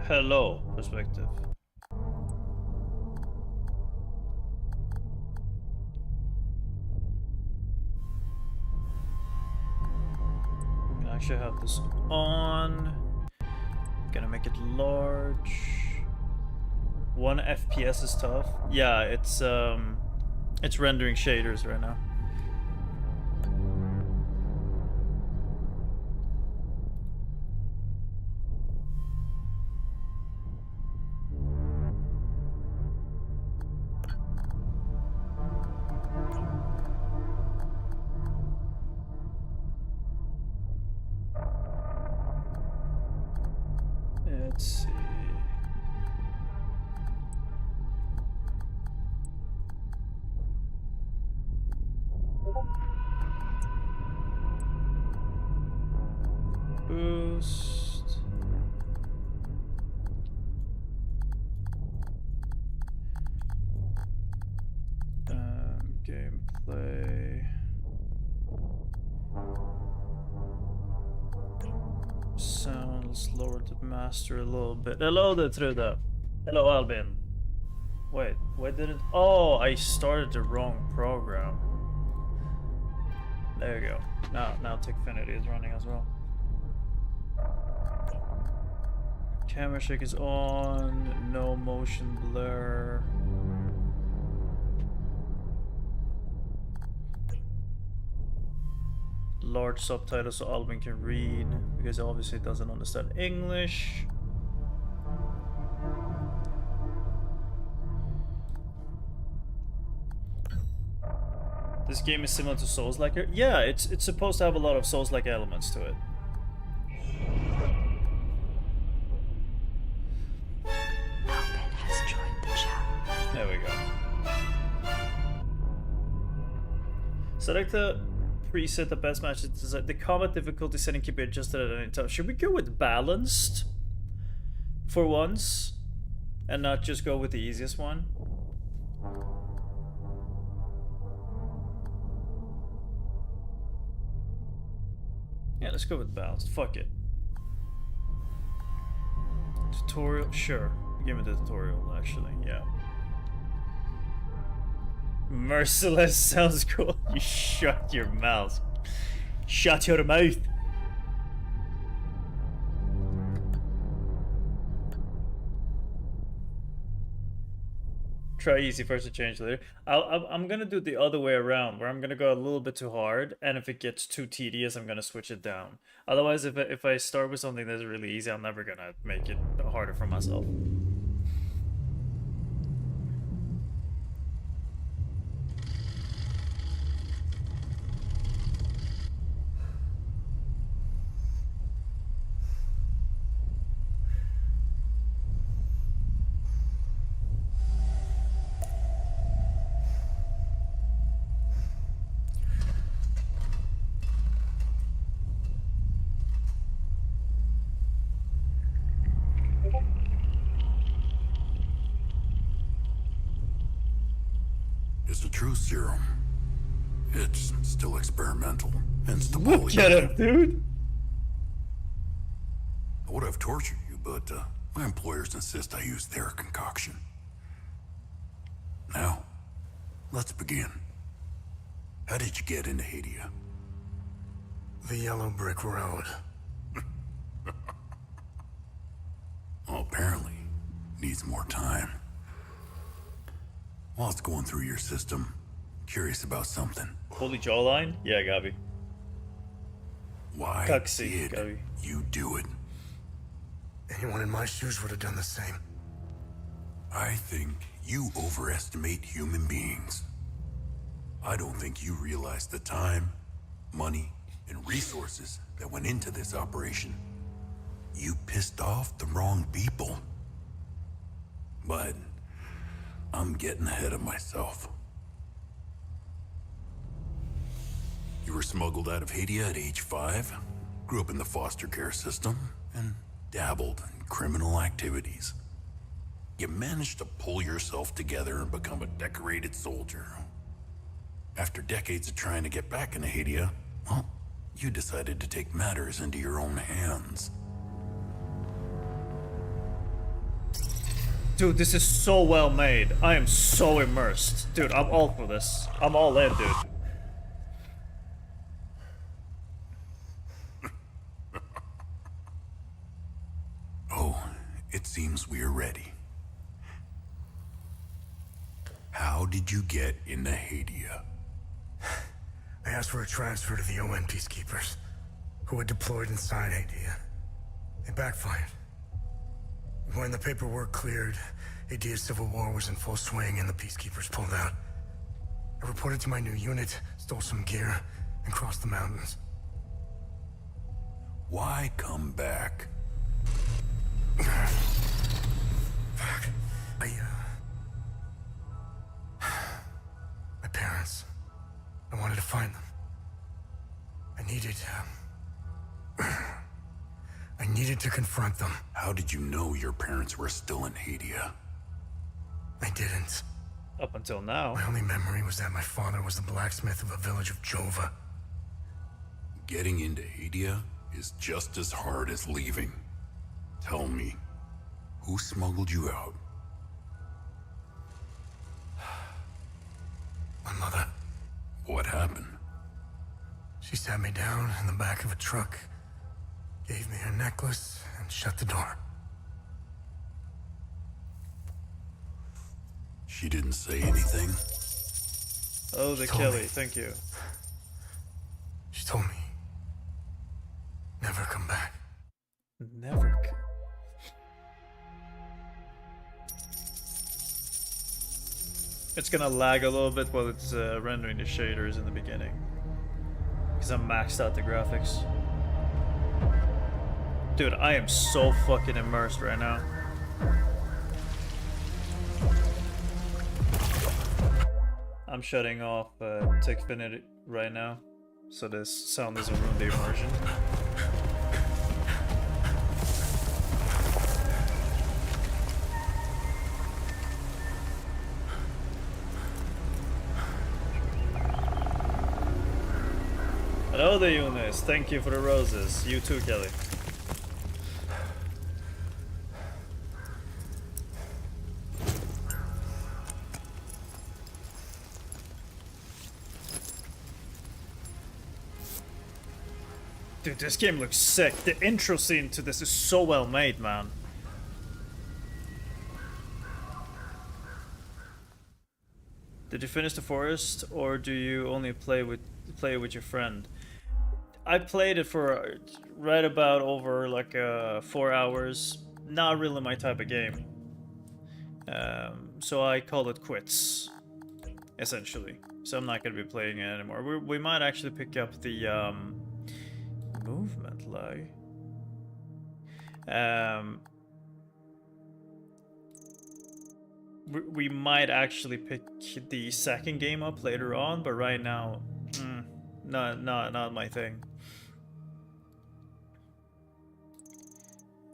Hello, perspective. We can actually have this on. Gonna make it large. 1 FPS is tough. Yeah, it's rendering shaders right now. Let's see. Boost. Gameplay. Sounds lower the master a little bit. Hello there, Truda. Hello, Albin. Wait, why didn't... Oh, I started the wrong program. There you go. Now Techfinity is running as well. Camera shake is on. No motion blur. Large subtitles so Albin can read, because he obviously doesn't understand English. This game is similar to Souls-like. Yeah, it's supposed to have a lot of Souls-like elements to it. Albin has joined the chat. There we go. Select the preset the best match. The combat difficulty setting can be adjusted at any time. Should we go with balanced for once and not just go with the easiest one? Yeah, let's go with balanced. Fuck it. Tutorial? Sure. Give me the tutorial, actually. Yeah. Merciless sounds cool. You shut your mouth. Shut your mouth. Try easy first to change later. I'm gonna do the other way around, where I'm gonna go a little bit too hard, and if it gets too tedious, I'm gonna switch it down. Otherwise, if I start with something that's really easy, I'm never gonna make it harder for myself. It's a true serum. It's still experimental, hence the Look at him, dude. I would have tortured you, but my employers insist I use their concoction. Now, let's begin. How did you get into Hadia? The Yellow Brick Road. Well, apparently, needs more time. While it's going through your system, curious about something. Holy jawline? Yeah, Gabi. Why Cuxy, did Gabi. you do it? Anyone in my shoes would have done the same. I think you overestimate human beings. I don't think you realize the time, money, and resources that went into this operation. You pissed off the wrong people. But I'm getting ahead of myself. You were smuggled out of Hadia at age 5, grew up in the foster care system, and dabbled in criminal activities. You managed to pull yourself together and become a decorated soldier. After decades of trying to get back into Hadia, well, you decided to take matters into your own hands. Dude, this is so well made. I am so immersed. Dude, I'm all for this. I'm all in, dude. Oh, it seems we're ready. How did you get into Hadia? I asked for a transfer to the UN peacekeepers, who had deployed inside Hadia. It backfired. When the paperwork cleared, Hadia's civil war was in full swing and the peacekeepers pulled out. I reported to my new unit, stole some gear, and crossed the mountains. Why come back? Fuck. My parents. I wanted to find them. I needed to confront them. How did you know your parents were still in Hadia? I didn't. Up until now. My only memory was that my father was the blacksmith of a village of Jova. Getting into Hadia is just as hard as leaving. Tell me, who smuggled you out? My mother. What happened? She sat me down in the back of a truck, gave me her necklace, and shut the door. She didn't say anything? Oh, the Told Kelly, me. thank you. She told me, never come back. Never. It's gonna lag a little bit while it's rendering the shaders in the beginning. Because I maxed out the graphics. Dude, I am so fucking immersed right now. I'm shutting off Tickfinity right now, so this sound doesn't ruin the immersion. Hello there, Eunice. Thank you for the roses. You too, Kelly. Dude, this game looks sick. The intro scene to this is so well made, man. Did you finish the forest, or do you only play it with your friend? I played it for right about over like 4 hours. Not really my type of game. So I call it quits, essentially. So I'm not gonna be playing it anymore. We might actually pick up the movement lag. We might actually pick the second game up later on, but right now, not my thing.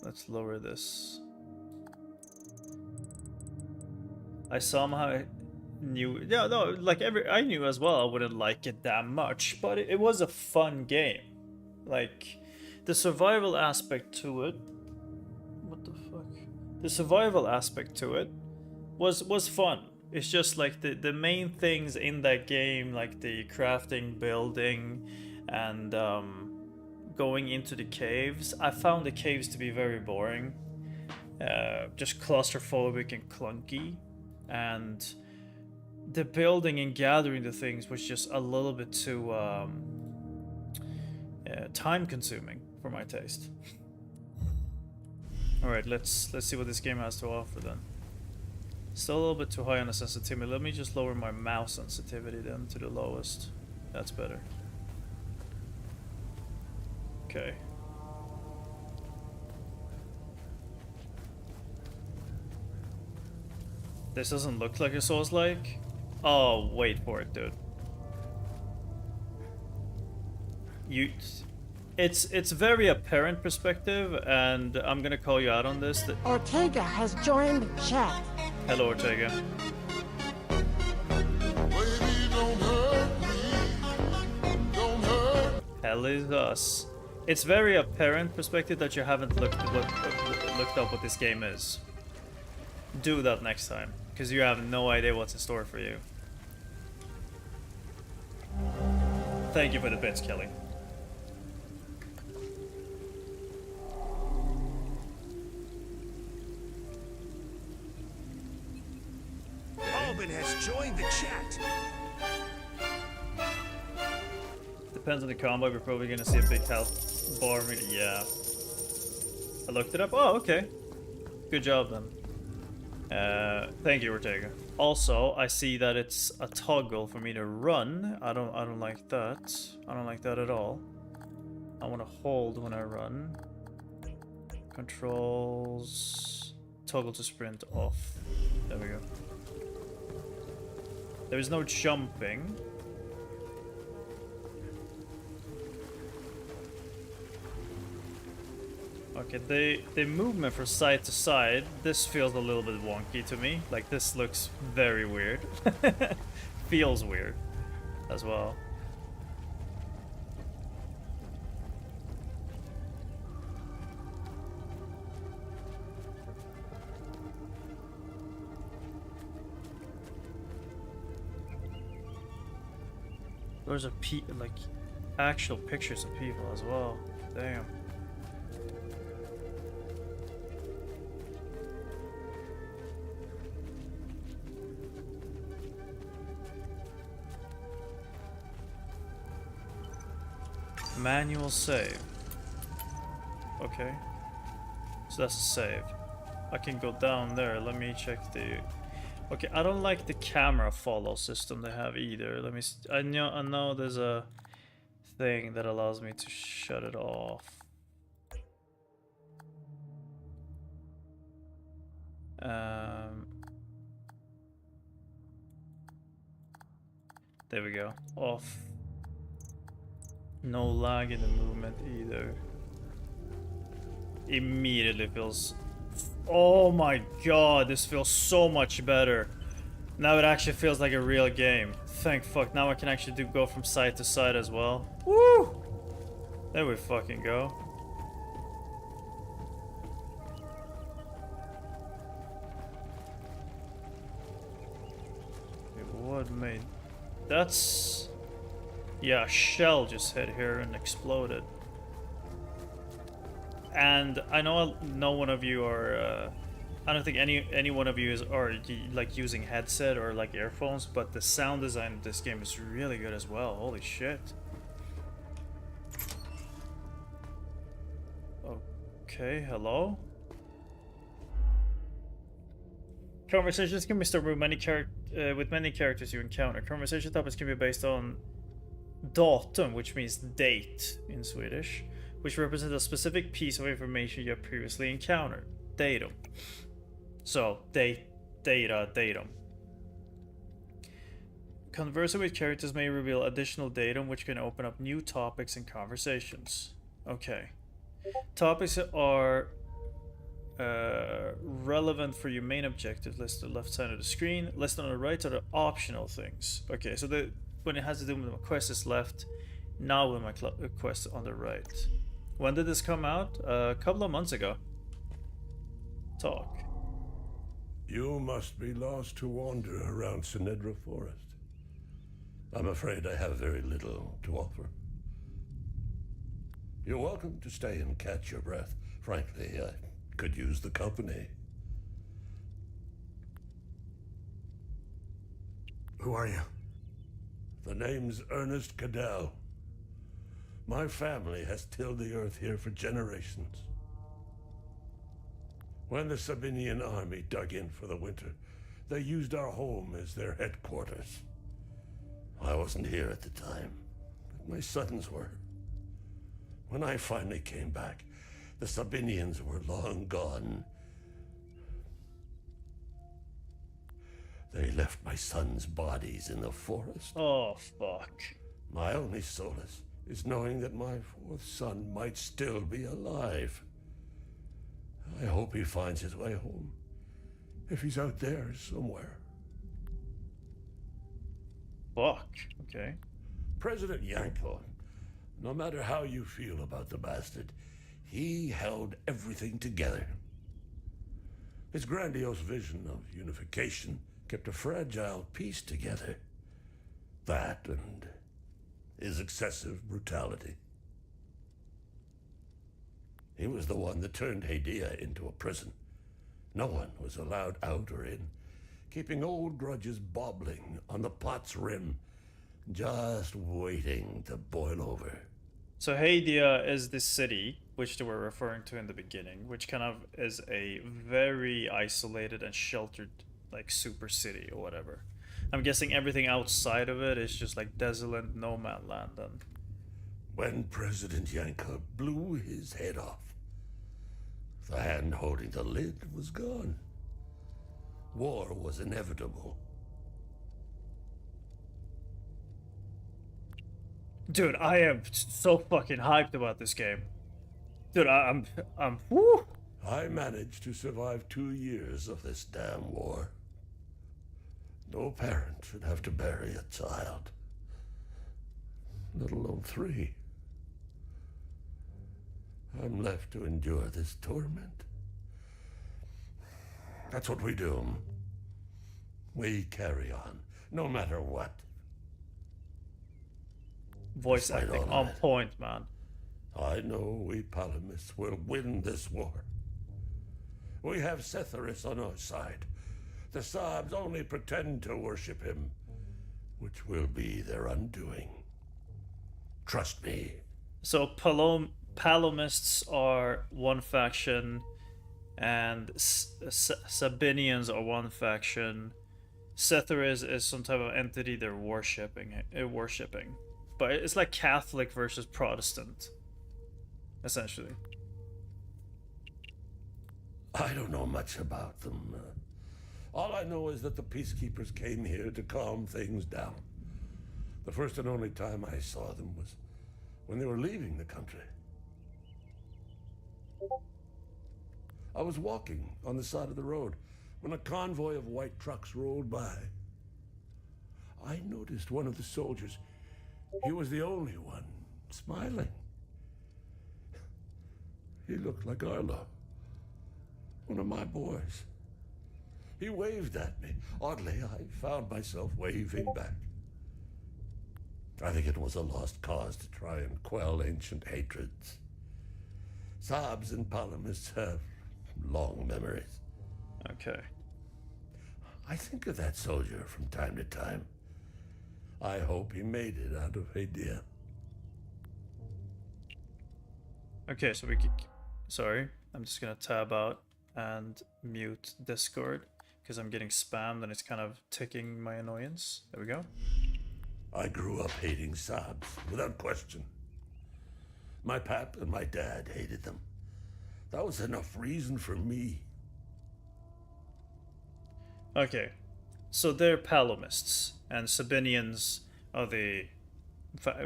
Let's lower this. I somehow knew, yeah, no, like I knew as well I wouldn't like it that much, but it was a fun game. Like, the survival aspect to it, what the fuck? The survival aspect to it was fun. It's just like the main things in that game, like the crafting, building, and going into the caves. I found the caves to be very boring, just claustrophobic and clunky, and the building and gathering the things was just a little bit too time consuming for my taste. All right, let's see what this game has to offer then. Still a little bit too high on the sensitivity. Let me just lower my mouse sensitivity then to the lowest. That's better. Okay. This doesn't look like a Souls-like. Oh, wait for it, dude. It's very apparent perspective, and I'm gonna call you out on this. Ortega has joined the chat. Hello, Ortega. Hell is us. It's very apparent perspective that you haven't looked up what this game is. Do that next time, because you have no idea what's in store for you. Thank you for the bits, Kelly. Albin has joined the chat. Depends on the combo, we're probably gonna see a big health bar. Yeah. I looked it up. Oh, okay. Good job then. Thank you, Ortega. Also, I see that it's a toggle for me to run. I don't like that. I don't like that at all. I want to hold when I run. Controls. Toggle to sprint off. There we go. There is no jumping. Okay, the movement from side to side, this feels a little bit wonky to me. Like, this looks very weird. Feels weird as well. There's a like actual pictures of people as well. Damn. Manual save. Okay. So that's a save. I can go down there. Let me check the... Okay, I don't like the camera follow system they have either. Let me... I know there's a thing that allows me to shut it off. There we go. Off. No lag in the movement either. Immediately feels... Oh my god, this feels so much better. Now it actually feels like a real game. Thank fuck, now I can actually go from side to side as well. Woo! There we fucking go. Wait, what made... That's... Yeah, a shell just hit here and exploded. And I know no one of you are... I don't think any one of you are like using headset or like earphones, but the sound design of this game is really good as well. Holy shit. Okay, hello? Conversations can be started with many characters you encounter. Conversation topics can be based on datum, which means date in Swedish, which represents a specific piece of information you have previously encountered. Datum. So, datum. Conversing with characters may reveal additional datum, which can open up new topics and conversations. Okay. Topics are relevant for your main objective listed on the left side of the screen. Listed on the right are the optional things. Okay, so when it has to do with my quest is left, now with my quest on the right. When did this come out? A couple of months ago. Talk. You must be lost to wander around Sinedra Forest. I'm afraid I have very little to offer. You're welcome to stay and catch your breath. Frankly, I could use the company. Who are you? The name's Ernest Cadell. My family has tilled the earth here for generations. When the Sabinian army dug in for the winter, they used our home as their headquarters. I wasn't here at the time, but my sons were. When I finally came back, the Sabinians were long gone. They left my sons' bodies in the forest. Oh, fuck. My only solace is knowing that my fourth son might still be alive. I hope he finds his way home, if he's out there somewhere. Fuck. Okay. President Yanko, no matter how you feel about the bastard, he held everything together. His grandiose vision of unification kept a fragile peace together. That and his excessive brutality. He was the one that turned Hadia into a prison. No one was allowed out or in, keeping old grudges bobbling on the pot's rim, just waiting to boil over. So Hadia is this city, which they were referring to in the beginning, which kind of is a very isolated and sheltered, like, super city or whatever. I'm guessing everything outside of it is just like desolate no man land then. When President Yanka blew his head off, the hand holding the lid was gone. War was inevitable. Dude, I am so fucking hyped about this game. Dude, I'm whoo! I managed to survive 2 years of this damn war. No parent should have to bury a child, let alone 3. I'm left to endure this torment. That's what we do. We carry on, no matter what. Voice Despite acting all of on it. point, man. I know we Palamists will win this war. We have Setharis on our side. The Sabs only pretend to worship him, which will be their undoing. Trust me. So Palomists are one faction, and Sabinians are one faction. Setharis is some type of entity they're worshipping. But it's like Catholic versus Protestant, essentially. I don't know much about them. All I know is that the Peacekeepers came here to calm things down. The first and only time I saw them was when they were leaving the country. I was walking on the side of the road when a convoy of white trucks rolled by. I noticed one of the soldiers. He was the only one smiling. He looked like Arlo, one of my boys. He waved at me. Oddly, I found myself waving back. I think it was a lost cause to try and quell ancient hatreds. Sabs and Palamists have long memories. Okay. I think of that soldier from time to time. I hope he made it out of Hadia. Okay, so we could... Sorry, I'm just gonna tab out and mute Discord because I'm getting spammed and it's kind of ticking my annoyance. There we go. I grew up hating Sabs, without question. My pap and my dad hated them. That was enough reason for me. Okay, so they're Palomists, and Sabinians are the...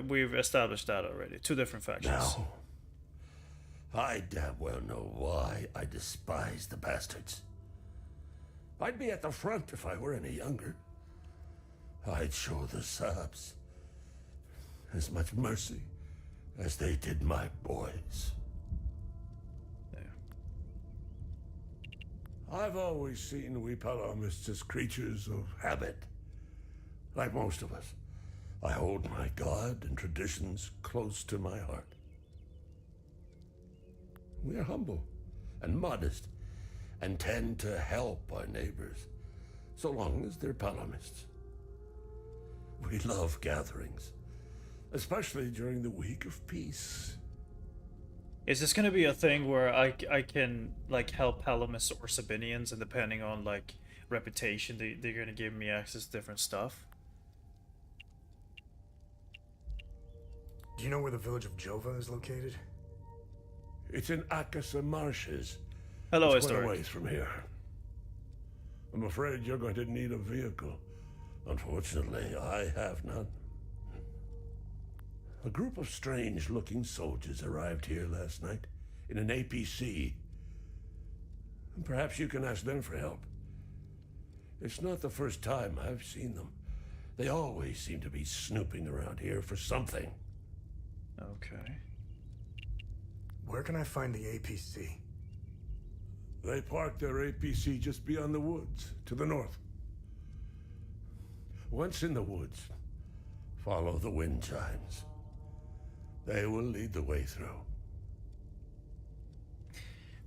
We've established that already. 2 different factions. Now, I damn well know why I despise the bastards. I'd be at the front if I were any younger. I'd show the Sabs as much mercy as they did my boys. I've always seen we Palamists as creatures of habit. Like most of us, I hold my God and traditions close to my heart. We are humble and modest and tend to help our neighbors, so long as they're Palamists. We love gatherings, especially during the week of peace. Is this gonna be a thing where I can, like, help Palamists or Sabinians, and depending on, like, reputation, they're gonna give me access to different stuff? Do you know where the village of Jova is located? It's in Akasa Marshes. Hello, It's quite a Historic. ways from here. I'm afraid you're going to need a vehicle. Unfortunately, I have none. A group of strange-looking soldiers arrived here last night in an APC. Perhaps you can ask them for help. It's not the first time I've seen them. They always seem to be snooping around here for something. Okay. Where can I find the APC? They parked their APC just beyond the woods, to the north. Once in the woods, follow the wind chimes. They will lead the way through.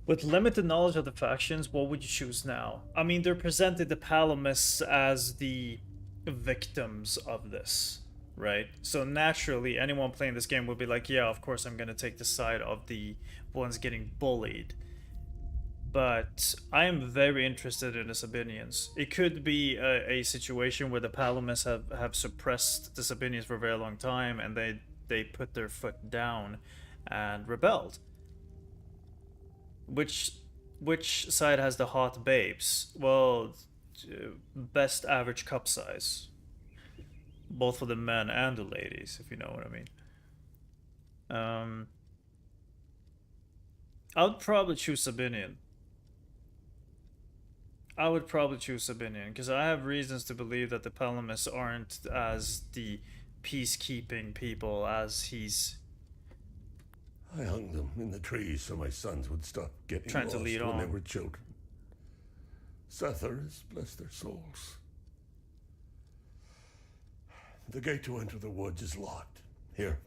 With limited knowledge of the factions, what would you choose now? I mean, they're presented the Palamas as the victims of this, right? So naturally, anyone playing this game would be like, yeah, of course I'm going to take the side of the ones getting bullied. But I am very interested in the Sabinians. It could be a situation where the Palamas have suppressed the Sabinians for a very long time, and they put their foot down and rebelled. Which side has the hot babes? Well, best average cup size. Both for the men and the ladies, if you know what I mean. I would probably choose Sabinian. Because I have reasons to believe that the Palamas aren't as the peacekeeping people as he's I hung them in the trees so my sons would stop getting trying lost to lead when on. they were children. Setharus, bless their souls. The gate to enter the woods is locked. Here,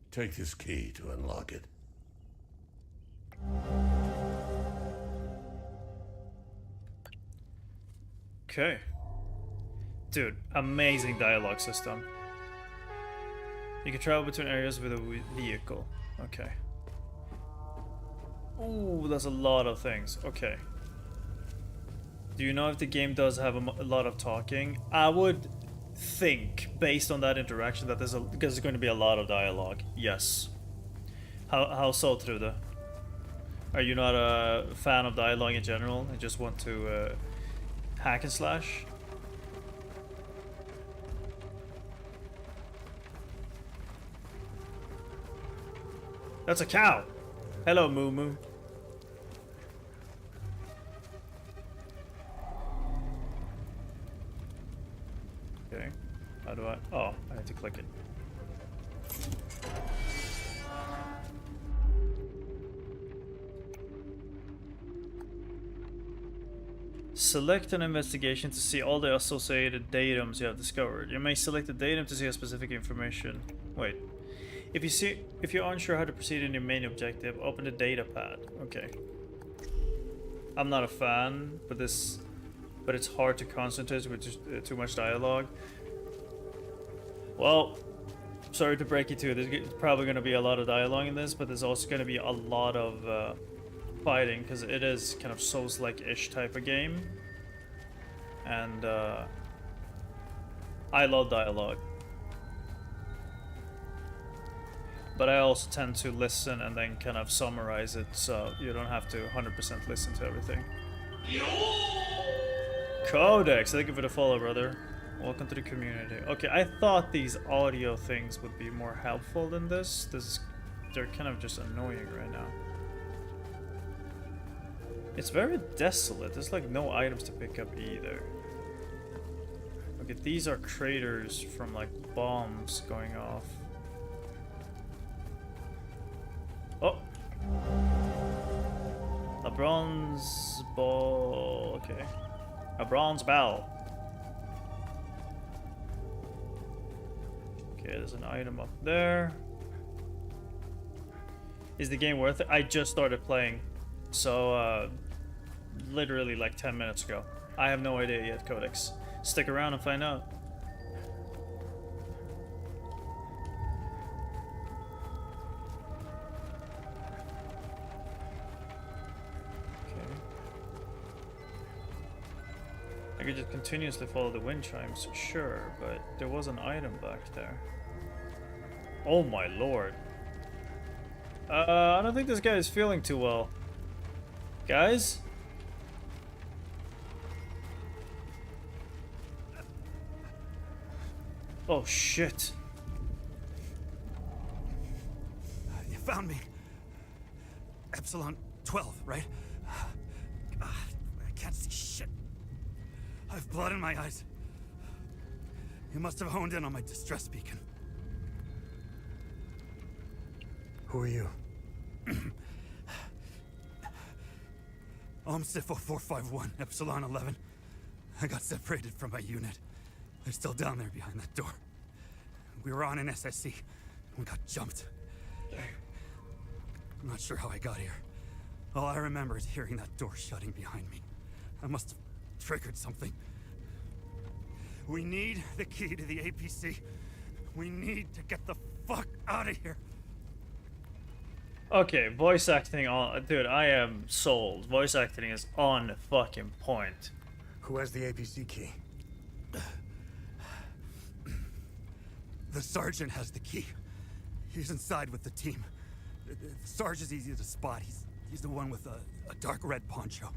take this key to unlock it. Okay. Dude, amazing dialogue system. You can travel between areas with a vehicle. Okay. Ooh, that's a lot of things. Okay. Do you know if the game does have a lot of talking? I would think, based on that interaction, that there's going to be a lot of dialogue. Yes. How so, Trude? Are you not a fan of dialogue in general? You just want to hack and slash? That's a cow. Hello, Moo Moo. Okay. How do I? Oh, I had to click it. Select an investigation to see all the associated datums you have discovered. You may select a datum to see a specific information. Wait. If you're unsure how to proceed in your main objective, open the data pad. Okay. I'm not a fan, but it's hard to concentrate with just, too much dialogue. Well, sorry to break it to you. There's probably going to be a lot of dialogue in this, but there's also going to be a lot of fighting, because it is kind of Souls-like-ish type of game. And I love dialogue. But I also tend to listen and then kind of summarize it, so you don't have to 100% listen to everything. Codex, thank you for the follow, brother. Welcome to the community. Okay, I thought these audio things would be more helpful than this. They're kind of just annoying right now. It's very desolate. There's like no items to pick up either. Okay, these are craters from like bombs going off. Oh! A bronze ball. Okay. A bronze bell. Okay, there's an item up there. Is the game worth it? I just started playing. So, literally like 10 minutes ago. I have no idea yet, Codex. Stick around and find out. I could just continuously follow the wind chimes, sure, but there was an item back there. Oh my lord. I don't think this guy is feeling too well. Guys? Oh shit. You found me. Epsilon 12, right? God, I can't see shit. I have blood in my eyes. You must have honed in on my distress beacon. Who are you? Sifo 451, Epsilon 11. I got separated from my unit. They're still down there behind that door. We were on an SSC. We got jumped. I'm not sure how I got here. All I remember is hearing that door shutting behind me. I must have triggered something. We need the key to the APC. We need to get the fuck out of here. Okay, voice acting on... Dude, I am sold. Voice acting is on fucking point. Who has the APC key? The sergeant has the key. He's inside with the team. The Sarge is easy to spot. He's the one with a dark red poncho.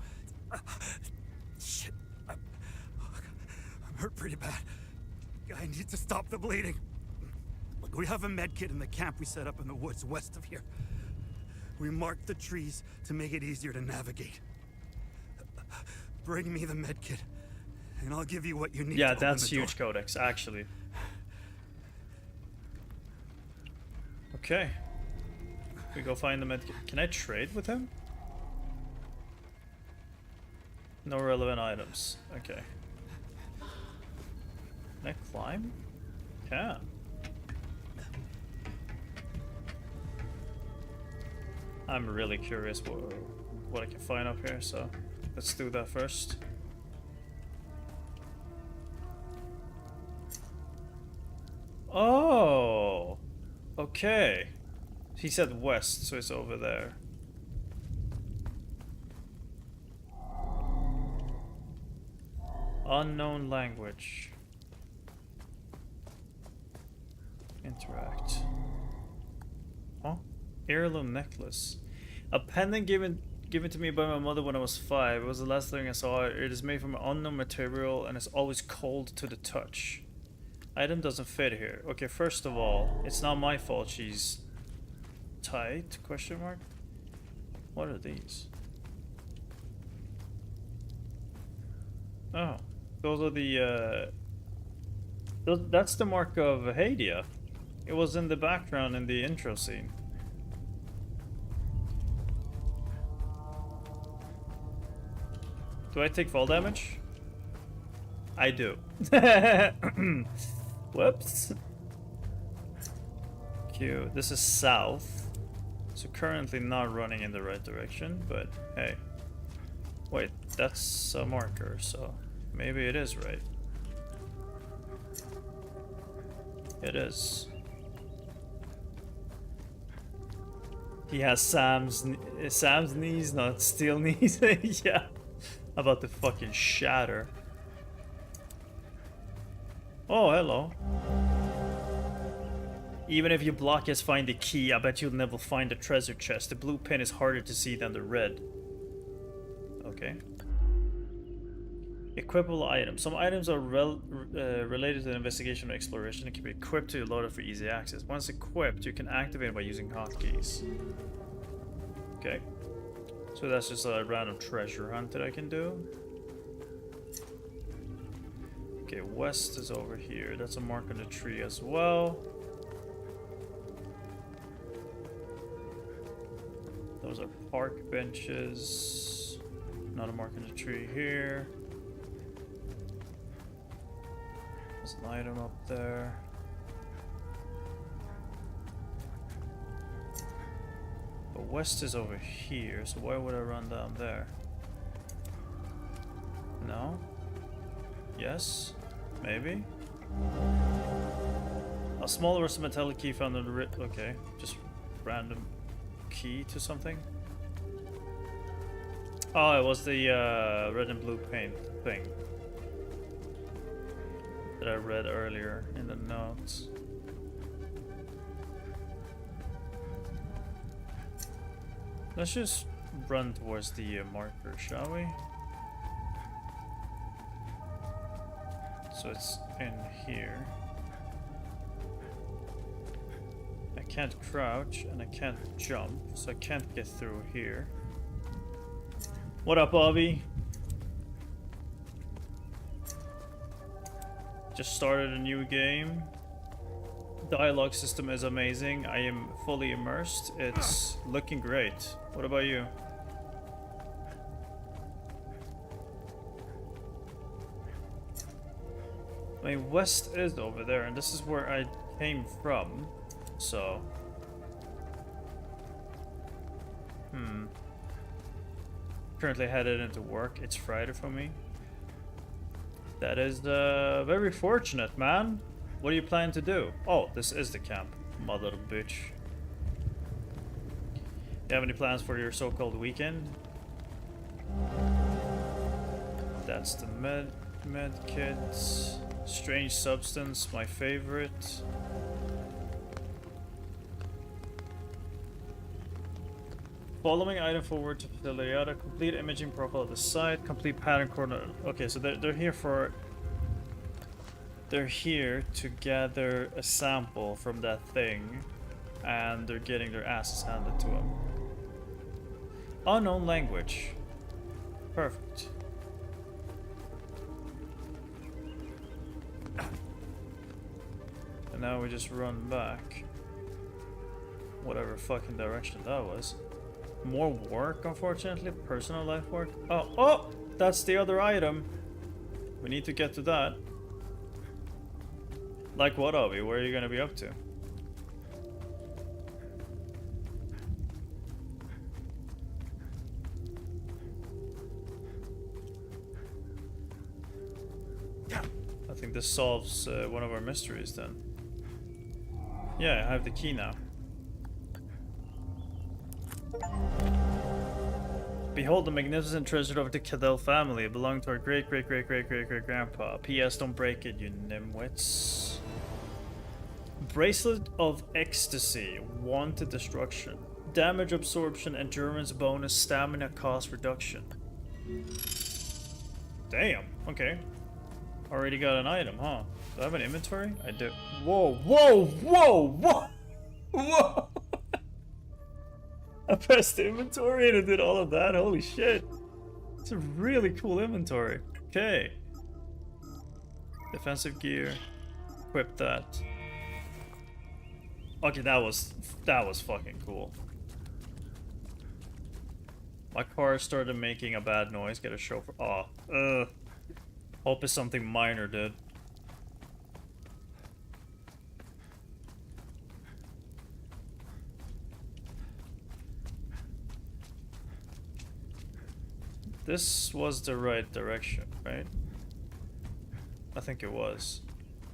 Shit. I'm hurt pretty bad. I need to stop the bleeding. Look, we have a med kit in the camp we set up in the woods west of here. We marked the trees to make it easier to navigate. Bring me the med kit, and I'll give you what you need. Yeah, to open that's the door. huge, Codex, actually. Okay. We go find the medkit. Can I trade with him? No relevant items. Okay. Can I climb? Yeah. I'm really curious what I can find up here, so let's do that first. Oh, okay. He said west, so it's over there. Unknown language. Interact. Oh, heirloom necklace. A pendant given to me by my mother when I was 5. It was the last thing I saw. It is made from unknown material and is always cold to the touch. Item doesn't fit here. Okay, first of all, it's not my fault she's tight? Question mark. What are these? Oh, those are the that's the mark of Hadia. It was in the background in the intro scene. Do I take fall damage? I do. Whoops. Q. This is south. So currently not running in the right direction, but hey. Wait, that's a marker, so maybe it is right. It is. He has Sam's knees, not steel knees. Yeah. About to fucking shatter. Oh, hello. Even if you block us find the key, I bet you'll never find the treasure chest. The blue pin is harder to see than the red. Okay. Equipable items. Some items are related to the investigation or exploration and can be equipped to your loader for easy access. Once equipped, you can activate it by using hotkeys. Okay. So that's just a random treasure hunt that I can do. Okay, west is over here. That's a mark on the tree as well. Those are park benches. Not a mark on the tree here. There's an item up there. But west is over here, so why would I run down there? No? Yes? Maybe? A small rusted metallic key found on the okay, just random key to something. Oh, it was the red and blue paint thing that I read earlier in the notes. Let's just run towards the marker, shall we? So it's in here. I can't crouch and I can't jump, so I can't get through here. What up, Bobby? Just started a new game. Dialogue system is amazing. I am fully immersed. It's looking great. What about you? mean, west is over there, and this is where I came from, so... Currently headed into work. It's Friday for me. That is very fortunate, man. What are you planning to do? Oh, this is the camp. Mother of a bitch. You have any plans for your so-called weekend? That's the med kits. Strange substance, my favorite. Following item forward to facility yada. Complete imaging profile of the site. Complete pattern coordinate. Okay, so they're here for. They're here to gather a sample from that thing, and they're getting their asses handed to them. Unknown language. Perfect. And now we just run back. Whatever fucking direction that was. More work, unfortunately. Personal life work. Oh, that's the other item. We need to get to that. Like what, Obi? Where are you gonna be up to? I think this solves one of our mysteries then. Yeah, I have the key now. Behold the magnificent treasure of the Cadell family. It belonged to our great-great-great-great-great-great-grandpa. P.S. Don't break it, you nimwits. Bracelet of Ecstasy. Wanted destruction. Damage absorption, endurance bonus, stamina cost reduction. Damn, okay. Already got an item, huh? Do I have an inventory? I do. Whoa, whoa, whoa, whoa! Whoa! I pressed inventory and it did all of that? Holy shit. It's a really cool inventory. Okay. Defensive gear. Equip that. Okay, that was fucking cool. My car started making a bad noise. Get a chauffeur. Oh, hope it's something minor, dude. This was the right direction, right? I think it was.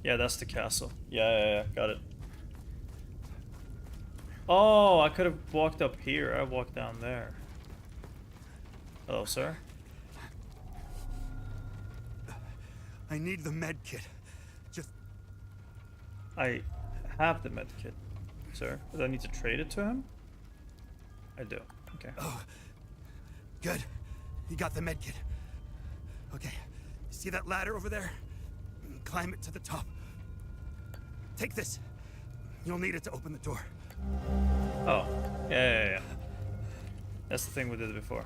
Yeah, that's the castle. Yeah, got it. Oh, I could have walked up here. I walked down there. Hello, sir. I need the med kit. Just... I have the med kit, sir. Do I need to trade it to him? I do. Okay. Oh, good. You got the med kit. Okay. You see that ladder over there? Climb it to the top. Take this. You'll need it to open the door. Oh. Yeah. That's the thing we did before.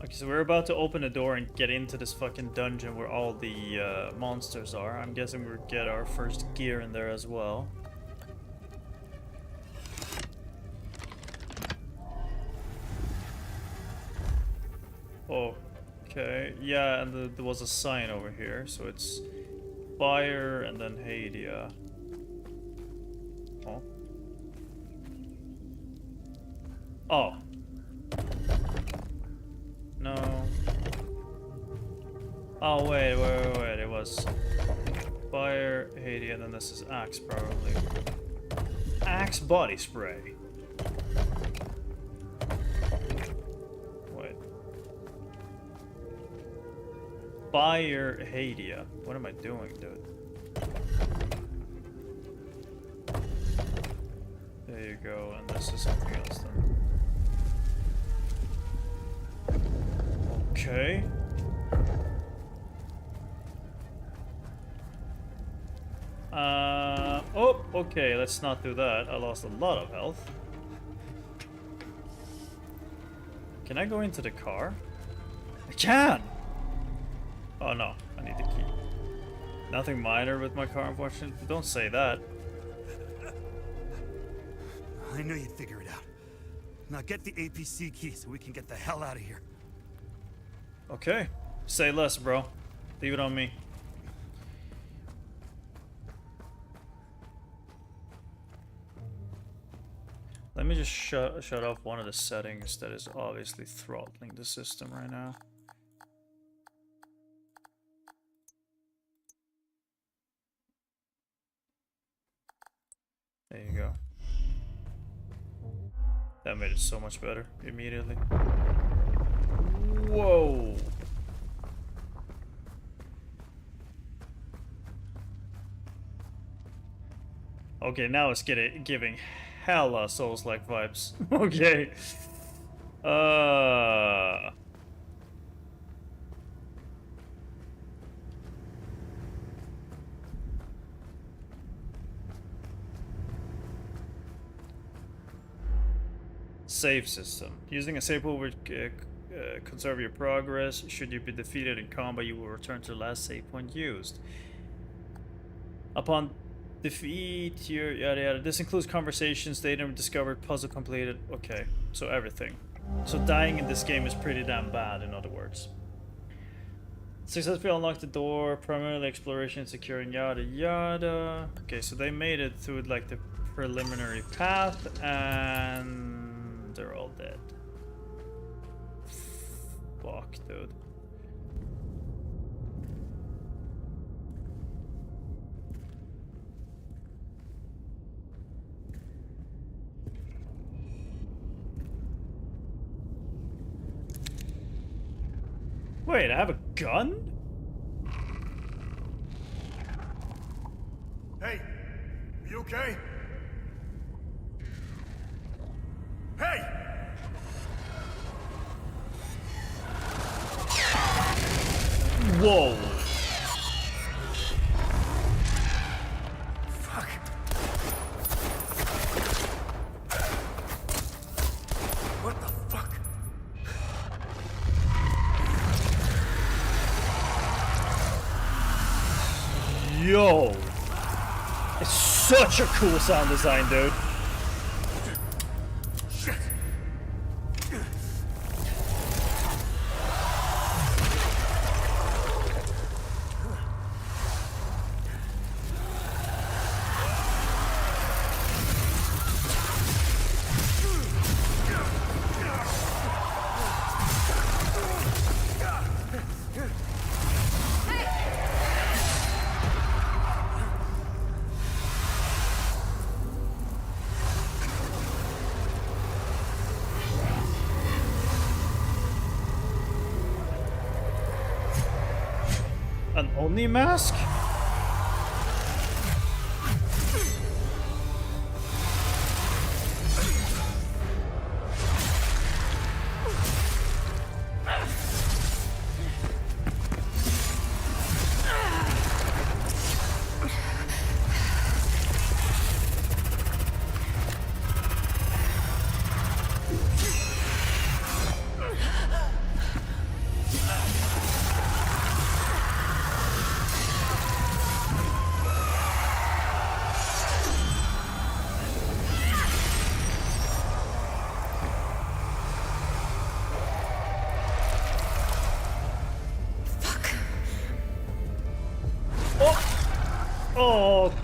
Okay, so we're about to open a door and get into this fucking dungeon where all the monsters are. I'm guessing we'll get our first gear in there as well. Okay, yeah, and there was a sign over here, so it's fire and then Hadia. Oh. No. Oh, wait, it was fire, Hadia, and then this is Axe, probably. Axe body spray. Wait. Fire, Hadia. What am I doing, dude? There you go, and this is something else then. Okay. Oh, okay, let's not do that. I lost a lot of health. Can I go into the car? I can! Oh no, I need the key. Nothing minor with my car, unfortunately. Don't say that. knew you'd figure it out. Now get the APC key so we can get the hell out of here. Okay. Say less, bro. Leave it on me. Let me just shut off one of the settings that is obviously throttling the system right now. There you go. That made it so much better immediately. Whoa! Okay, now it's giving hella Souls-like vibes. Okay. Save system. Using a save pool will conserve your progress. Should you be defeated in combat, you will return to the last save point used. Upon defeat, your yada yada. This includes conversations, data discovered, puzzle completed. Okay, so everything. So dying in this game is pretty damn bad, in other words. Successfully unlock the door, primarily exploration, securing yada yada. Okay, so they made it through like the preliminary path, and they're all dead. Fuck, dude. Wait, I have a gun? Hey, are you okay? Hey! Whoa. Fuck. What the fuck? Yo. It's such a cool sound design, dude. Shit. An Oni mask?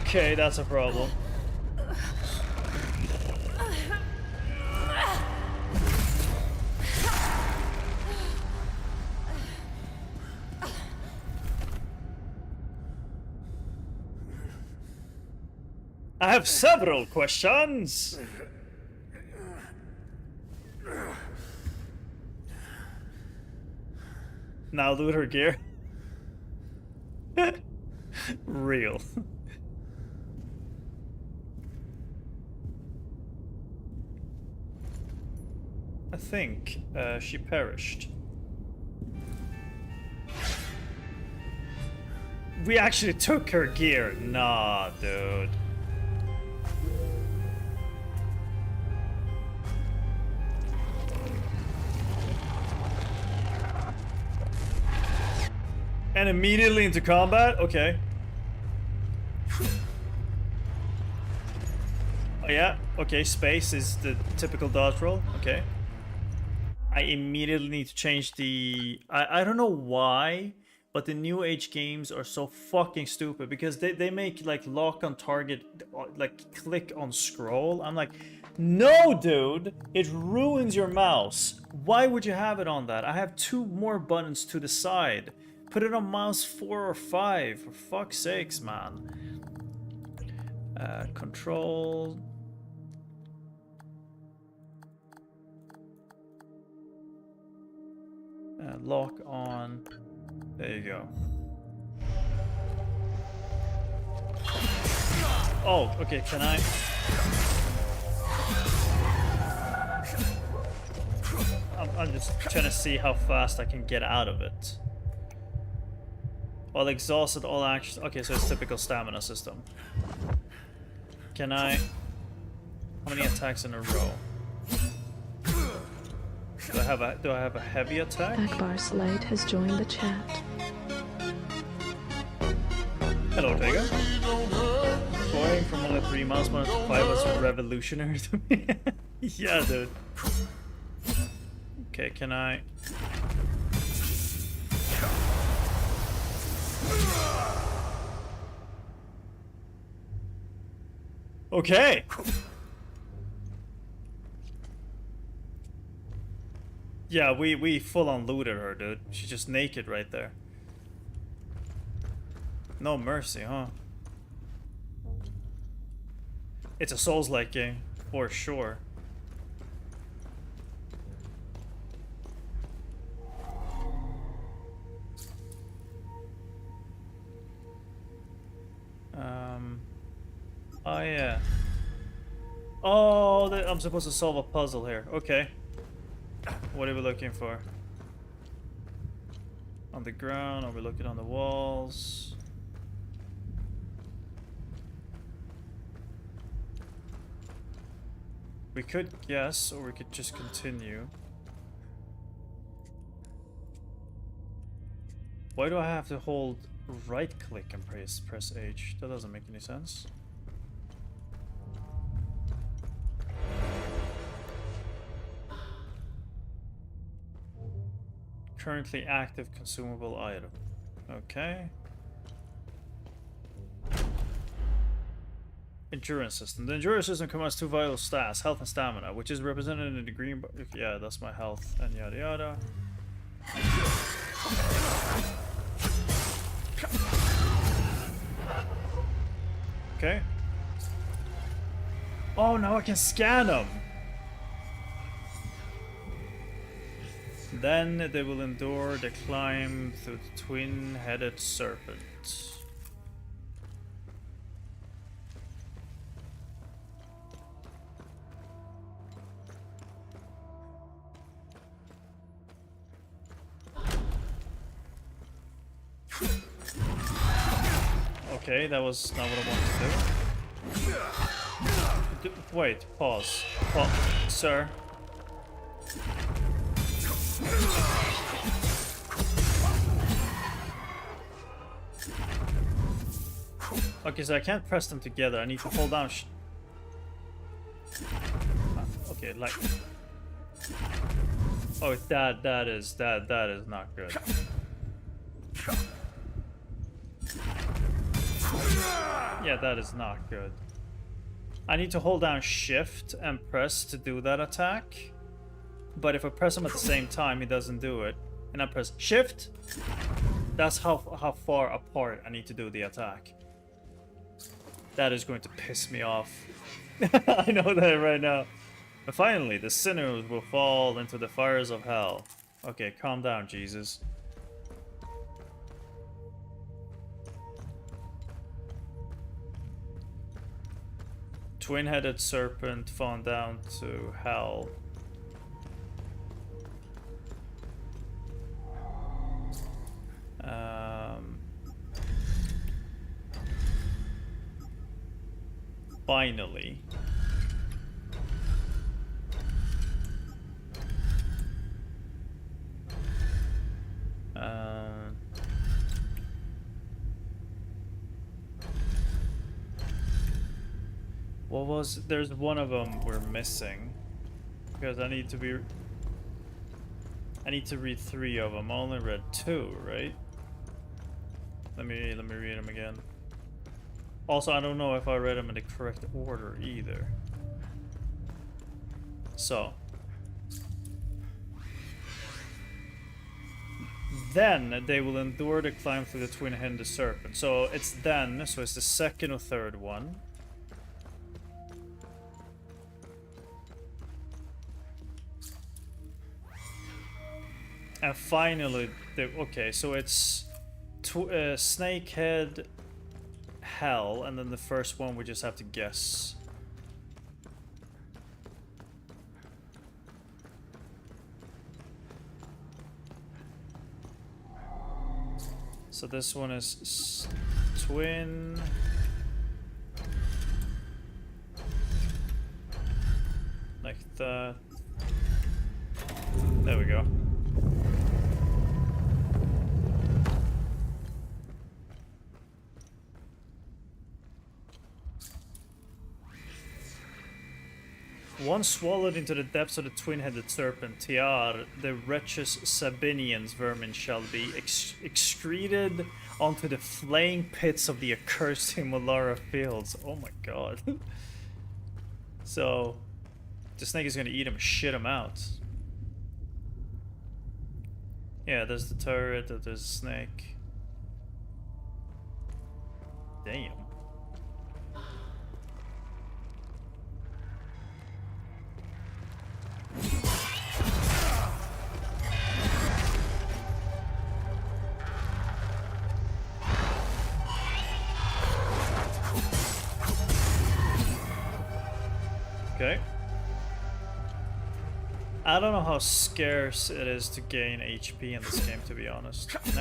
Okay, that's a problem. I have several questions. Now loot her gear. Real. I think she perished. We actually took her gear. Nah, dude. And immediately into combat? Okay. yeah, okay, space is the typical dodge roll, okay. I immediately need to change the... I don't know why, but the new age games are so fucking stupid because they make like lock on target, like click on scroll. I'm like, no dude, it ruins your mouse. Why would you have it on that? I have 2 more buttons to the side. Put it on mouse 4 or 5, for fuck's sakes, man. Control. Lock on. There you go. Oh, okay, can I? I'm just trying to see how fast I can get out of it. While exhausted, all actions. Okay, so it's typical stamina system. Can I? How many attacks in a row? Do I have a heavy attack? Akbar Slate has joined the chat. Hello, Tega. Going from only 3 mouse buttons to 5 was revolutionary to me. Yeah, dude. Okay, can I? Okay. Yeah, we full on looted her, dude. She's just naked right there. No mercy, huh? It's a Souls-like game, for sure. Oh yeah. Oh, I'm supposed to solve a puzzle here. Okay. What are we looking for? On the ground? Are we looking on the walls? We could guess, or we could just continue. Why do I have to hold right click and press H? That doesn't make any sense. Currently active consumable item. Okay. Endurance system. The endurance system combines 2 vital stats, health and stamina, which is represented in the green bar. Yeah, that's my health and yada yada. Okay. Oh, now I can scan them. Then they will endure the climb through the twin-headed serpent. Okay, that was not what I wanted to do. Wait, pause. Sir. Okay, so I can't press them together. I need to hold down. Okay, like. Oh, that is not good. Yeah, that is not good. I need to hold down shift and press to do that attack. But if I press him at the same time, he doesn't do it. And I press shift. That's how far apart I need to do the attack. That is going to piss me off. I know that right now. And finally, the sinners will fall into the fires of hell. Okay, calm down, Jesus. Twin-headed serpent fallen down to hell. Finally. What was... There's one of them we're missing. Because I need to read 3 of them. I only read 2, right? Let me read them again. Also, I don't know if I read them in the correct order either. So. Then they will endure the climb through the twin-headed serpent. So it's then, so it's the second or third one. And finally, okay, so it's Snakehead, Hell, and then the first one we just have to guess. So this one is Twin. Like that. There we go. Once swallowed into the depths of the twin-headed serpent, Tiar, the wretched Sabinian's vermin shall be excreted onto the flaying pits of the accursed Himalara fields. Oh my god. So, the snake is gonna eat him and shit him out. Yeah, there's the turret, there's the snake. Damn. Okay. I don't know how scarce it is to gain HP in this game, to be honest. And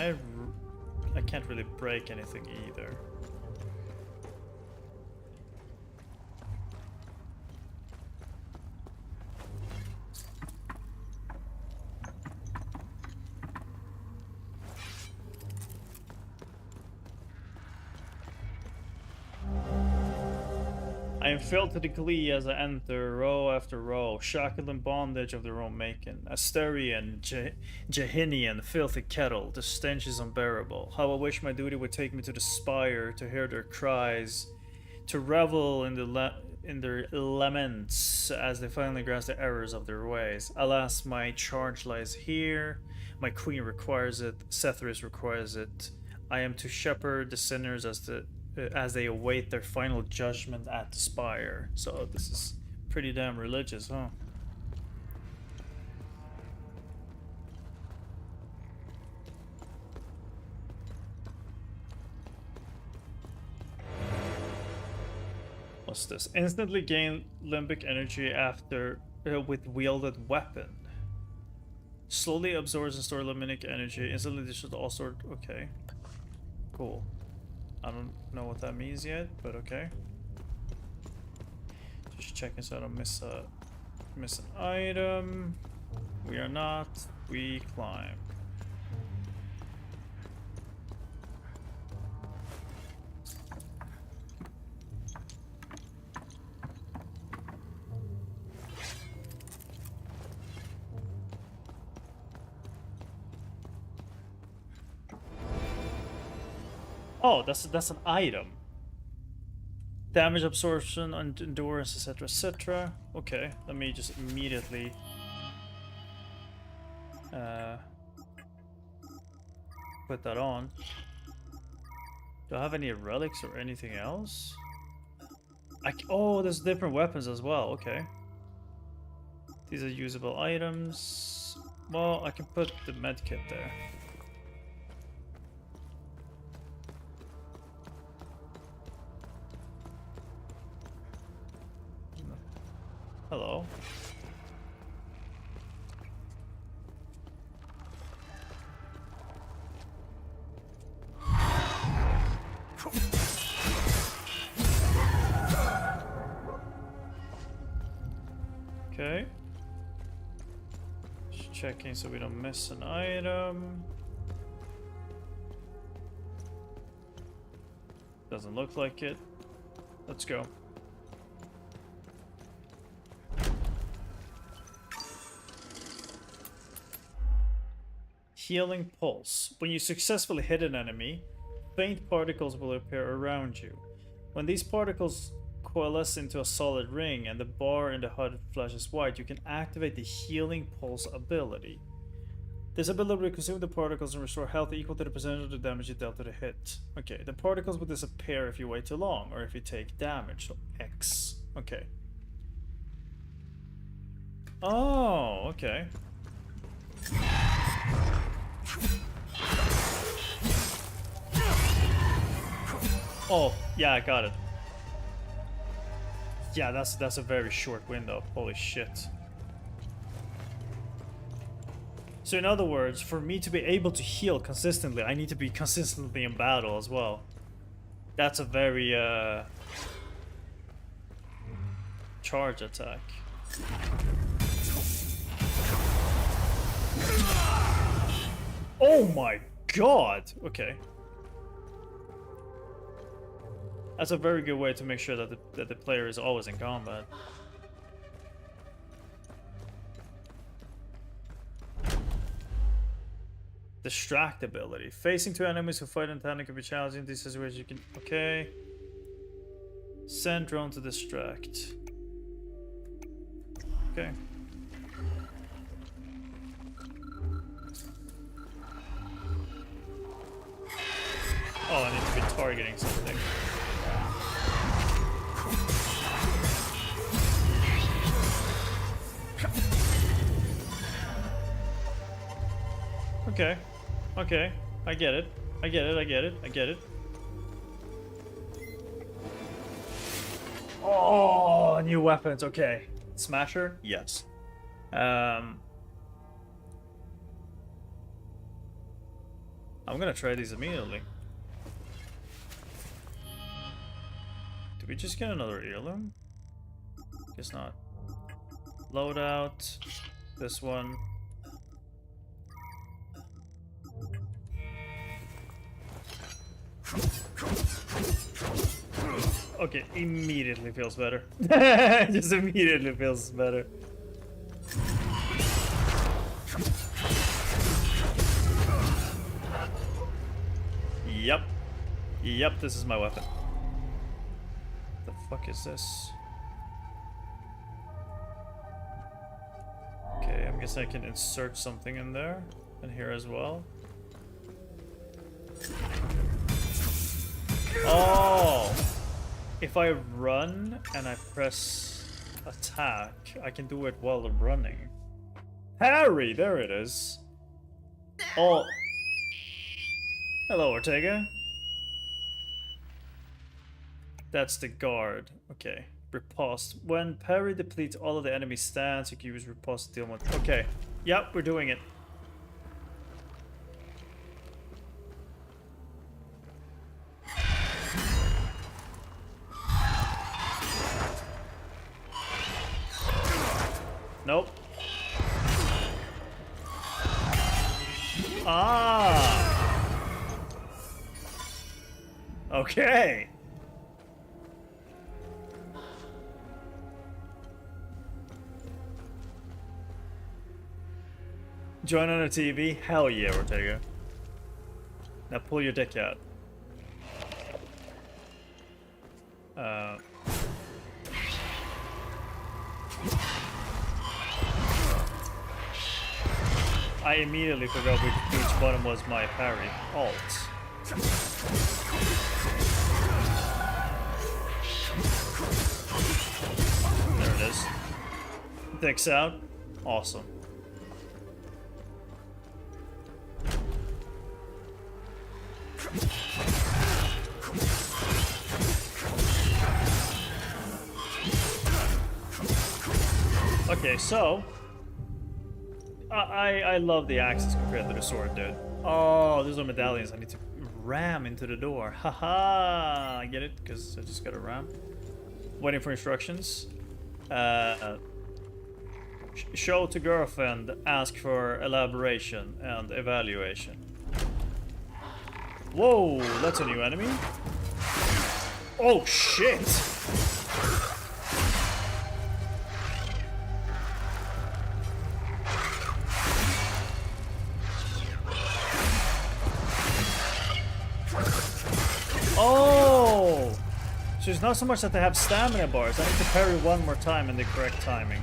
I can't really break anything either. I am filled to the glee as I enter, row after row, shackled in bondage of their own making. Asterian, Jahinian, filthy kettle, the stench is unbearable. How I wish my duty would take me to the spire, to hear their cries, to revel in their laments as they finally grasp the errors of their ways. Alas, my charge lies here, my queen requires it, Cethris requires it. I am to shepherd the sinners as they await their final judgment at the spire. So this is pretty damn religious, huh? What's this? Instantly gain limbic energy after with wielded weapon. Slowly absorbs and stores limbic energy. Instantly dishes all sort. Okay, cool. I don't know what that means yet, but okay. Just checking so I don't miss an item. We are not. We climb. Oh, that's an item. Damage absorption, endurance, etc., etc. Okay, let me just immediately put that on. Do I have any relics or anything else? Oh, there's different weapons as well. Okay, these are usable items. Well, I can put the medkit there. Hello. Okay. Just checking so we don't miss an item. Doesn't look like it. Let's go. Healing Pulse. When you successfully hit an enemy, faint particles will appear around you. When these particles coalesce into a solid ring and the bar in the HUD flashes white, you can activate the Healing Pulse ability. This ability will consume the particles and restore health equal to the percentage of the damage you dealt to the hit. Okay, the particles will disappear if you wait too long, or if you take damage, so X. Okay. Oh, okay. Oh, yeah, I got it. Yeah, that's a very short window. Holy shit. So in other words, for me to be able to heal consistently, I need to be consistently in battle as well. That's a very charge attack. Oh my god! Okay. That's a very good way to make sure that the player is always in combat. Distract ability. Facing two enemies who fight in tandem can be challenging. In these situations you can... Okay. Send drone to distract. Okay. Oh, I need to be targeting something. Okay. Okay. I get it. I get it. I get it. I get it. Oh, new weapons. Okay. Smasher? Yes. I'm gonna try these immediately. Did we just get another heirloom? Guess not. Loadout. This one. Okay, immediately feels better. Just immediately feels better. Yep. Yep, this is my weapon. The fuck is this? Okay, I'm guessing I can insert something in there. And here as well. Oh! If I run and I press attack, I can do it while running. Harry! There it is. Oh. Hello, Ortega. That's the guard. Okay. Riposte. When parry depletes all of the enemy stands, you can use riposte to deal with... Okay. Yep, we're doing it. Nope. Ah. Okay. Join on a TV? Hell yeah, Ortega. Now pull your dick out. I immediately forgot which button was my parry. Alt. There it is. Dicks out. Awesome. Okay, so I love the axes compared to the sword, dude. Oh, those are medallions. I need to ram into the door. Haha, I get it because I just got a ram. Waiting for instructions. Show to girlfriend. Ask for elaboration and evaluation. Whoa, that's a new enemy. Oh shit. it's not so much that they have stamina bars. I need to parry one more time in the correct timing.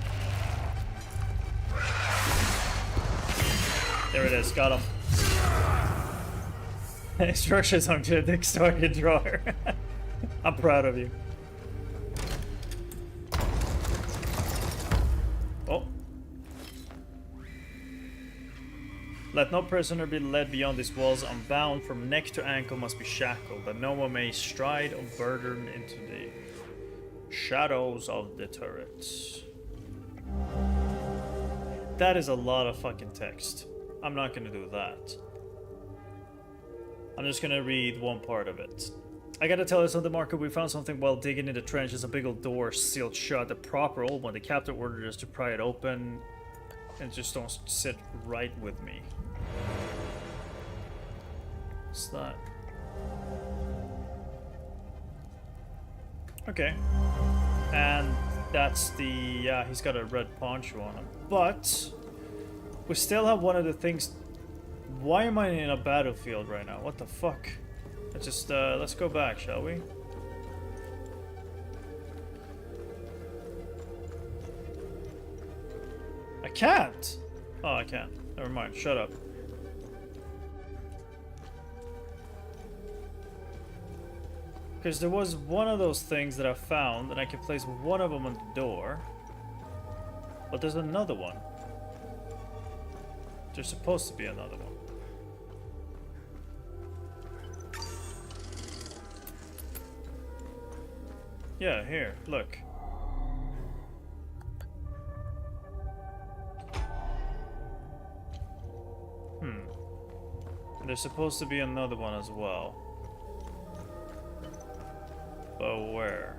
There it is, got him. Instructions on the Dick's target drawer. I'm proud of you. Oh. Let no prisoner be led beyond these walls unbound, from neck to ankle must be shackled, that no one may stride or burden into the shadows of the turrets. That is a lot of fucking text. I'm not gonna do that. I'm just gonna read one part of it. I gotta tell you something, Marco. We found something while digging in the trenches. A big old door sealed shut. The proper old one. The captain ordered us to pry it open. And just don't sit right with me. What's that? Okay. And that's the... yeah, he's got a red poncho on him. But... we still have one of the things... why am I in a battlefield right now? What the fuck? Let's just, let's go back, shall we? I can't! Oh, I can't. Never mind, shut up. Because there was one of those things that I found, and I can place one of them on the door. But there's another one. There's supposed to be another one. Yeah, here, look. And there's supposed to be another one as well. But where?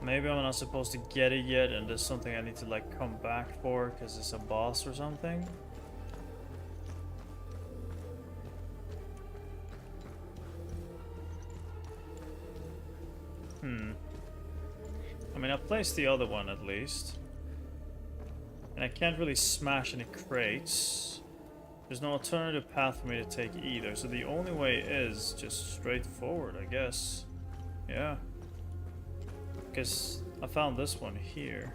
Maybe I'm not supposed to get it yet, and there's something I need to like come back for because it's a boss or something. I mean, I placed the other one at least. And I can't really smash any crates. There's no alternative path for me to take either, so the only way is just straight forward, I guess. Yeah. Because I found this one here.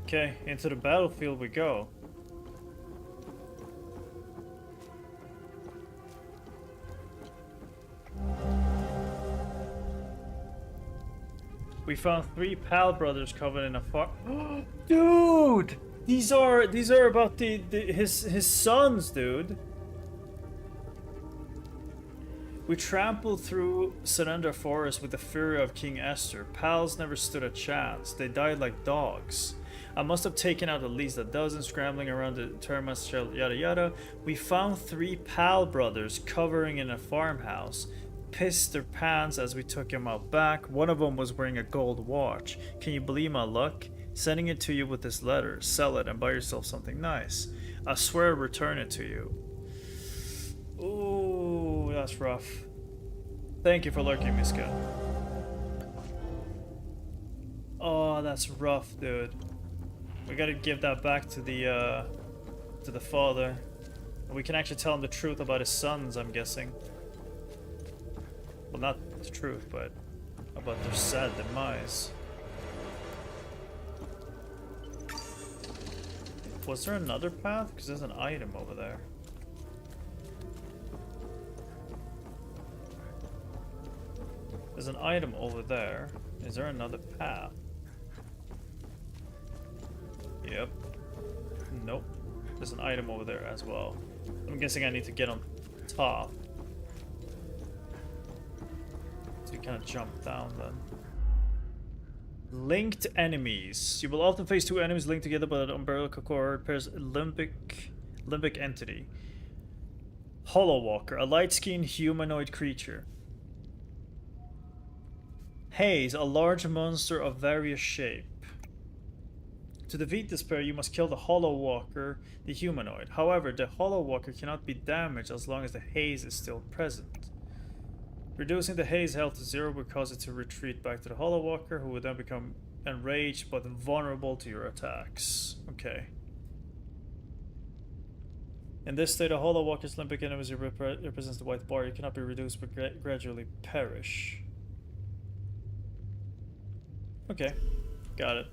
Okay, into the battlefield we go. We found 3 Pal brothers covered in a far. Dude, these are about his sons, dude. We trampled through Surrender Forest with the fury of King Esther. Pals never stood a chance. They died like dogs. I must have taken out at least a dozen scrambling around the termites, yada yada. We found 3 Pal brothers covering in a farmhouse. Pissed their pants as we took him out back. One of them was wearing a gold watch. Can you believe my luck? Sending it to you with this letter. Sell it and buy yourself something nice. I swear I'll return it to you. Ooh, that's rough. Thank you for lurking, Miska. Oh, that's rough, dude. We gotta give that back to the father. We can actually tell him the truth about his sons, I'm guessing. Well, not the truth, but about their sad demise. Was there another path? Because there's an item over there. There's an item over there. Is there another path? Yep. Nope. There's an item over there as well. I'm guessing I need to get on top. So you kind of jump down then. Linked enemies. You will often face 2 enemies linked together by an umbilical cord pairs limbic entity. Hollow Walker, a light-skinned humanoid creature. Haze, a large monster of various shape. To defeat this pair, you must kill the Hollow Walker, the humanoid. However, the Hollow Walker cannot be damaged as long as the haze is still present. Reducing the haze health to 0 will cause it to retreat back to the Hollow Walker, who will then become enraged but vulnerable to your attacks. Okay. In this state, a hollow walker's limbic energy represents the white bar. You cannot be reduced but gradually perish. Okay, got it.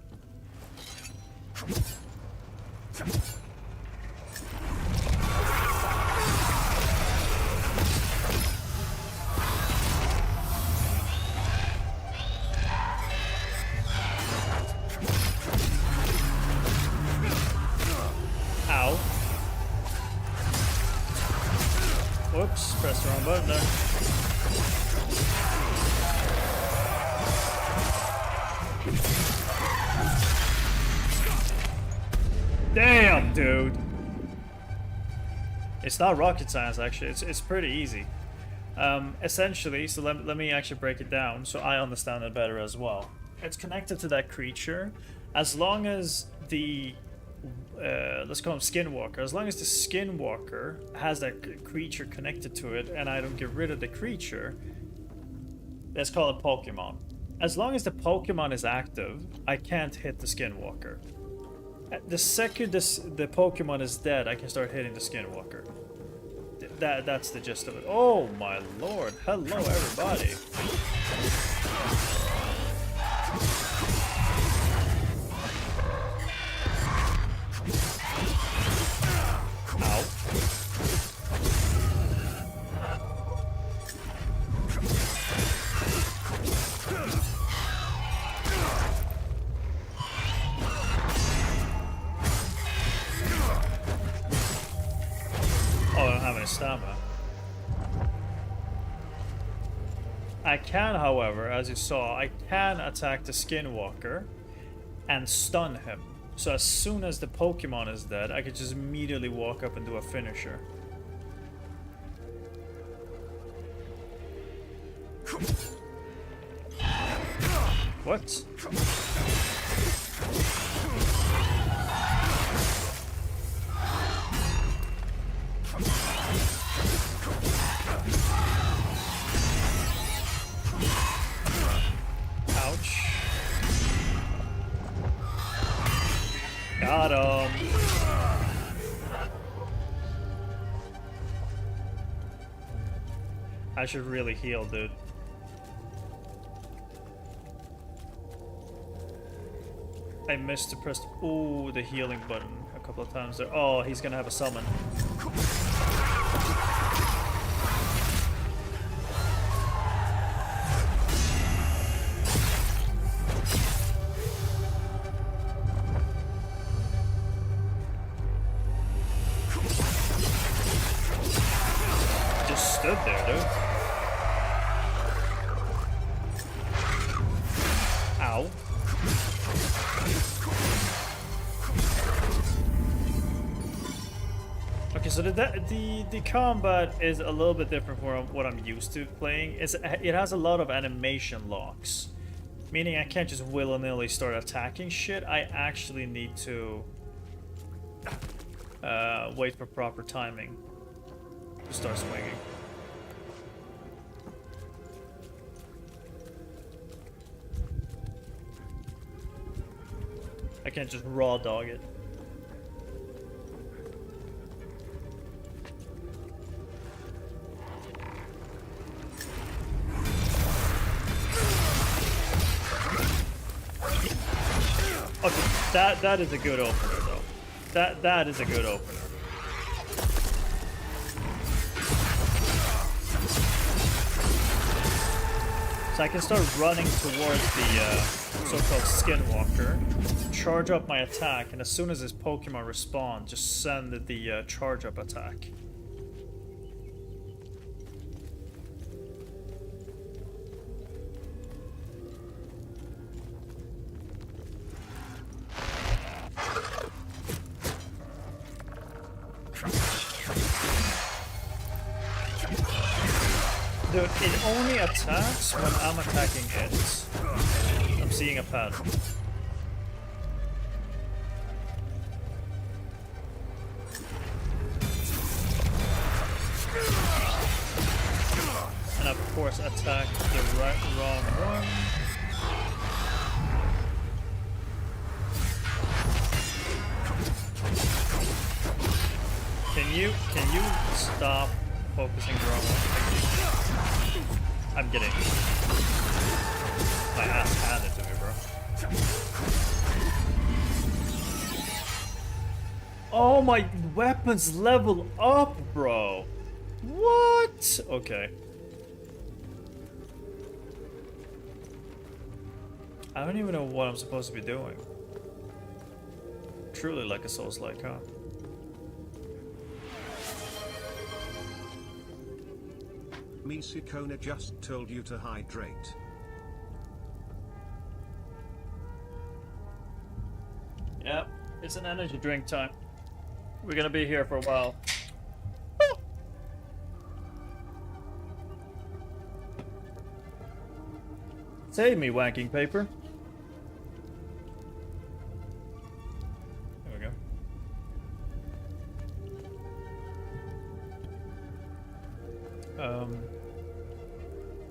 Ow. Whoops, pressed the wrong button there. Damn, dude. It's not rocket science, actually. It's pretty easy. Essentially, so let me actually break it down so I understand it better as well. It's connected to that creature. As long as the let's call him Skinwalker. As long as the Skinwalker has that creature connected to it, and I don't get rid of the creature, let's call it Pokemon. As long as the Pokemon is active, I can't hit the Skinwalker. The second the Pokemon is dead, I can start hitting the Skinwalker. That's the gist of it. Oh my lord! Hello, everybody. Ow. Oh, I don't have any stamina. I can, however, as you saw, I can attack the Skinwalker and stun him. So as soon as the Pokemon is dead, I could just immediately walk up and do a finisher. What? Ouch. Got him. I should really heal, dude. I missed to press the healing button a couple of times there. Oh, he's gonna have a summon. Just stood there, dude. Ow. Okay, so the combat is a little bit different from what I'm used to playing. It has a lot of animation locks, meaning I can't just willy-nilly start attacking shit. I actually need to wait for proper timing to start swinging. I can't just raw dog it. Okay, that is a good opener though. That is a good opener. So I can start running towards the so-called Skinwalker, charge up my attack, and as soon as his Pokemon respawn, just send the charge up attack. Dude, it only attacks when I'm attacking it. I'm seeing a pattern. And of course attack the wrong one. Can Can you stop focusing your own? I'm getting my ass handed to me, bro. Oh, my weapons level up, bro. What? Okay. I don't even know what I'm supposed to be doing. Truly like a Souls-like, huh? Misikona just told you to hydrate. Yep, it's an energy drink time. We're gonna be here for a while. Save me, wanking paper. There we go.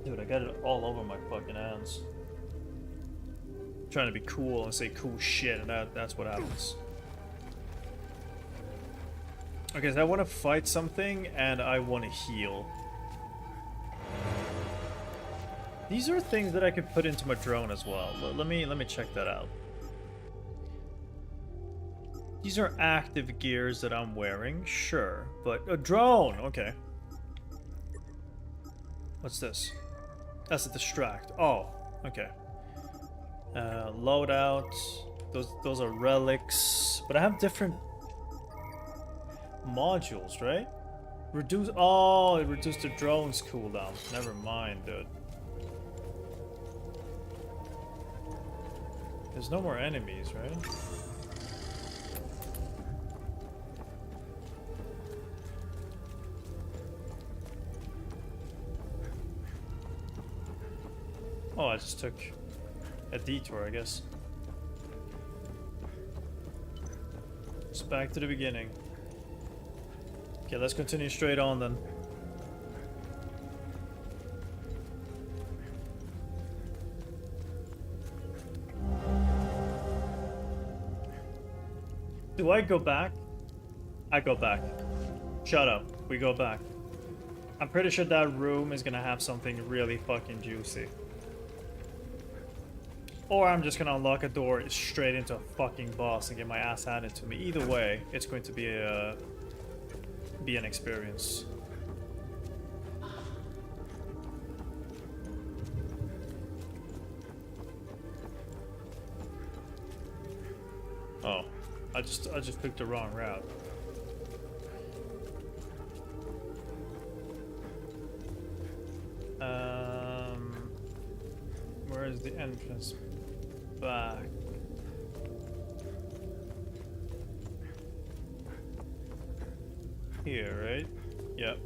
Dude, I got it all over my fucking hands. Trying to be cool and say cool shit, and that's what happens. Okay, so I want to fight something, and I want to heal. These are things that I could put into my drone as well. Let me check that out. These are active gears that I'm wearing, sure, but a drone, okay. What's this? That's a distract. Oh, okay. Loadout. Those are relics, but I have different modules, right? Reduce. Oh, it reduced the drone's cooldown. Never mind, dude. There's no more enemies, right? Oh, I just took a detour, I guess. Just back to the beginning. Okay, let's continue straight on then. Do I go back? I go back. Shut up. We go back. I'm pretty sure that room is gonna have something really fucking juicy. Or I'm just gonna unlock a door straight into a fucking boss and get my ass handed to me. Either way, it's going to be an experience. Oh, I just picked the wrong route. Where is the entrance? Back. Here, right? Yep.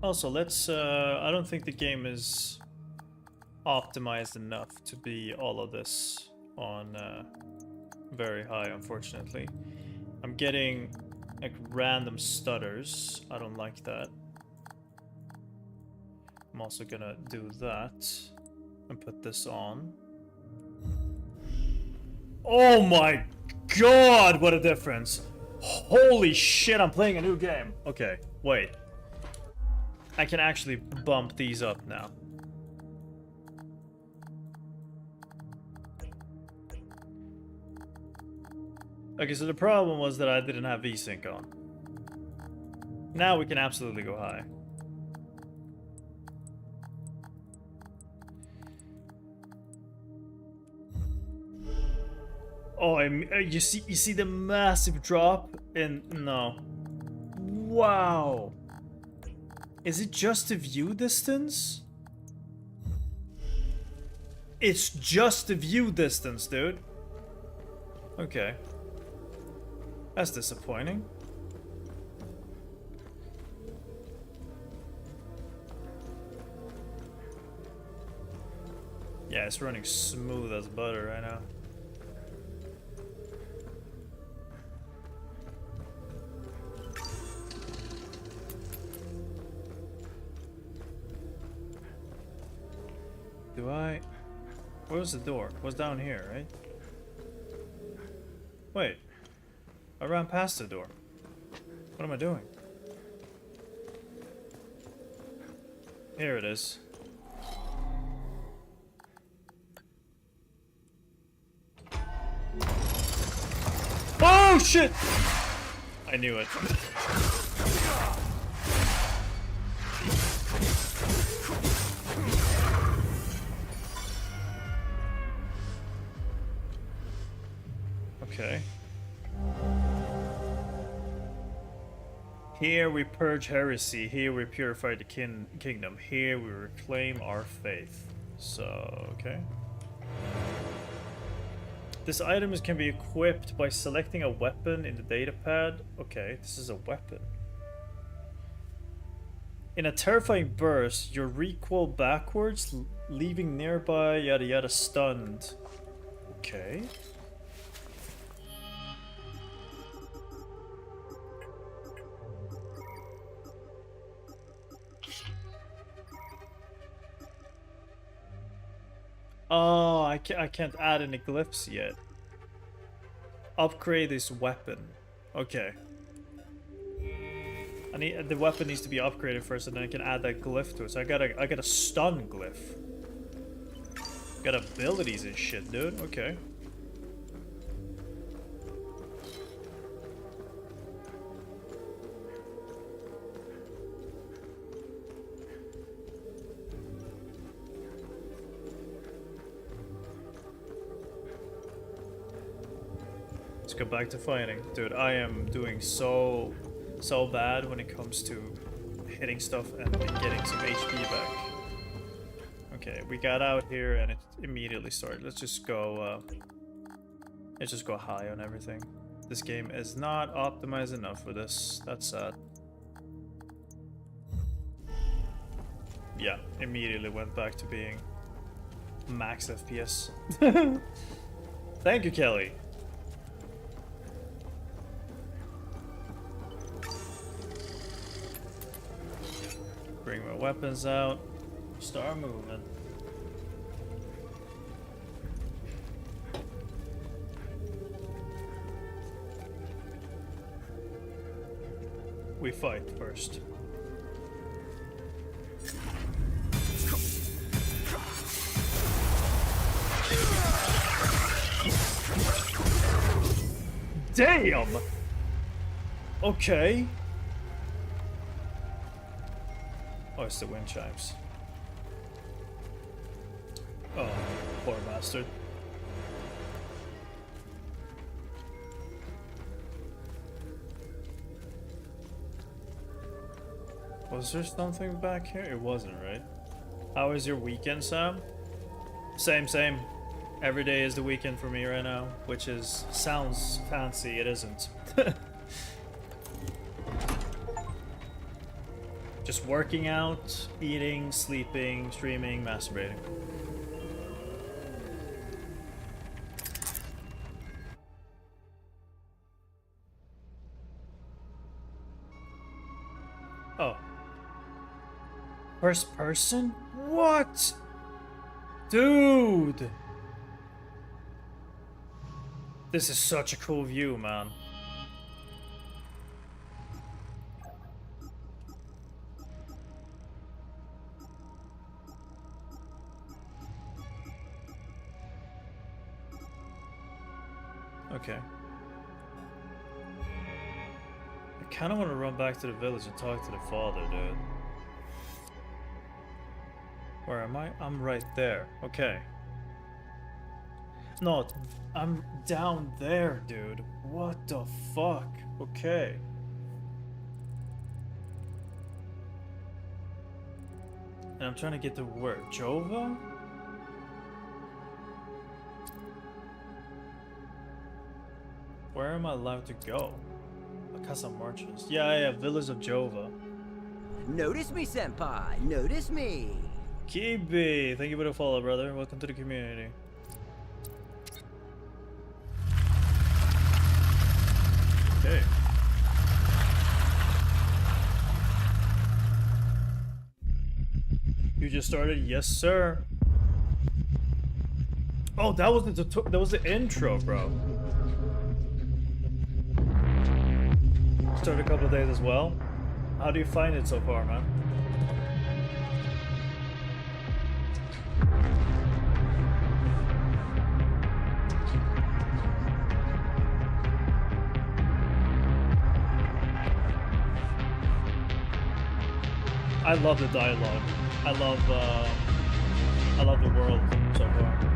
Also, let's, I don't think the game is optimized enough to be all of this on very high, unfortunately. I'm getting like random stutters. I don't like that. I'm also gonna do that and put this on. Oh my god, what a difference. Holy shit, I'm playing a new game. Okay, wait. I can actually bump these up now. Okay, so the problem was that I didn't have VSync on. Now we can absolutely go high. Oh, you see the massive drop in no. Wow. Is it just the view distance? It's just the view distance, dude. Okay. That's disappointing. Yeah, it's running smooth as butter right now. Do I? Where was the door? It was down here, right? Wait. I ran past the door. What am I doing? Here it is. Oh shit! I knew it. Okay. Here we purge heresy, here we purify the kingdom, here we reclaim our faith. So, okay. This item can be equipped by selecting a weapon in the datapad. Okay, this is a weapon. In a terrifying burst, your recoil backwards, leaving nearby yada yada stunned. Okay. Oh, I can't add any glyphs yet. Upgrade this weapon. Okay. The weapon needs to be upgraded first, and then I can add that glyph to it. So I got a stun glyph. Got abilities and shit, dude. Okay. Let's go back to fighting. Dude, I am doing so bad when it comes to hitting stuff and getting some HP back. Okay, we got out here and it immediately started. Let's just go high on everything. This game is not optimized enough for this. That's sad. Yeah, immediately went back to being max FPS. Thank you, Kelly. Bring my weapons out. Start moving. We fight first. Damn! Okay. Oh, it's the wind chimes. Oh, poor bastard. Was there something back here? It wasn't, right? How was your weekend, Sam? Same. Every day is the weekend for me right now, which is sounds fancy, it isn't. Just working out, eating, sleeping, streaming, masturbating. Oh. First person? What? Dude! This is such a cool view, man. Okay. I kind of want to run back to the village and talk to the father, dude. Where am I? I'm right there. Okay. No, I'm down there, dude. What the fuck? Okay. And I'm trying to get to where? Jova? Where am I allowed to go? Casa Marches. Yeah, Village of Jova. Notice me, senpai. Notice me. Kibi, thank you for the follow, brother. Welcome to the community. Okay. You just started? Yes, sir. Oh, that was the intro, bro. Started a couple of days as well. How do you find it so far, man? I love the dialogue. I love the world so far.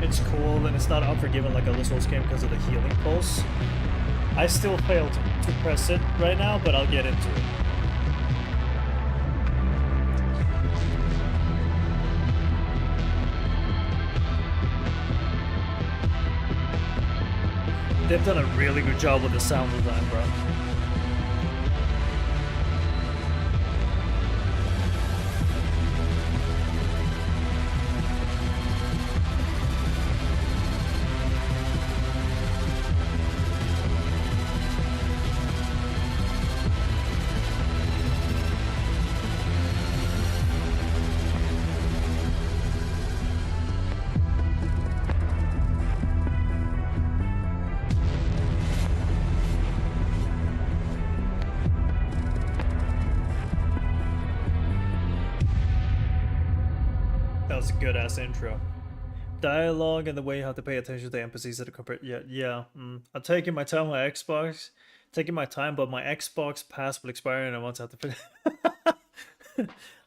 It's cool and it's not unforgiving like a Souls game because of the healing pulse. I still fail to press it right now, but I'll get into it. They've done a really good job with the sound design, bro. That was a good ass intro. Dialogue and the way you have to pay attention to the NPCs that are compared. Yeah. I'm taking my time on my Xbox. Taking my time, but my Xbox Pass will expire and I want to have to pay.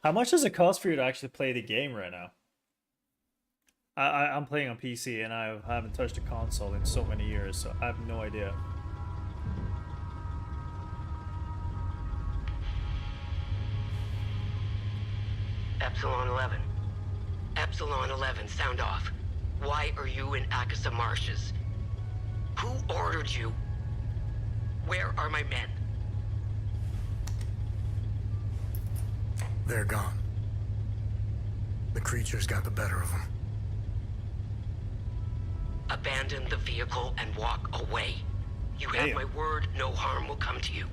How much does it cost for you to actually play the game right now? I'm playing on PC and I haven't touched a console in so many years, so I have no idea. Epsilon 11. Epsilon 11, sound off. Why are you in Akasa Marshes? Who ordered you? Where are my men? They're gone. The creatures got the better of them. Abandon the vehicle and walk away. You have my word, no harm will come to you.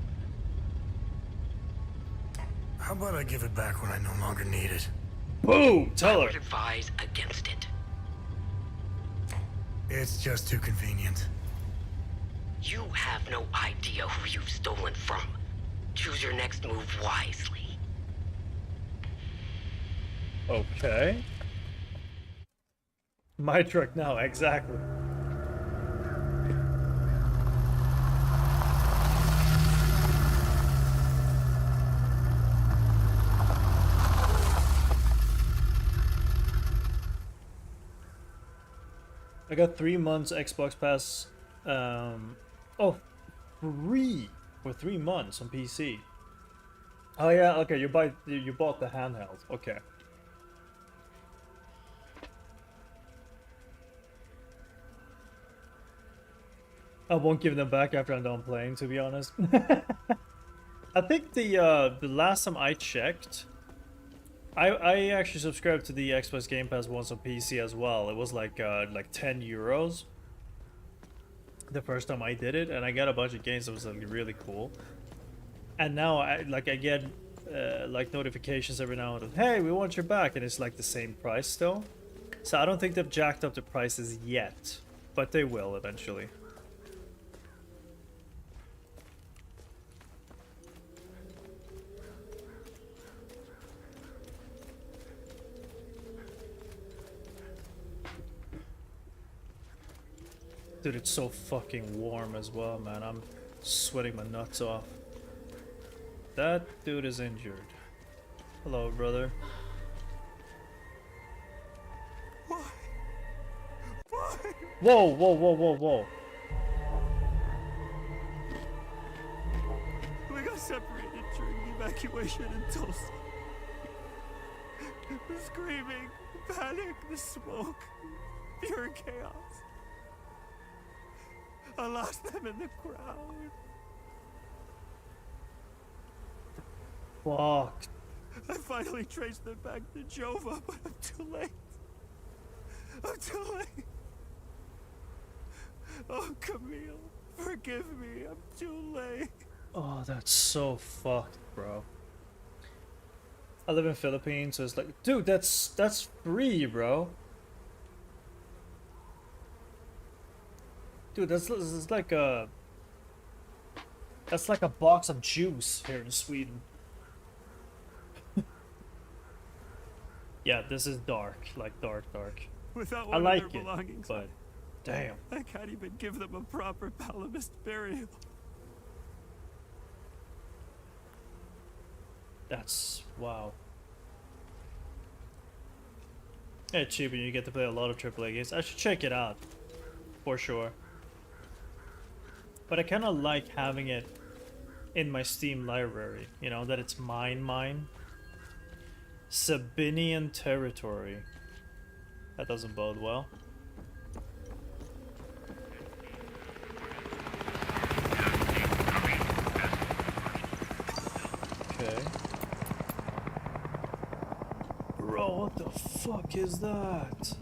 How about I give it back when I no longer need it? Boom! Tell her. I would advise against it. It's just too convenient. You have no idea who you've stolen from. Choose your next move wisely. Okay. My truck now, exactly. I got 3 months Xbox Pass. Oh, free for 3 months on PC. Oh yeah, okay. You bought the handheld. Okay. I won't give them back after I'm done playing, to be honest. I think the last time I checked, I actually subscribed to the Xbox Game Pass once on PC as well. It was like 10 euros the first time I did it, and I got a bunch of games that was like really cool. And now I get like notifications every now and then. Hey, we want your back, and it's like the same price still. So I don't think they've jacked up the prices yet, but they will eventually. Dude, it's so fucking warm as well, man. I'm sweating my nuts off. That dude is injured. Hello, brother. Why? Why? Whoa, whoa, whoa, whoa, whoa. We got separated during the evacuation in Tulsa. The screaming, panic, the smoke, pure chaos. I lost them in the crowd. Fuck. I finally traced them back to Jova, but I'm too late. I'm too late. Oh, Camille, forgive me. I'm too late. Oh, that's so fucked, bro. I live in Philippines, so it's like, dude, that's free, bro. Dude, that's like a box of juice here in Sweden. Yeah, this is dark, like dark. Without I one like of their it, belongings, but damn. I can't even give them a proper Palamist burial. That's wow. Hey, cheaper, you get to play a lot of AAA games. I should check it out, for sure. But I kind of like having it in my Steam library. You know, that it's mine. Sabinian territory. That doesn't bode well. Okay. Bro, what the fuck is that?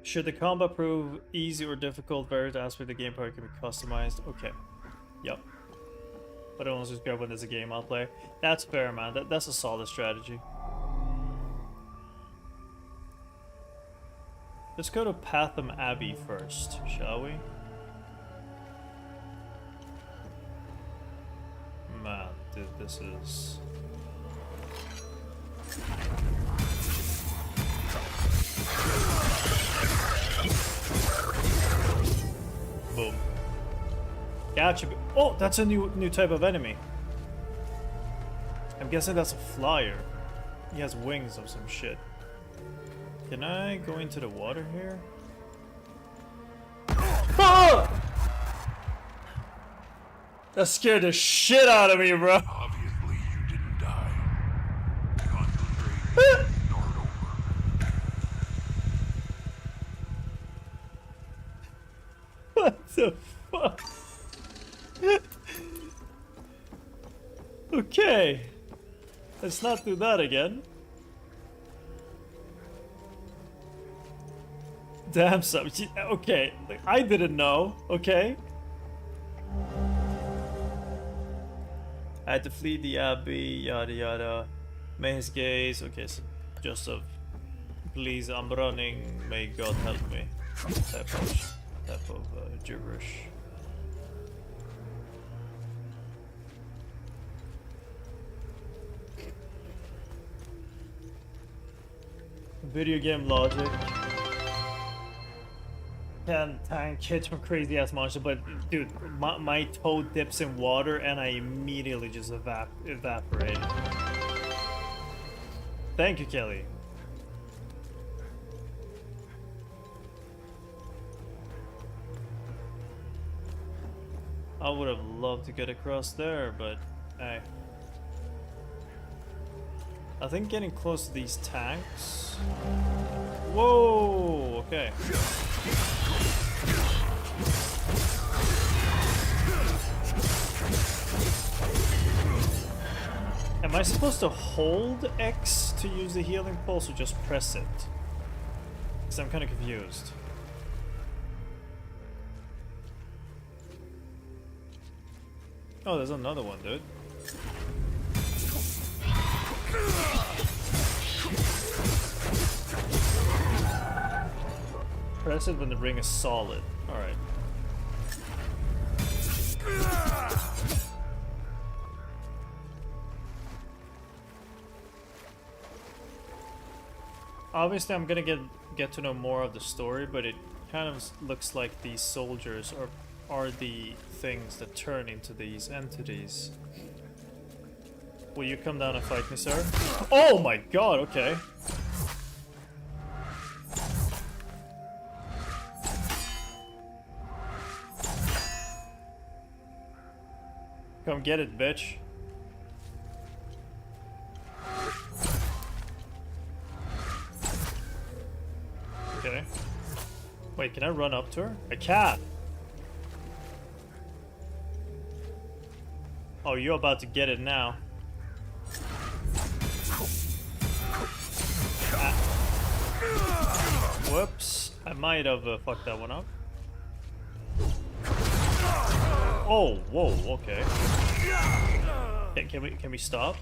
Should the combat prove easy or difficult, various aspects of the gameplay can be customized. Okay. Yep. But I don't just grab when there's a game I'll play. That's fair, man. That's a solid strategy. Let's go to Patham Abbey first, shall we? Man, dude, this is... Boom. Gotcha. Oh, that's a new type of enemy. I'm guessing that's a flyer. He has wings of some shit. Can I go into the water here? Ah! That scared the shit out of me, bro. Obviously, you didn't die. Concentrate. Start over. What the fuck? Okay. Let's not do that again. Damn, some. Okay, I didn't know. Okay. I had to flee the abbey, yada yada. May his gaze. Okay, so Joseph, please, I'm running. May God help me. Type of gibberish. Video game logic. Can tank hits from crazy ass monster, but dude, my toe dips in water and I immediately just evaporate. Thank you, Kelly. I would have loved to get across there, but hey. I think getting close to these tanks. Whoa, okay. Am I supposed to hold X to use the healing pulse or just press it? Because I'm kind of confused. Oh, there's another one, dude. Press it when the ring is solid. Alright. Obviously, I'm gonna get to know more of the story, but it kind of looks like these soldiers are the things that turn into these entities. Will you come down and fight me, sir? Oh my god, okay. Come get it, bitch. Okay. Wait, can I run up to her? I can't! Oh, you're about to get it now. Whoops. I might have fucked that one up. Oh, whoa, okay. Can we stop?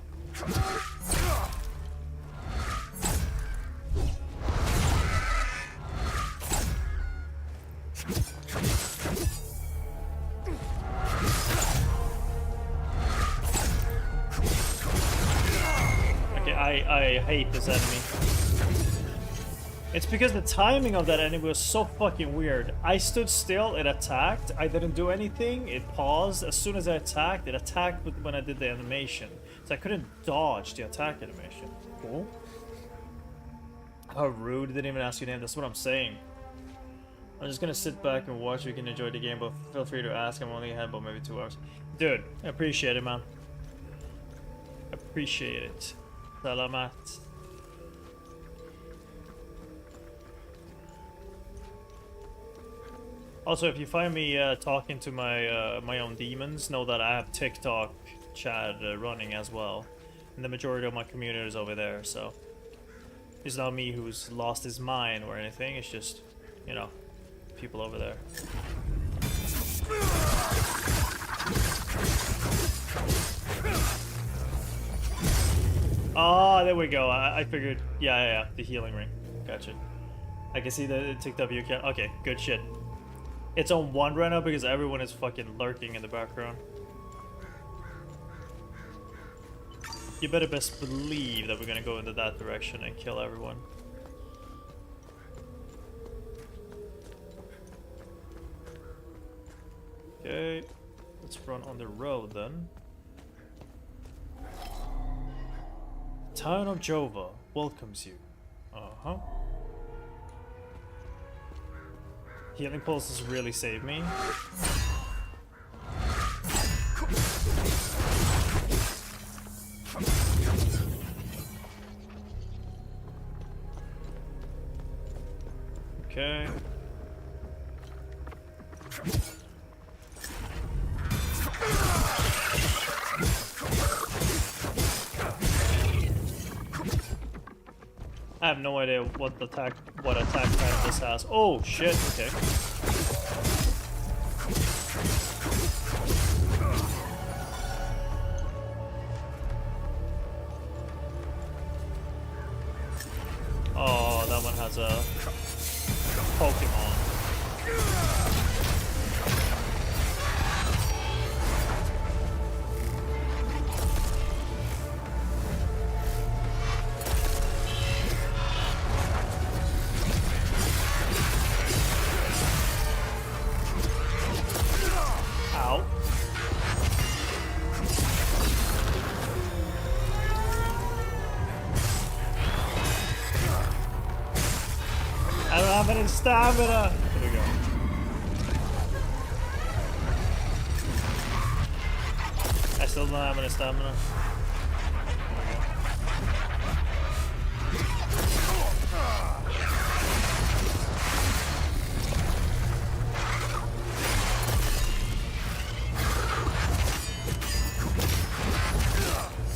Okay, I hate this enemy. It's because the timing of that enemy was so fucking weird. I stood still, it attacked, I didn't do anything, it paused. As soon as I attacked, it attacked when I did the animation. So I couldn't dodge the attack animation. Cool. How rude, didn't even ask your name, that's what I'm saying. I'm just gonna sit back and watch, we can enjoy the game, but feel free to ask, I'm only ahead about maybe 2 hours. Dude, I appreciate it, man. Appreciate it. Salamat. Also, if you find me talking to my my own demons, know that I have TikTok chat running as well. And the majority of my community is over there, so... It's not me who's lost his mind or anything, it's just, you know, people over there. Ah, there we go. I figured... Yeah, the healing ring. Gotcha. I can see the TikTok view count. Okay, good shit. It's on 1 right now because everyone is fucking lurking in the background. You better best believe that we're gonna go into that direction and kill everyone. Okay, let's run on the road then. Town of Jova welcomes you. Uh-huh. Healing pulses really saved me. Okay. I have no idea what attack type this has. Oh shit, okay. Oh, that one has a Pokemon. Ow. I don't have any stamina. There we go. I still don't have any stamina.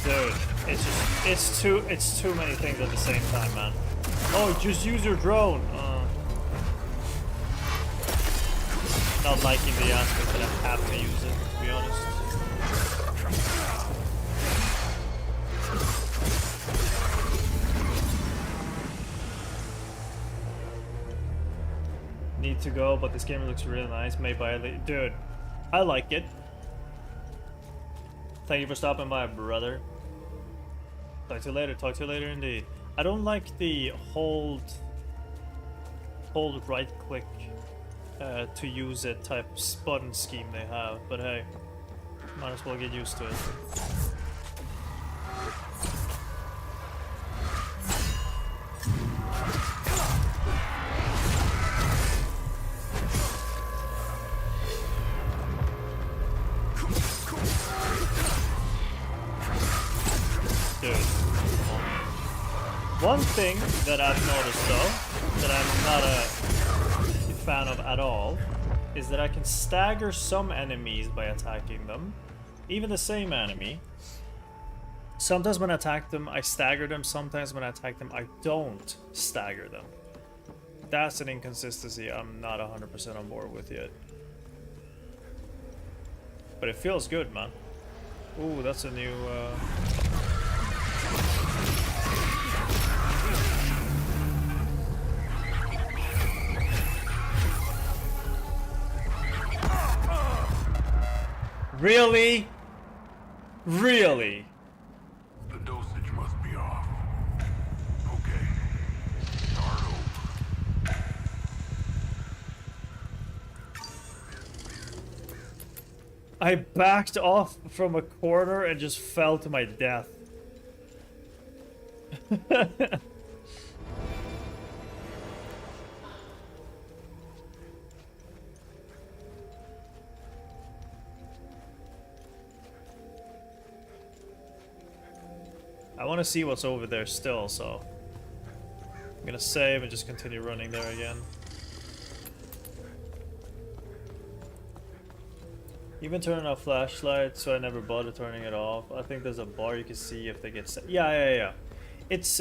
Dude, it's too many things at the same time, man. Oh, just use your drone. Not liking the aspect that I have to use it, to be honest. Need to go, but this game looks really nice. Made by a dude. I like it. Thank you for stopping by, brother. Talk to you later. Talk to you later, indeed. I don't like the hold right click to use it type button scheme they have, but hey, might as well get used to it. Dude. One thing that I've noticed though, that I'm not a fan of at all, is that I can stagger some enemies by attacking them. Even the same enemy. Sometimes when I attack them, I stagger them. Sometimes when I attack them, I don't stagger them. That's an inconsistency I'm not 100% on board with yet. But it feels good, man. Ooh, that's a new Really? Really? The dosage must be off. Okay. Start over. I backed off from a corner and just fell to my death. I want to see what's over there still, so I'm gonna save and just continue running there again. Even turning off flashlight, so I never bother turning it off. I think there's a bar you can see if they get yeah. It's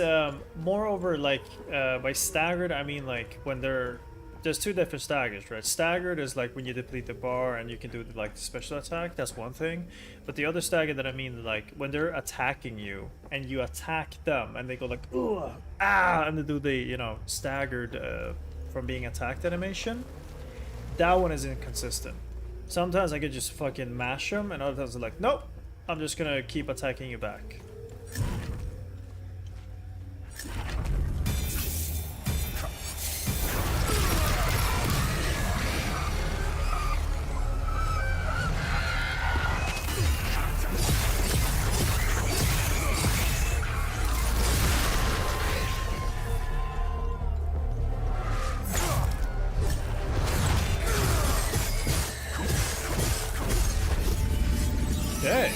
moreover like by staggered I mean like when there's two different staggers, right? Staggered is like when you deplete the bar and you can do like the special attack, that's one thing. But the other stagger that I mean, like when they're attacking you and you attack them and they go like ooh, ah, and they do the, you know, staggered from being attacked animation. That one is inconsistent. Sometimes I could just fucking mash them, and other times I'm like, nope, I'm just gonna keep attacking you back. Okay.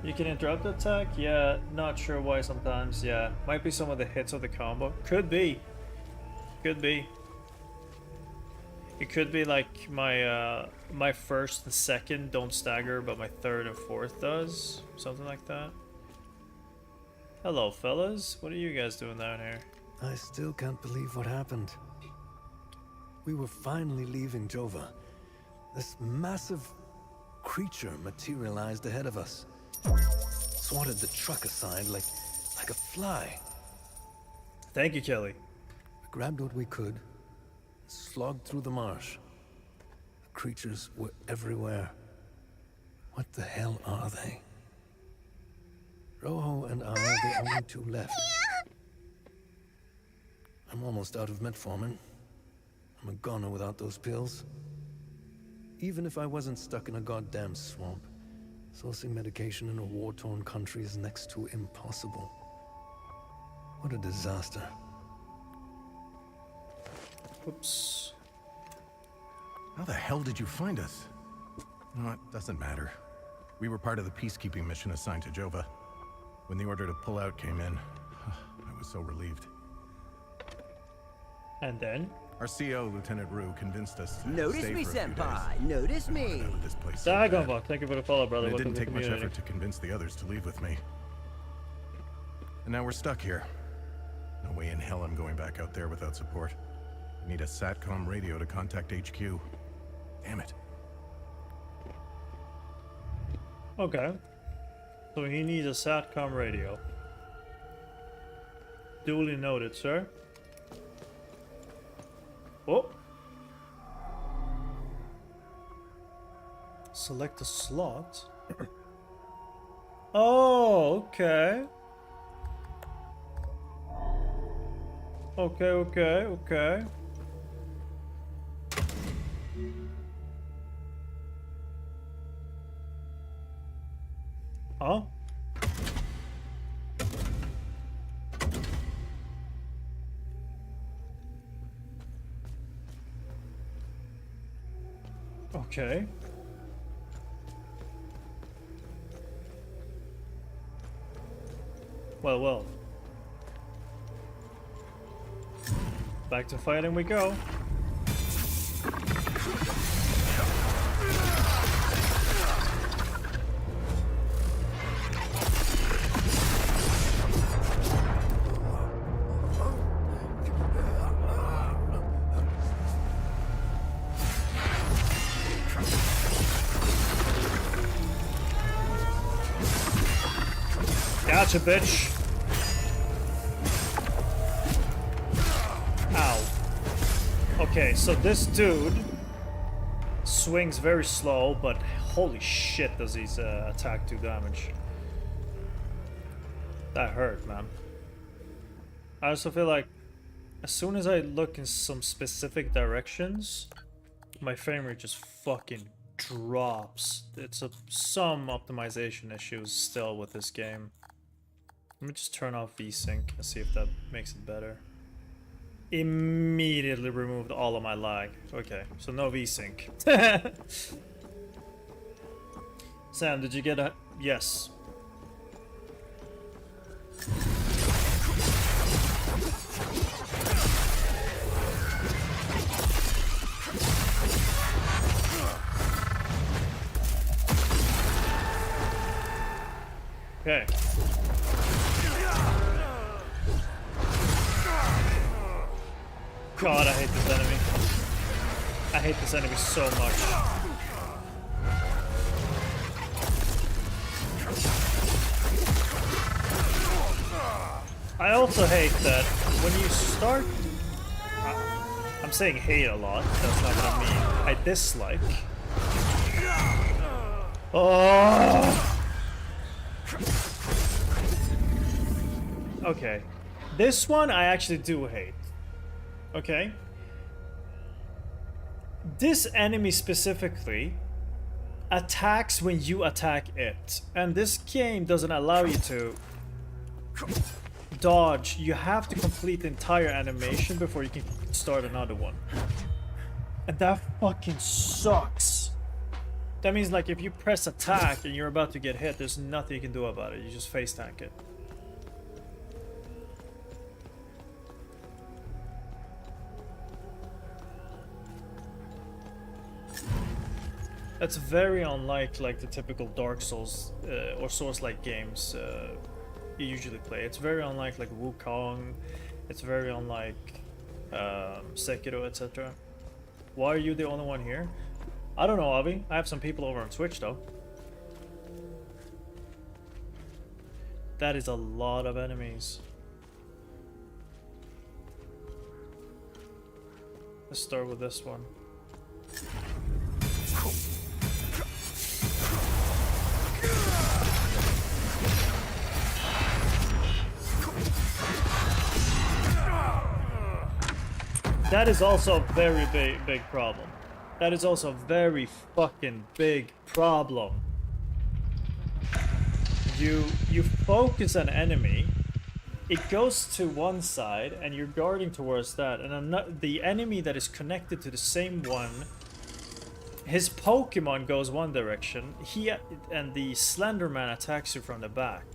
You can interrupt the attack? Yeah, not sure why sometimes, yeah. Might be some of the hits of the combo. Could be. Could be. It could be like my my first and second don't stagger, but my third and fourth does. Something like that. Hello, fellas. What are you guys doing down here? I still can't believe what happened. We were finally leaving Jova. This massive creature materialized ahead of us. Swatted the truck aside like a fly. Thank you, Kelly. We grabbed what we could, slogged through the marsh. The creatures were everywhere. What the hell are they? Rojo and I are the only two left. I'm almost out of metformin. I'm a goner without those pills. Even if I wasn't stuck in a goddamn swamp, sourcing medication in a war-torn country is next to impossible. What a disaster. Oops. How the hell did you find us? No, it doesn't matter. We were part of the peacekeeping mission assigned to Jova. When the order to pull out came in, I was so relieved. And then? Our CO, Lieutenant Rue, convinced us to Notice stay me, for a few Senpai. days. Notice me. Out of this place so Thank bad. you for the follow, brother. And it Welcome didn't to the take much community. effort to convince the others to leave with me. And now we're stuck here. No way in hell I'm going back out there without support. I need a SATCOM radio to contact HQ. Damn it. Okay. So he needs a SATCOM radio. Duly noted, sir. Oh. Select a slot. Oh, okay. Okay. Huh? Okay. Well. Back to fighting we go. Gotcha, bitch. Ow. Okay, so this dude swings very slow, but holy shit does his attack do damage. That hurt, man. I also feel like as soon as I look in some specific directions, my frame rate just fucking drops. It's some optimization issues still with this game. Let me just turn off VSync and see if that makes it better. Immediately removed all of my lag. Okay, so no VSync. Sam, did you get a... Yes. Okay. God, I hate this enemy. I hate this enemy so much. I also hate that when you start... I'm saying hate a lot, that's not what I mean. I dislike. Oh! Okay. This one I actually do hate. Okay? This enemy specifically attacks when you attack it. And this game doesn't allow you to dodge. You have to complete the entire animation before you can start another one. And that fucking sucks. That means like if you press attack and you're about to get hit, there's nothing you can do about it. You just face tank it. That's very unlike like the typical Dark Souls or Souls-like games you usually play. It's very unlike like Wukong. It's very unlike Sekiro, etc. Why are you the only one here? I don't know, Avi. I have some people over on Twitch though. That is a lot of enemies. Let's start with this one. That is also a very big problem. That is also a very fucking big problem. You focus an enemy, it goes to one side, and you're guarding towards that, and the enemy that is connected to the same one, his Pokemon goes one direction, and the Slender Man attacks you from the back.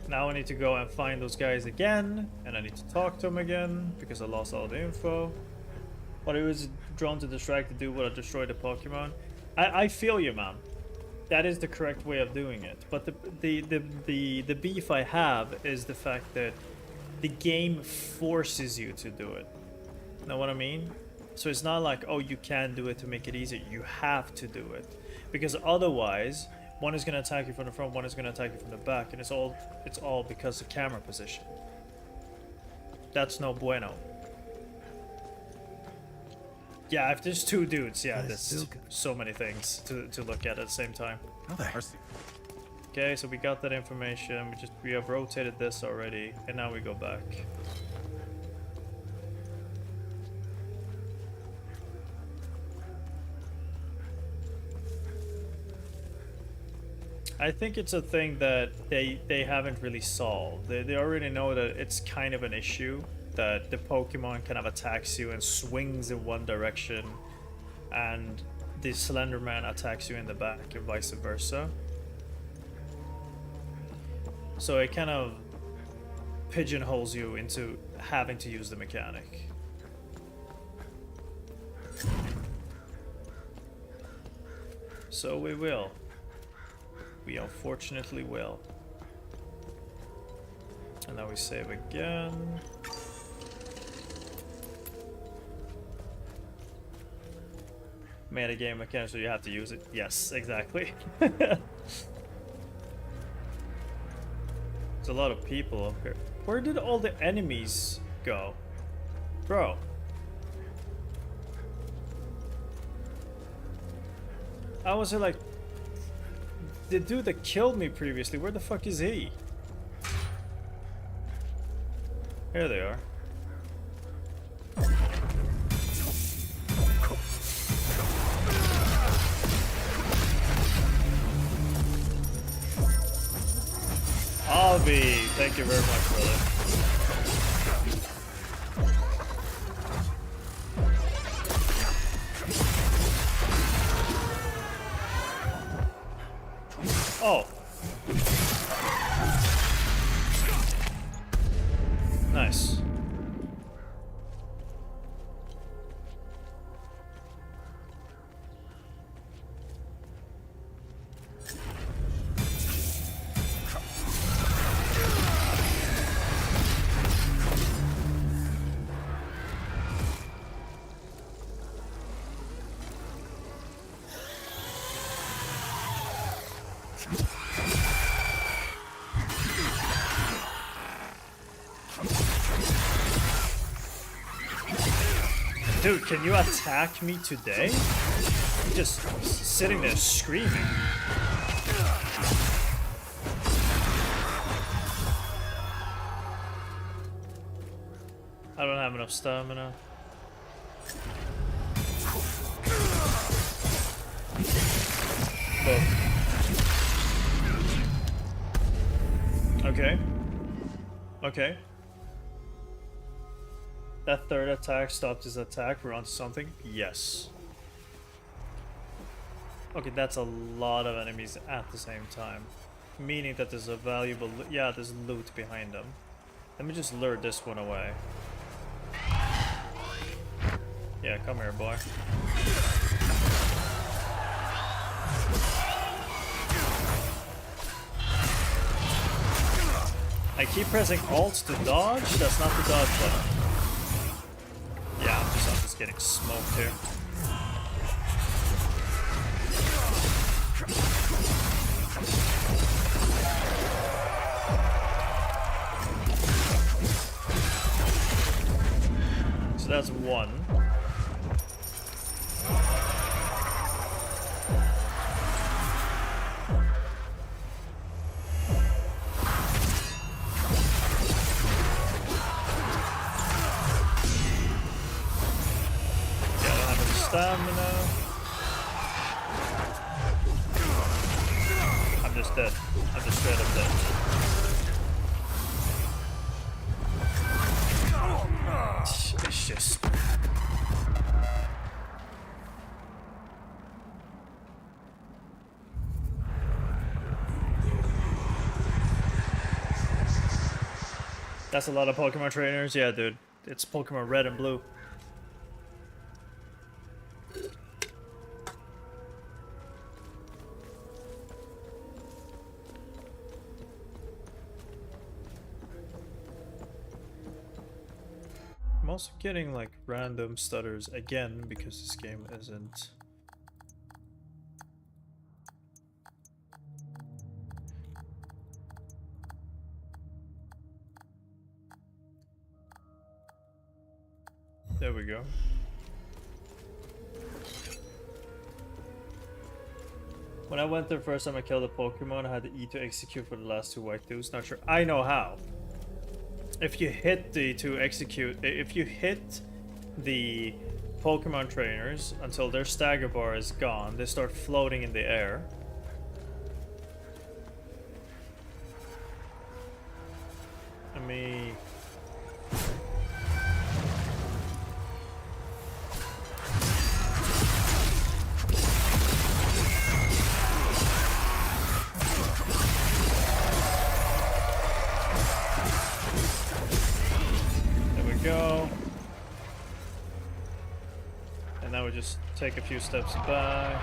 Now I need to go and find those guys again, and I need to talk to them again, because I lost all the info. But it was drawn to distract the dude while I destroyed the Pokemon. I feel you, man. That is the correct way of doing it. But the beef I have is the fact that the game forces you to do it. Know what I mean? So it's not like, oh, you can do it to make it easier. You have to do it. Because otherwise, one is going to attack you from the front, one is going to attack you from the back, and it's all because of camera position. That's no bueno. Yeah, if there's two dudes, yeah, there's so many things to look at the same time. How the heck? Okay, so we got that information. We have rotated this already, and now we go back. I think it's a thing that they haven't really solved. They already know that it's kind of an issue, that the Pokemon kind of attacks you and swings in one direction, and the Slender Man attacks you in the back, and vice versa. So it kind of pigeonholes you into having to use the mechanic. So we will. We unfortunately will. And now we save again. Made a game mechanic, so you have to use it. Yes, exactly. There's a lot of people up here. Where did all the enemies go? Bro. I was like, the dude that killed me previously, where the fuck is he? Here they are. Avi, thank you very much, brother. Oh. Nice. Dude, can you attack me today? I'm just sitting there screaming. I don't have enough stamina. But... okay. Okay. That third attack stopped his attack. We're onto something. Yes. Okay, that's a lot of enemies at the same time. Meaning that there's a valuable... yeah, there's loot behind them. Let me just lure this one away. Yeah, come here, boy. I keep pressing Alt to dodge. That's not the dodge button. Yeah, I'm just getting smoked here. So that's one. Stamina. I'm just dead. I'm just straight up dead. It's just... that's a lot of Pokemon trainers. Yeah, dude. It's Pokemon Red and Blue. I'm also getting like random stutters again because this game isn't... there we go. When I went there first time I killed a Pokemon, I had the E to execute for the last two white dudes. Not sure. I know how. If you hit the to execute, if you hit the Pokemon trainers until their stagger bar is gone, they start floating in the air. Let me... go. And now we just take a few steps back.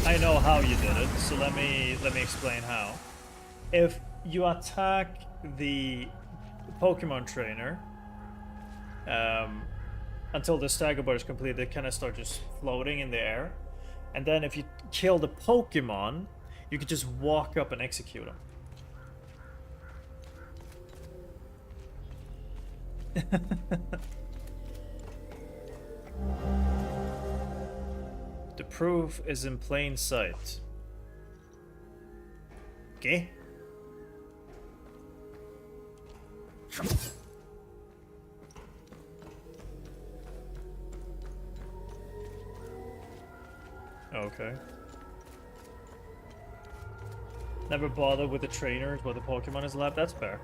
I know how you did it, so let me explain how. If you attack the Pokemon trainer until the stagger bar is complete, they kind of start just floating in the air. And then if you kill the Pokemon, you can just walk up and execute them. The proof is in plain sight. Okay. Okay. Never bother with the trainers while the Pokemon is lab. That's fair.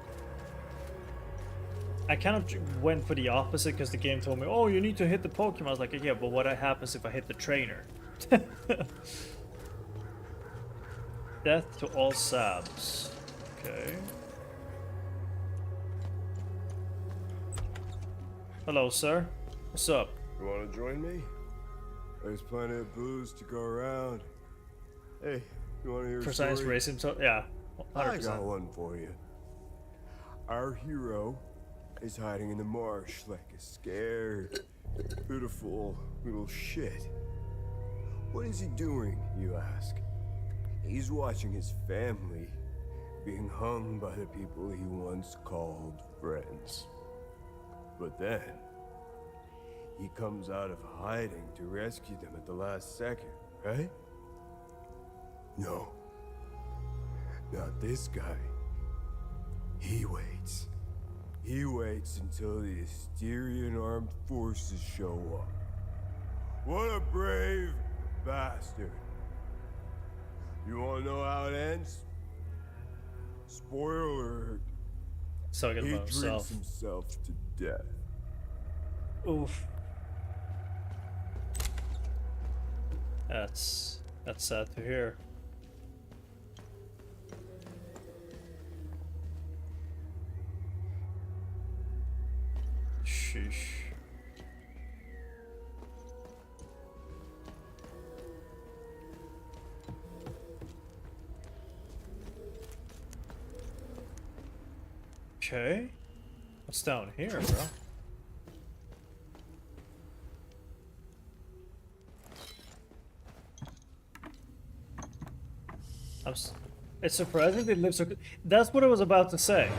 I kind of went for the opposite because the game told me, oh, you need to hit the Pokemon. I was like, yeah, but what happens if I hit the trainer? Death to all Sabs. Okay. Hello, sir. What's up? You want to join me? There's plenty of booze to go around. Hey, you want to hear a Precise story? racing, yeah, 100%. I got one for you. Our hero is hiding in the marsh like a scared, pitiful little shit. What is he doing, you ask? He's watching his family being hung by the people he once called friends. But then, he comes out of hiding to rescue them at the last second, right? No. Not this guy. He waits. He waits until the Asterian armed forces show up. What a brave bastard. You wanna know how it ends? Spoiler alert. Talking He about drinks himself. himself to death. Oof. That's sad to hear. Sheesh. Okay. What's down here, bro? It's surprising they live so good. That's what I was about to say.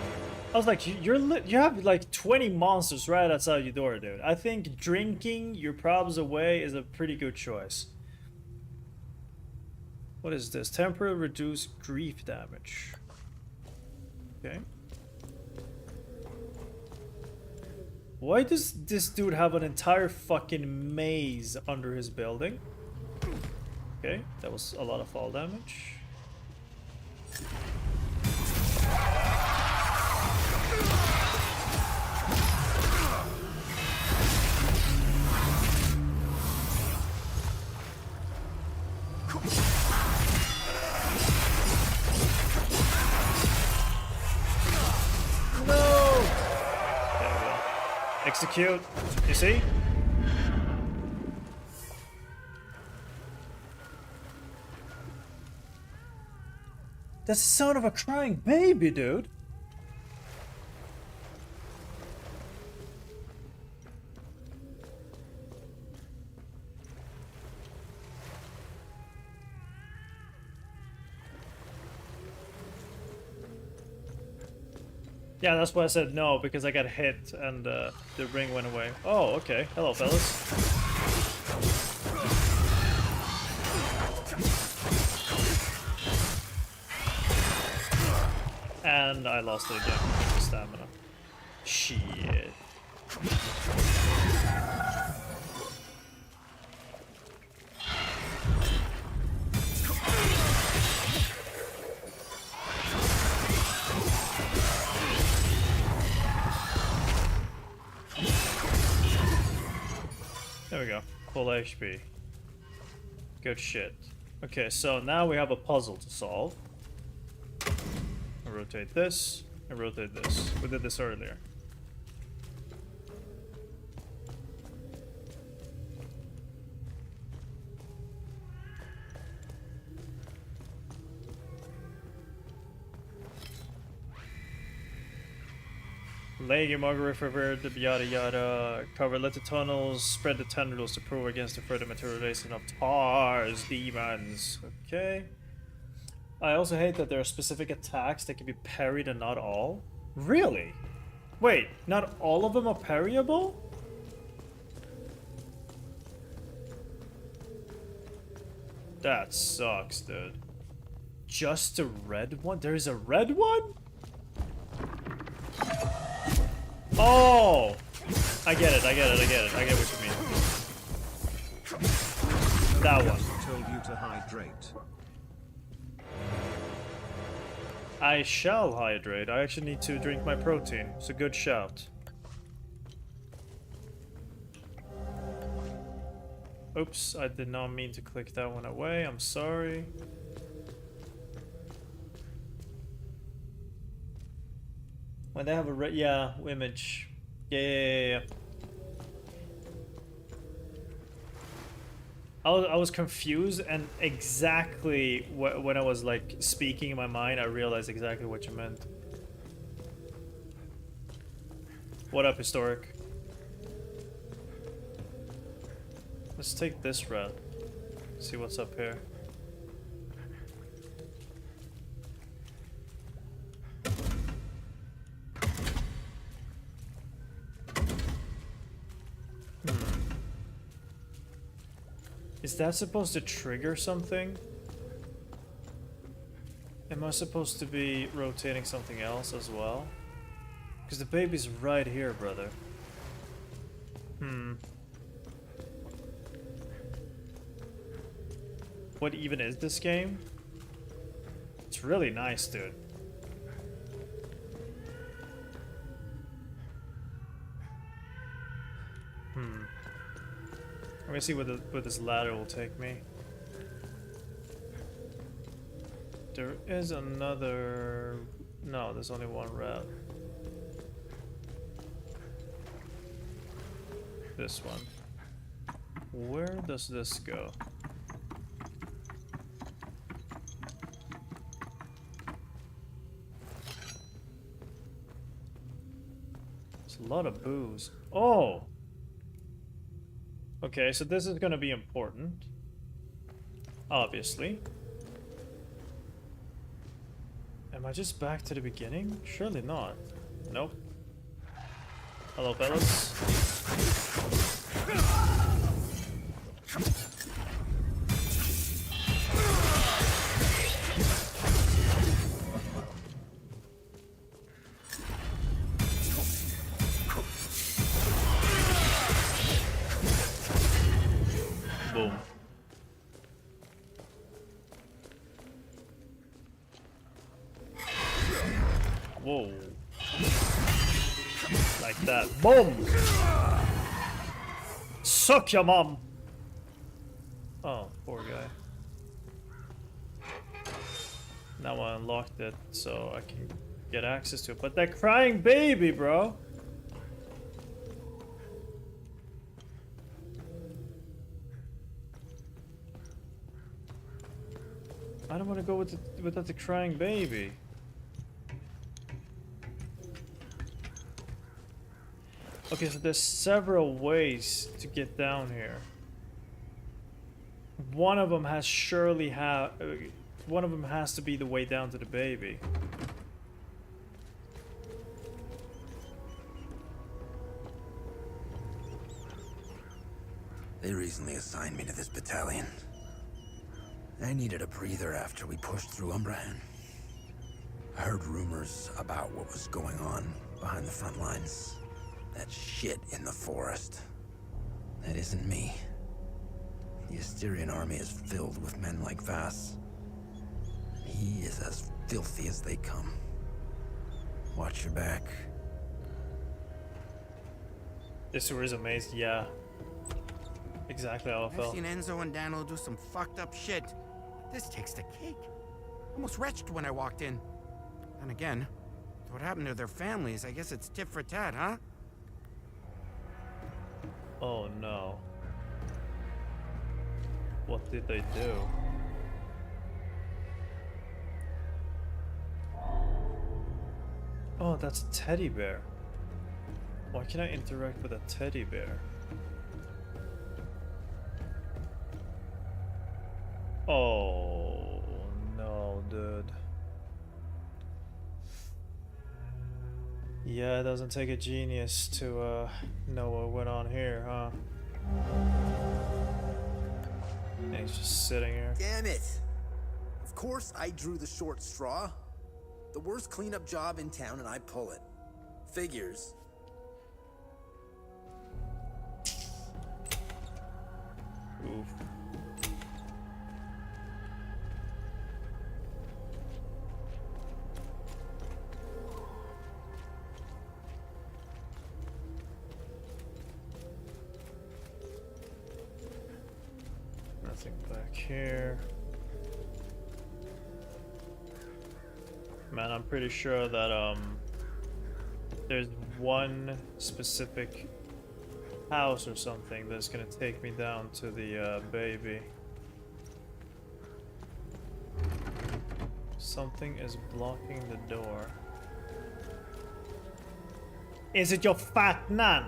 I was like, you have like 20 monsters right outside your door, dude. I think drinking your problems away is a pretty good choice. What is this? Temporary reduced grief damage. Okay. Why does this dude have an entire fucking maze under his building? Okay, that was a lot of fall damage. No! There we go. Execute. You see? That's the sound of a crying baby, dude. Yeah, that's why I said no, because I got hit and the ring went away. Oh, okay. Hello, fellas. And I lost it again because of stamina. Shit. There we go. Full HP. Good shit. Okay, so now we have a puzzle to solve. Rotate this, and rotate this. We did this earlier. Laying Margaret River, yada yada. Cover, let the tunnels spread the tendrils to prove against the further materialization of Tar's demons. Okay. I also hate that there are specific attacks that can be parried and not all. Really? Wait, not all of them are parryable? That sucks, dude. Just a red one? There's a red one? Oh! I get it, I get it, I get it. I get what you mean. That one. Told you to hydrate. I shall hydrate. I actually need to drink my protein. It's a good shout. Oops, I did not mean to click that one away. I'm sorry. When they have a image. Yeah. I was confused, and exactly when I was like speaking in my mind, I realized exactly what you meant. What up, Historic? Let's take this route. See what's up here. Is that supposed to trigger something? Am I supposed to be rotating something else as well? Because the baby's right here, brother. What even is this game? It's really nice, dude. Let me see where this ladder will take me. There is another... No, there's only one route. This one. Where does this go? It's a lot of booze. Oh! Okay, so this is gonna be important. Obviously. Am I just back to the beginning? Surely not. Nope. Hello, fellas. Boom. Whoa. Like that. Boom! Suck your mom! Oh, poor guy. Now I unlocked it so I can get access to it. But that crying baby, bro! I don't want to go without the crying baby. Okay, so there's several ways to get down here. One of them has one of them has to be the way down to the baby. They recently assigned me to this battalion. I needed a breather after we pushed through Umbrahan. I heard rumors about what was going on behind the front lines. That shit in the forest. That isn't me. The Asterian army is filled with men like Vass. He is as filthy as they come. Watch your back. This tour is amazing, yeah. Exactly how I I've felt. seen Enzo and Daniel do some fucked up shit. This takes the cake. Almost retched when I walked in. And again, what happened to their families? I guess it's tit for tat, huh? Oh no. What did they do? Oh, that's a teddy bear. Why can I interact with a teddy bear? Oh no, dude. Yeah, it doesn't take a genius to know what went on here, huh? And he's just sitting here. Damn it! Of course I drew the short straw. The worst cleanup job in town and I pull it. Figures. Oof. Nothing back here. Man, I'm pretty sure that there's one specific house or something that's gonna take me down to the baby. Something is blocking the door. Is it your fat nan?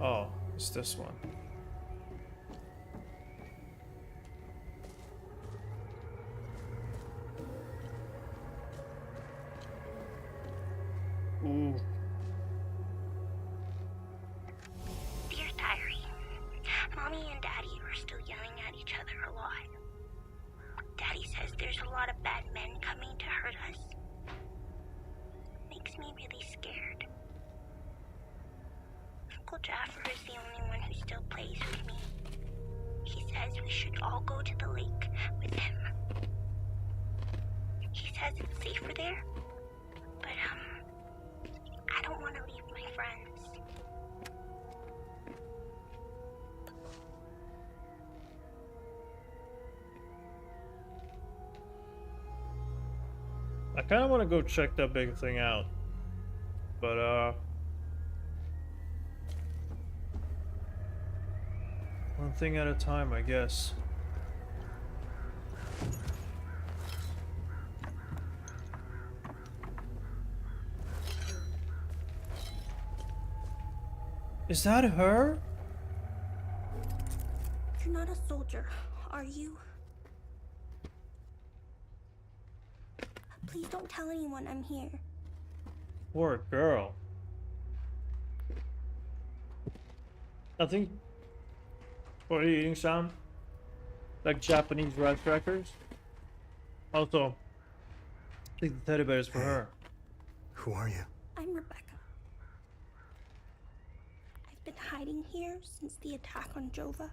Oh, it's this one. Ooh. Dear Diary, Mommy and Daddy are still yelling at each other a lot. Daddy says there's a lot of bad men coming to hurt us. Makes me really scared. Uncle Jaffer is the only one who still plays with me. He says we should all go to the lake with him. He says it's safer there, but I don't want to leave my friends. I kind of want to go check that big thing out, but one thing at a time, I guess. Is that her? You're not a soldier, are you? Please don't tell anyone I'm here. Poor girl. I think. What are you eating, Sam? Like Japanese rice crackers? Also, I think the teddy bear is for her. Who are you? I'm Rebecca. I've been hiding here since the attack on Jova.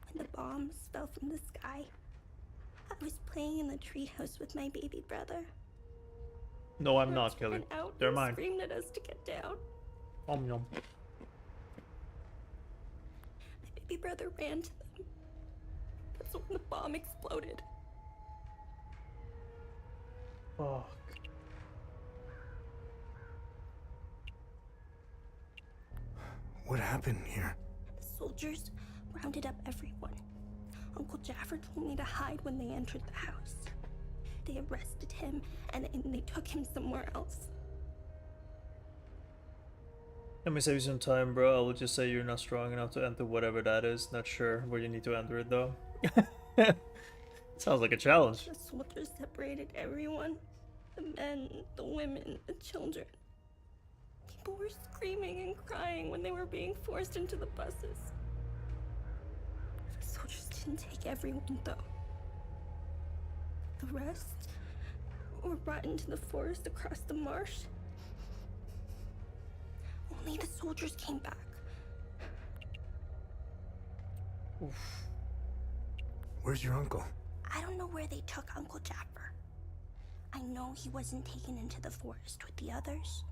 When the bombs fell from the sky, I was playing in the treehouse with my baby brother. No, I'm not, Kelly. They're mine. Screamed at us to get down. Yum. My baby brother ran to them. That's when the bomb exploded. Fuck. What happened here? The soldiers rounded up everyone. Uncle Jaffer told me to hide when they entered the house. They arrested him and they took him somewhere else. Let me save you some time, bro. I will just say you're not strong enough to enter whatever that is. Not sure where you need to enter it, though. Sounds like a challenge. The soldiers separated everyone. The men, the women, the children. People were screaming and crying when they were being forced into the buses. The soldiers didn't take everyone, though. The rest were brought into the forest across the marsh. Only the soldiers came back. Oof. Where's your uncle? I don't know where they took Uncle Jaffer. I know he wasn't taken into the forest with the others.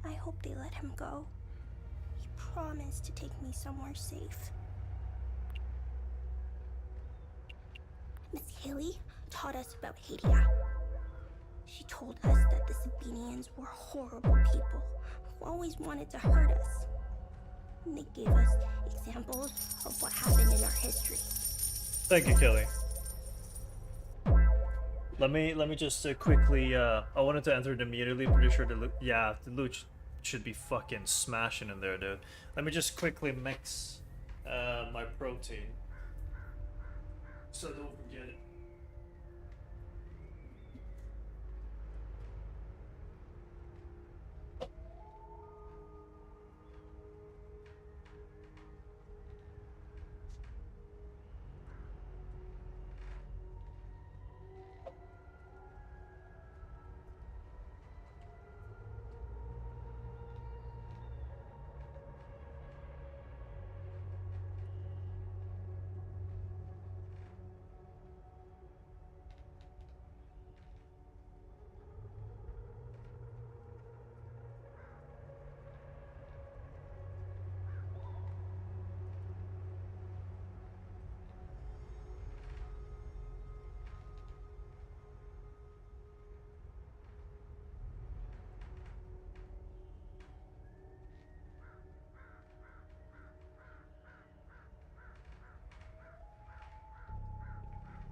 I hope they let him go. He promised to take me somewhere safe. Miss Haley taught us about Hadia. She told us that the Sabinians were horrible people who always wanted to hurt us. And they gave us examples of what happened in our history. Thank you, Kelly. Let me just quickly. I wanted to enter it immediately. Pretty sure the loot should be fucking smashing in there, dude. Let me just quickly mix my protein, so I don't forget it.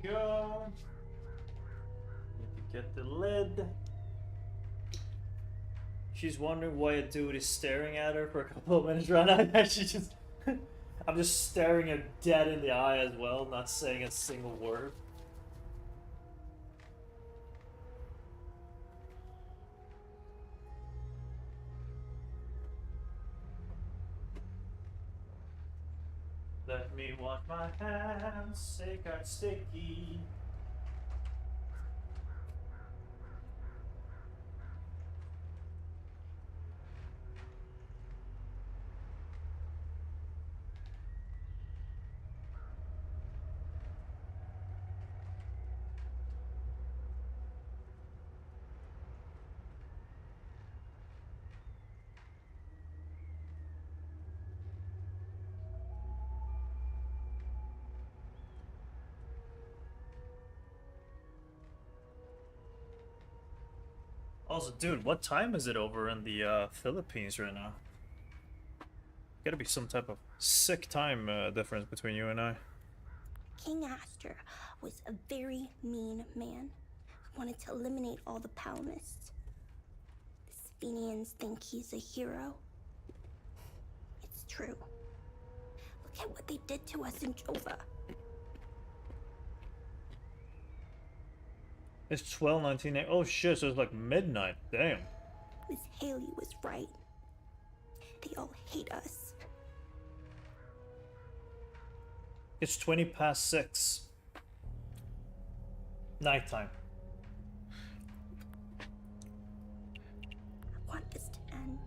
Go. Need to get the lid. She's wondering why a dude is staring at her for a couple of minutes right now. Actually, just I'm just staring her dead in the eye as well, not saying a single word. Let me wash my hands, they got sticky. Also, dude, what time is it over in the Philippines right now? Gotta be some type of sick time difference between you and I. King Astor was a very mean man who wanted to eliminate all the Palmists. The Sphenians think he's a hero. It's true. Look at what they did to us in Jova. It's 12:19. Oh shit, so it's like midnight. Damn. Miss Haley was right. They all hate us. It's 6:20. Nighttime. I want this to end.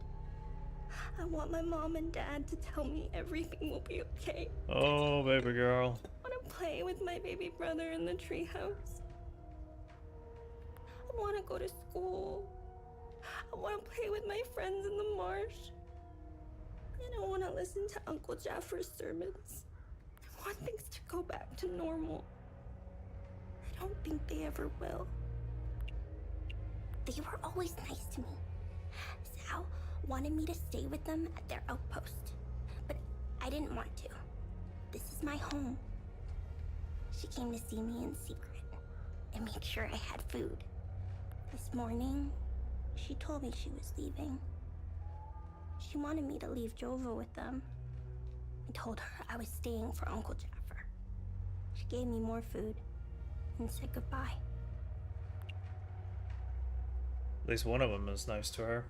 I want my mom and dad to tell me everything will be okay. Oh, baby girl. I want to play with my baby brother in the treehouse. I want to go to school. I want to play with my friends in the marsh. And I want to listen to Uncle Jaffer's sermons. I want things to go back to normal. I don't think they ever will. They were always nice to me. Sal wanted me to stay with them at their outpost, but I didn't want to. This is my home. She came to see me in secret and make sure I had food. This morning, she told me she was leaving. She wanted me to leave Jova with them. I told her I was staying for Uncle Jaffer. She gave me more food and said goodbye. At least one of them is nice to her.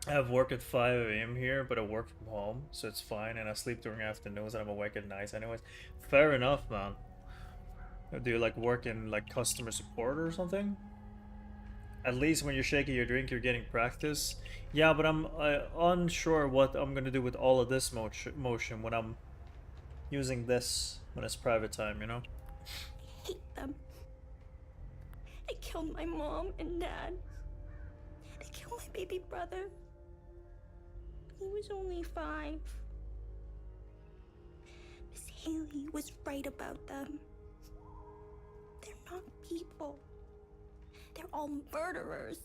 I have work at 5 AM here, but I work from home, so it's fine, and I sleep during afternoons and I'm awake at nights anyways. Fair enough, man. Do you like work in like customer support or something? At least when you're shaking your drink, you're getting practice. Yeah, but I'm unsure what I'm gonna do with all of this motion when I'm using this when it's private time, you know? I hate them. I killed my mom and dad. I killed my baby brother. He was only 5. Miss Haley was right about them. They're not people. They're all murderers.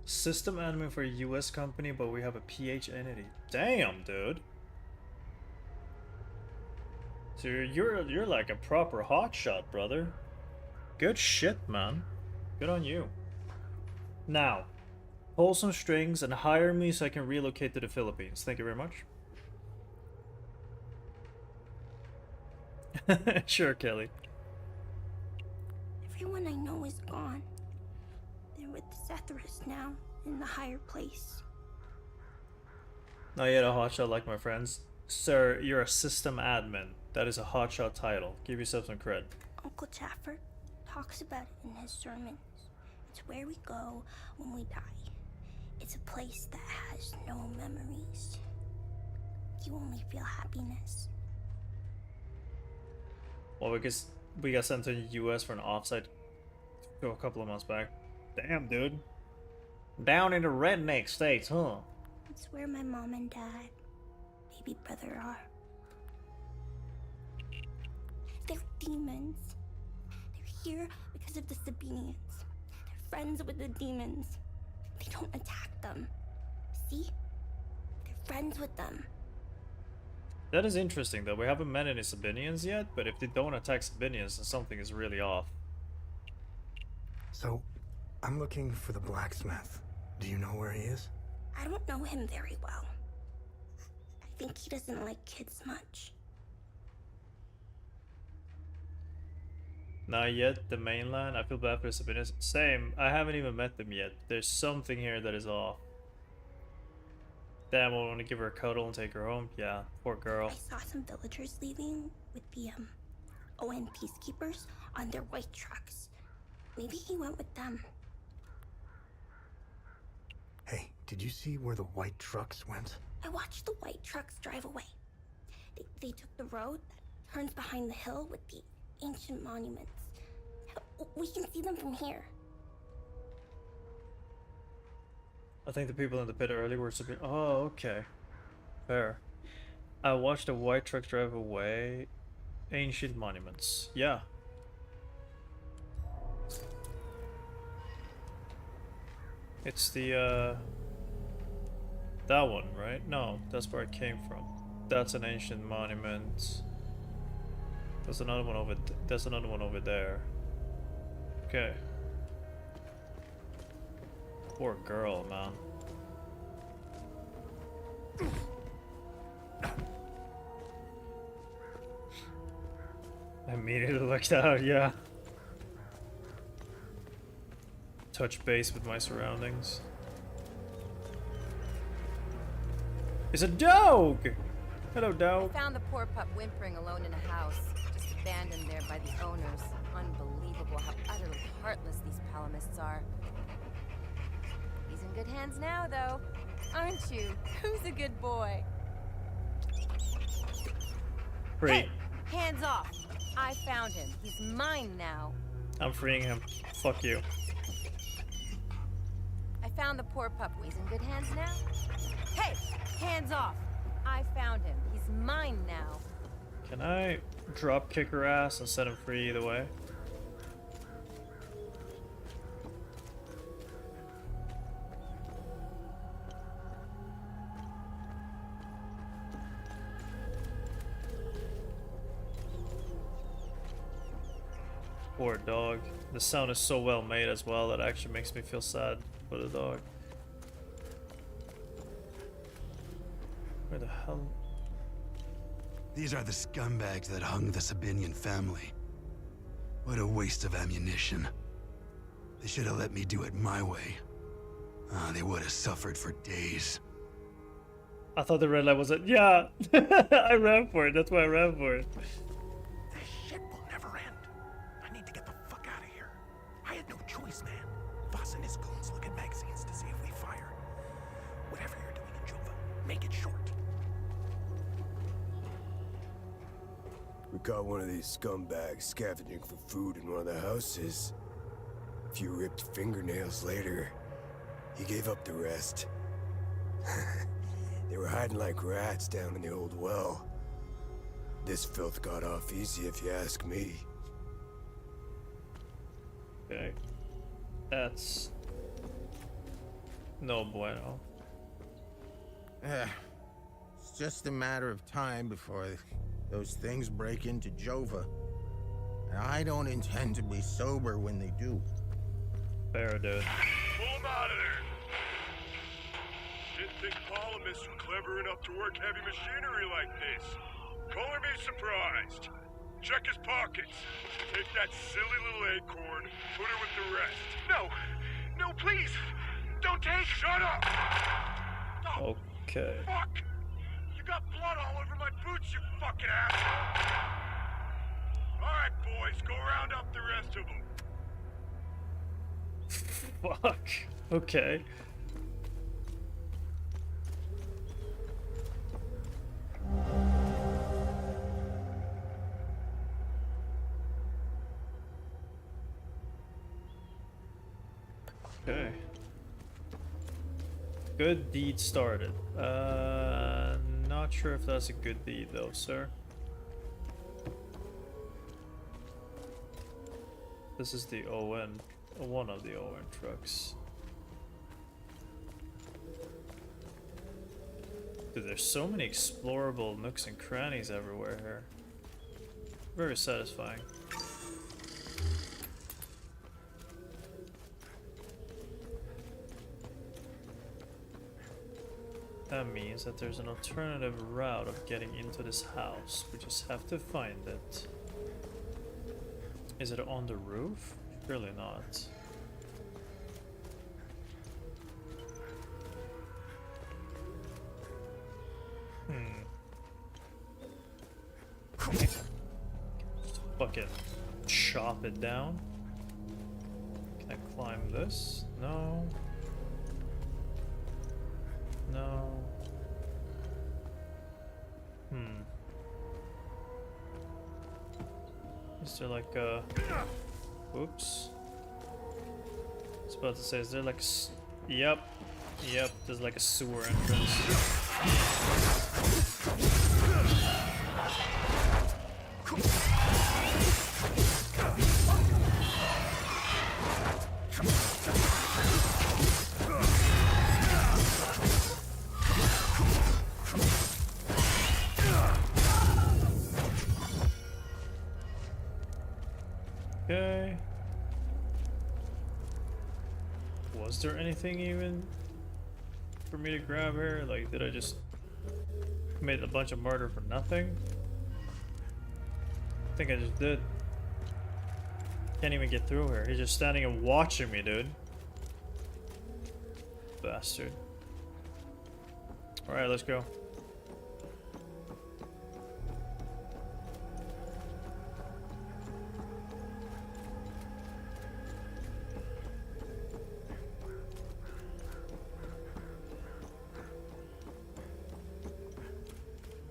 System admin for a US company, but we have a PH entity. Damn, dude. So So you're like a proper hotshot, brother. Good shit, man. Good on you. Now, pull some strings and hire me so I can relocate to the Philippines. Thank you very much. Sure, Kelly. Everyone I know is gone. They're with Zethras now, in the higher place. Not yet a hotshot like my friends. Sir, you're a system admin. That is a hotshot title. Give yourself some cred. Uncle Jaffer talks about it in his sermons. It's where we go when we die. It's a place that has no memories. You only feel happiness. Well, because we got sent to the US for an offsite a couple of months back. Damn, dude. Down in the redneck states, huh? It's where my mom and dad, baby brother are. They're demons. They're here because of the Sabinians. They're friends with the demons. They don't attack them. See? They're friends with them. That is interesting, though. We haven't met any Sabinians yet, but if they don't attack Sabinians, then something is really off. So, I'm looking for the blacksmith. Do you know where he is? I don't know him very well. I think he doesn't like kids much. Not yet, the mainland. I feel bad for the Sabinians. Same. I haven't even met them yet. There's something here that is off. Damn, I want to give her a cuddle and take her home. Yeah, poor girl. I saw some villagers leaving with the ON peacekeepers on their white trucks. Maybe he went with them. Hey, did you see where the white trucks went? I watched the white trucks drive away. They took the road that turns behind the hill with the ancient monuments. We can see them from here. I think the people in the pit early were Sabine. Oh, okay. Fair. I watched a white truck drive away. Ancient monuments. Yeah. It's the, that one, right? No, that's where it came from. That's an ancient monument. There's another one over. There's another one over there. Okay. Poor girl, man. I immediately looked out. Yeah. Touch base with my surroundings. It's a dog! Hello, dog. I found the poor pup whimpering alone in a house, just abandoned there by the owners. Unbelievable how utterly heartless these Palamists are. He's in good hands now, though. Aren't you? Who's a good boy? Free. Hey, hands off! I found him. He's mine now. I'm freeing him. Fuck you. I found the poor pup. He's in good hands now. Hey, hands off! I found him. He's mine now. Can I drop kick her ass and set him free either way? Poor dog. The sound is so well made as well that actually makes me feel sad for the dog. Where the hell? These are the scumbags that hung the Sabinian family. What a waste of ammunition. They should have let me do it my way. They would have suffered for days. I thought the red light was it. Yeah! I ran for it. That's why I ran for it. This shit will never end. I need to get the fuck out of here. I had no choice, man. Voss and his goons look at magazines to see if we fire. Whatever you're doing in Jova, make it short. We caught one of these scumbags scavenging for food in one of the houses. A few ripped fingernails later, he gave up the rest. They were hiding like rats down in the old well. This filth got off easy if you ask me. Okay. That's no bueno. It's just a matter of time before those things break into Jova. And I don't intend to be sober when they do. Fair, dude. Pull him out of there! Didn't think Polymus were clever enough to work heavy machinery like this. Color me surprised. Check his pockets. Take that silly little acorn, put her with the rest. No! No, please! Don't take... Shut up! Oh, okay. Fuck! You got blood all over my boots, you fucking asshole! Alright, boys, go round up the rest of them. Fuck. Okay. Okay. Good deed started. Not sure if that's a good deed though, sir. This is the ON, one of the ON trucks. Dude, there's so many explorable nooks and crannies everywhere here. Very satisfying. That means that there's an alternative route of getting into this house. We just have to find it. Is it on the roof? Surely not. Just fucking chop it down. Can I climb this? No. No. Is there like a... Oops. I was about to say, is there like a... Yep. Yep, there's like a sewer entrance. Okay. Was there anything even for me to grab here? Like, did I just made a bunch of murder for nothing? I think I just did. Can't even get through here. He's just standing and watching me, dude. Bastard. Alright, let's go.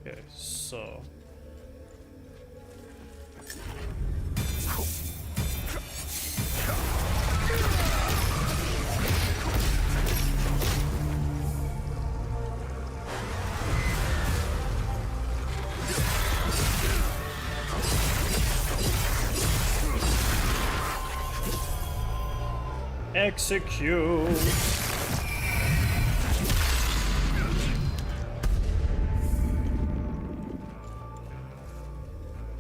Okay, so... Execute!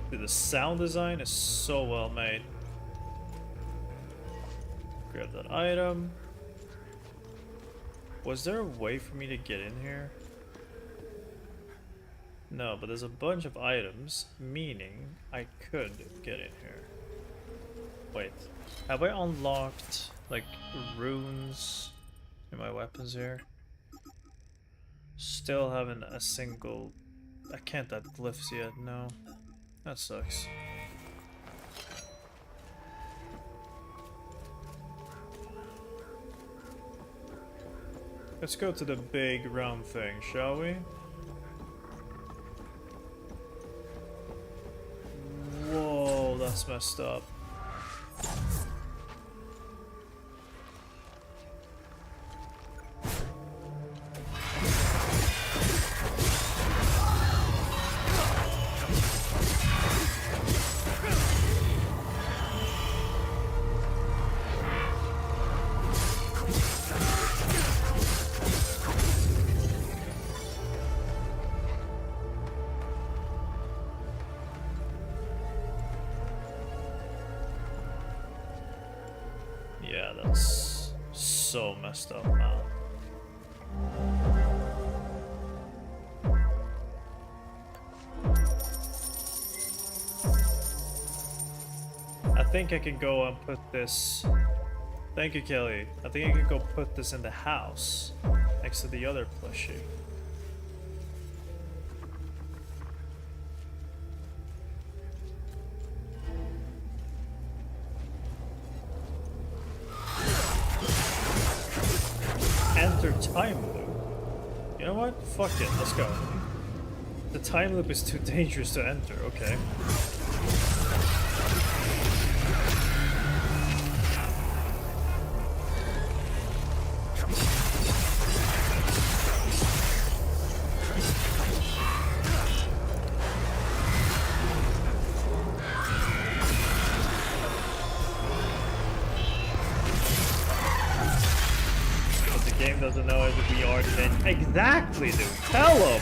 Dude, the sound design is so well made. Grab that item. Was there a way for me to get in here? No, but there's a bunch of items, meaning I could get in here. Wait, have I unlocked like runes in my weapons here? Still haven't a single... I can't add glyphs yet, no. That sucks. Let's go to the big round thing, shall we? Whoa, that's messed up. Yeah, that's so messed up, man. I think I can go and put this... Thank you, Kelly. I think I can go put this in the house next to the other plushie. Enter time loop. You know what? Fuck it, let's go. The time loop is too dangerous to enter, okay. Doesn't know it's a VR thing. Exactly, dude. Tell him.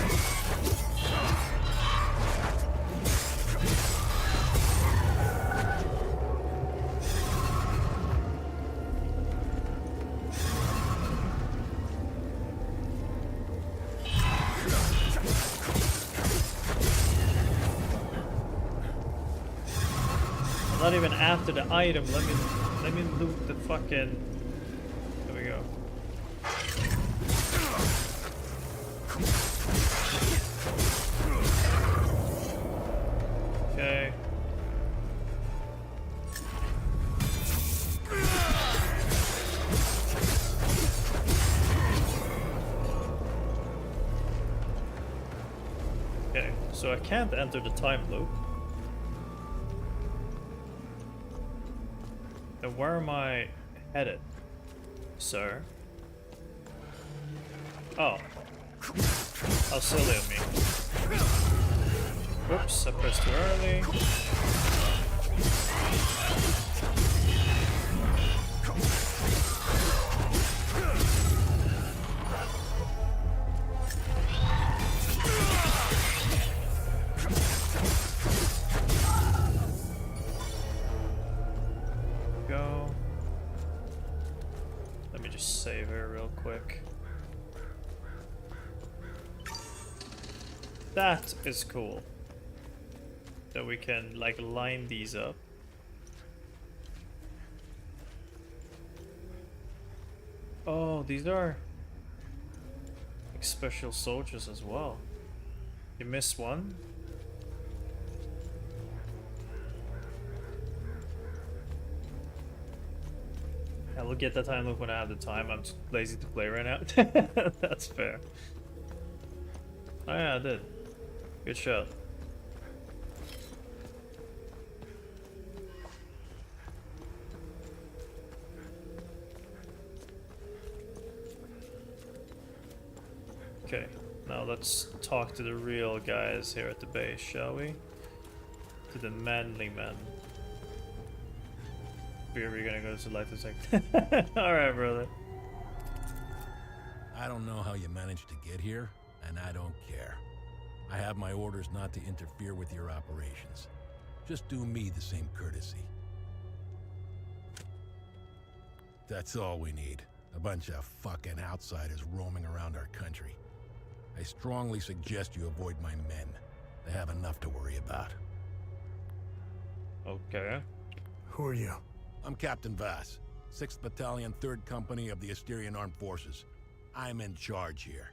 I'm not even after the item. Let me loot the fucking. There we go. Okay. Okay, so I can't enter the time loop. Then where am I headed, sir? Oh. How silly of me. Whoops, I pressed too early. Go. Let me just save her real quick. That is cool. That we can like line these up. Oh, these are like special soldiers as well. You missed one? I will get that time loop when I have the time. I'm too lazy to play right now. That's fair. Oh yeah, I did. Good shot. Okay, now let's talk to the real guys here at the base, shall we? To the manly men. We're gonna go to life a sec. Alright, brother. I don't know how you managed to get here, and I don't care. I have my orders not to interfere with your operations. Just do me the same courtesy. That's all we need. A bunch of fucking outsiders roaming around our country. I strongly suggest you avoid my men. They have enough to worry about. Okay. Who are you? I'm Captain Vass, 6th Battalion, 3rd Company of the Asterian Armed Forces. I'm in charge here.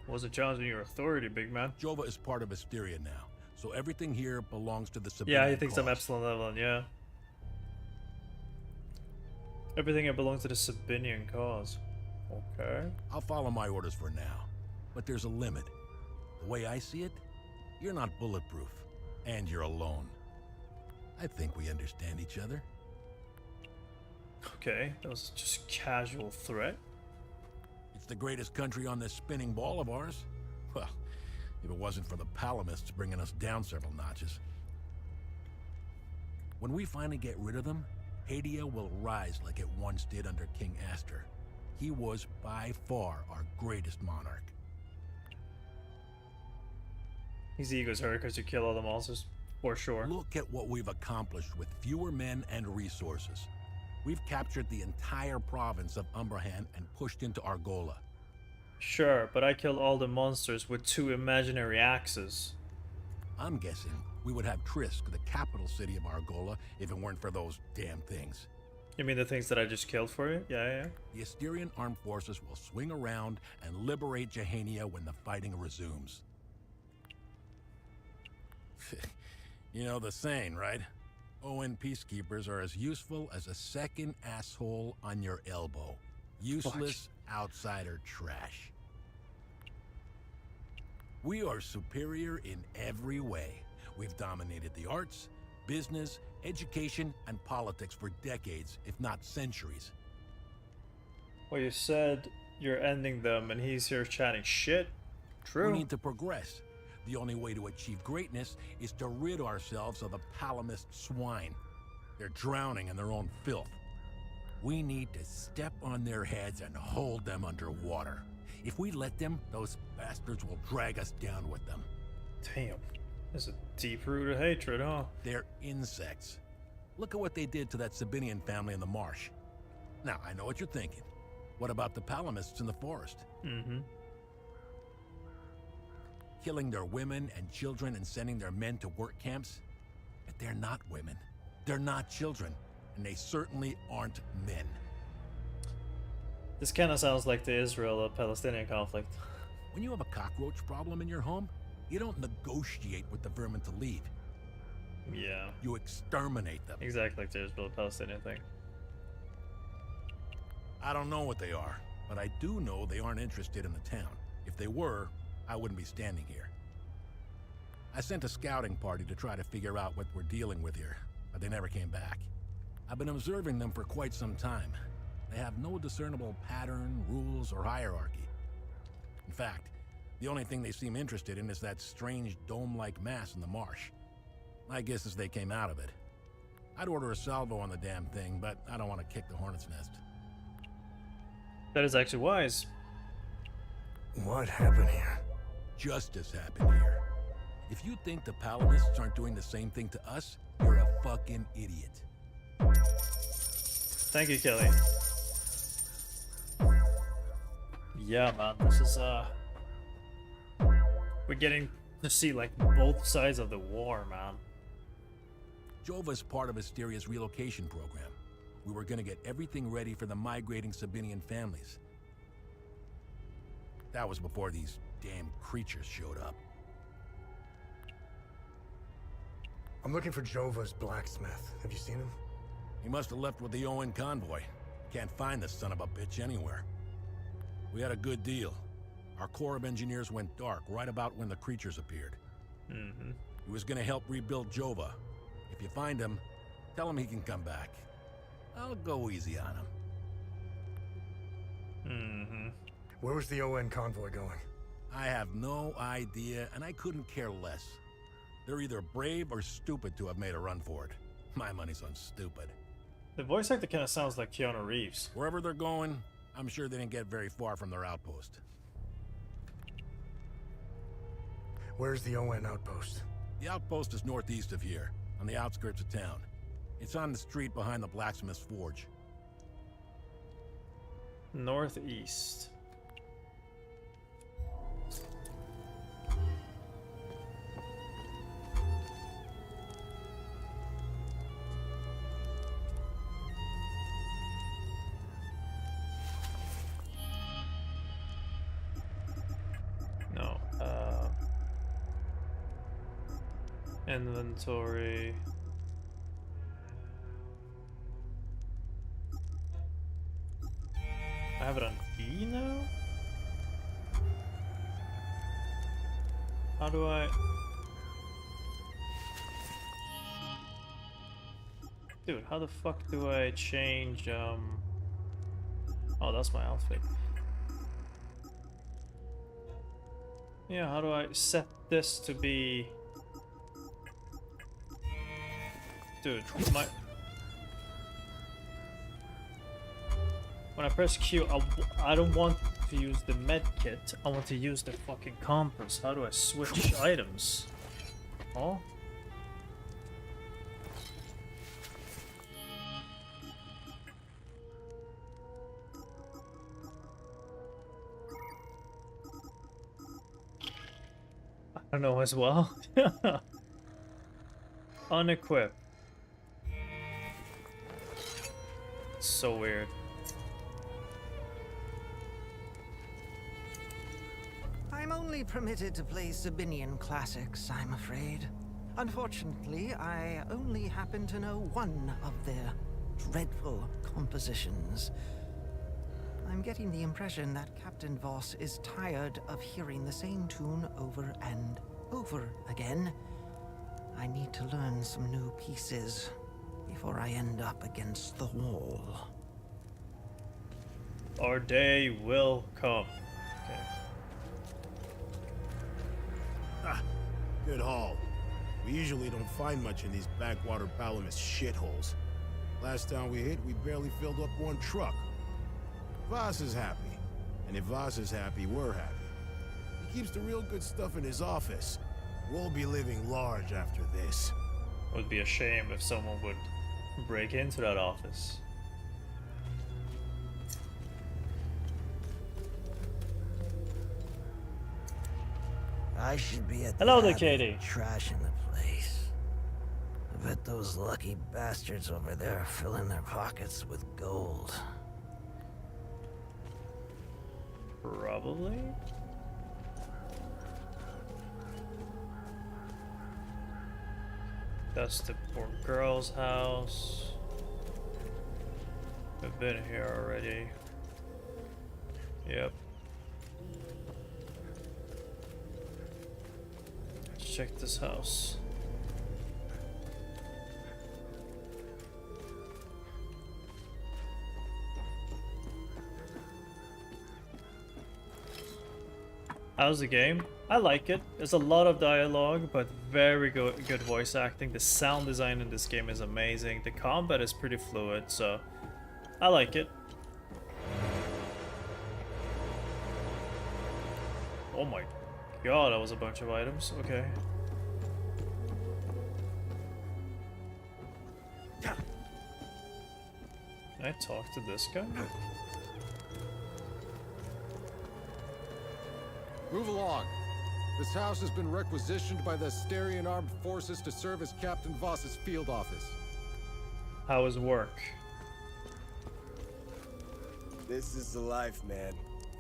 Was it challenging your authority, big man? Jova is part of Asteria now, so everything here belongs to the Sabinian Yeah, he thinks cause. I'm Epsilon level, yeah. Everything here belongs to the Sabinian cause. Okay. I'll follow my orders for now, but there's a limit. The way I see it, you're not bulletproof, and you're alone. I think we understand each other. Okay, that was just a casual threat. It's the greatest country on this spinning ball of ours. Well, if it wasn't for the Palamists bringing us down several notches. When we finally get rid of them, Hadia will rise like it once did under King Aster. He was by far our greatest monarch. His ego's hurt because you kill all the monsters. For sure. Look at what we've accomplished with fewer men and resources. We've captured the entire province of Umbrahan and pushed into Argola. Sure, but I killed all the monsters with 2 imaginary axes. I'm guessing we would have Trisk, the capital city of Argola, if it weren't for those damn things. You mean the things that I just killed for you? Yeah. The Asterian armed forces will swing around and liberate Jehania when the fighting resumes. You know the saying, right? ON peacekeepers are as useful as a second asshole on your elbow. Useless outsider trash. We are superior in every way. We've dominated the arts, business, education, and politics for decades, if not centuries. Well, you said you're ending them, and he's here chatting shit. True. We need to progress. The only way to achieve greatness is to rid ourselves of the Palamist swine. They're drowning in their own filth. We need to step on their heads and hold them underwater. If we let them, those bastards will drag us down with them. Damn. There's a deep-rooted hatred, huh? They're insects. Look at what they did to that Sabinian family in the marsh. Now, I know what you're thinking. What about the Palamists in the forest? Mm-hmm. Killing their women and children and sending their men to work camps? But they're not women. They're not children. And they certainly aren't men. This kind of sounds like the Israel-Palestinian conflict. When you have a cockroach problem in your home, you don't negotiate with the vermin to leave. Yeah. You exterminate them. Exactly like the Israel-Palestinian thing. I don't know what they are, but I do know they aren't interested in the town. If they were, I wouldn't be standing here. I sent a scouting party to try to figure out what we're dealing with here, but they never came back. I've been observing them for quite some time. They have no discernible pattern, rules, or hierarchy. In fact, the only thing they seem interested in is that strange dome-like mass in the marsh. My guess is they came out of it. I'd order a salvo on the damn thing, but I don't want to kick the hornet's nest. That is actually wise. What happened here? Justice happened here. If you think the Palamists aren't doing the same thing to us, you're a fucking idiot. Thank you, Kelly. Yeah, man, this is, we're getting to see, like, both sides of the war, man. Jova's part of Asteria's relocation program. We were gonna get everything ready for the migrating Sabinian families. That was before these damn creatures showed up. I'm looking for Jova's blacksmith. Have you seen him? He must have left with the ON convoy. Can't find this son of a bitch anywhere. We had a good deal. Our Corps of Engineers went dark right about when the creatures appeared. Mm-hmm. He was gonna help rebuild Jova. If you find him, tell him he can come back. I'll go easy on him. Mm-hmm. Where was the ON convoy going? I have no idea, and I couldn't care less. They're either brave or stupid to have made a run for it. My money's on stupid. The voice actor kind of sounds like Keanu Reeves. Wherever they're going, I'm sure they didn't get very far from their outpost. Where's the ON outpost? The outpost is northeast of here, on the outskirts of town. It's on the street behind the blacksmith's forge. Northeast. No. Inventory. I have it on E now? How do I... Dude, how the fuck do I change, Oh, that's my outfit. Yeah, how do I set this to be... Dude, my... When I press Q, I don't want to use the med kit. I want to use the fucking compass. How do I switch items? Oh? I don't know as well. Unequip. So weird. I'm only permitted to play Sabinian classics, I'm afraid. Unfortunately, I only happen to know one of their dreadful compositions. I'm getting the impression that Captain Voss is tired of hearing the same tune over and over again. I need to learn some new pieces before I end up against the wall. Our day will come. Okay. Ah, good haul. We usually don't find much in these backwater Palamis shitholes. Last time we hit, we barely filled up one truck. Voss is happy. And if Voss is happy, we're happy. He keeps the real good stuff in his office. We'll be living large after this. It would be a shame if someone would break into that office. I should be at Hello the there, Abbey, Katie. trashing the place. I bet those lucky bastards over there are filling their pockets with gold. Probably. That's the poor girl's house. We've been here already. Yep. Let's check this house. How's the game? I like it. There's a lot of dialogue, but very good voice acting. The sound design in this game is amazing. The combat is pretty fluid, so I like it. Oh my god, that was a bunch of items. Okay. Can I talk to this guy? Move along. This house has been requisitioned by the Asterian Armed Forces to serve as Captain Voss's field office. How is work? This is the life, man.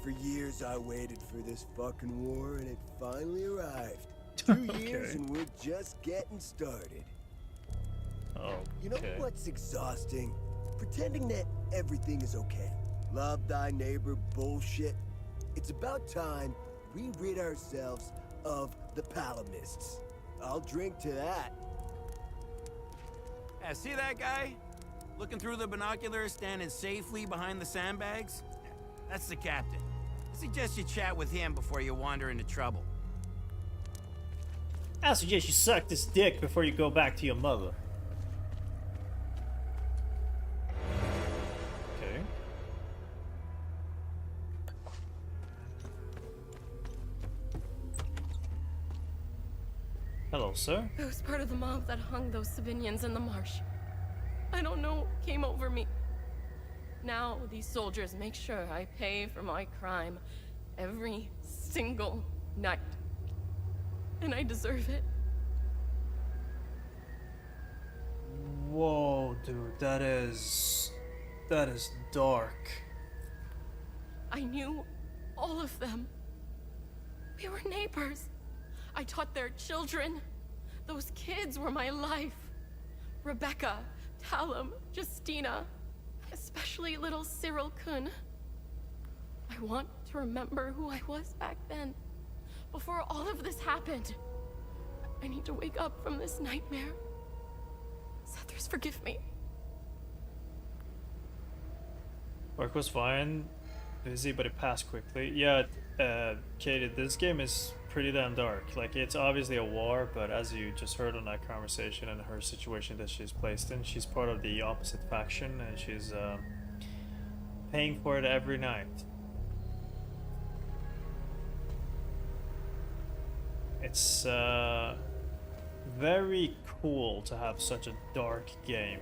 For years I waited for this fucking war and it finally arrived. 2 years and we're just getting started. Oh, You know what's exhausting? Pretending that everything is okay. Love thy neighbor bullshit. It's about time we rid ourselves of the Palamists. I'll drink to that. Yeah, see that guy? Looking through the binoculars, standing safely behind the sandbags? That's the captain. I suggest you chat with him before you wander into trouble. I suggest you suck this dick before you go back to your mother. Okay. Hello, sir. I was part of the mob that hung those Sabinians in the marsh. I don't know what came over me. Now these soldiers make sure I pay for my crime every single night. And I deserve it. Whoa, dude, that is dark. I knew all of them. We were neighbors. I taught their children. Those kids were my life. Rebecca, Talum, Justina, especially little Cyril Kun. I want to remember who I was back then, before all of this happened. I need to wake up from this nightmare. Sethers, forgive me. Work was fine, busy, but it passed quickly. Yeah, Katie, this game is pretty damn dark. Like, it's obviously a war, but as you just heard on that conversation and her situation that she's placed in, she's part of the opposite faction, and she's paying for it every night. It's very cool to have such a dark game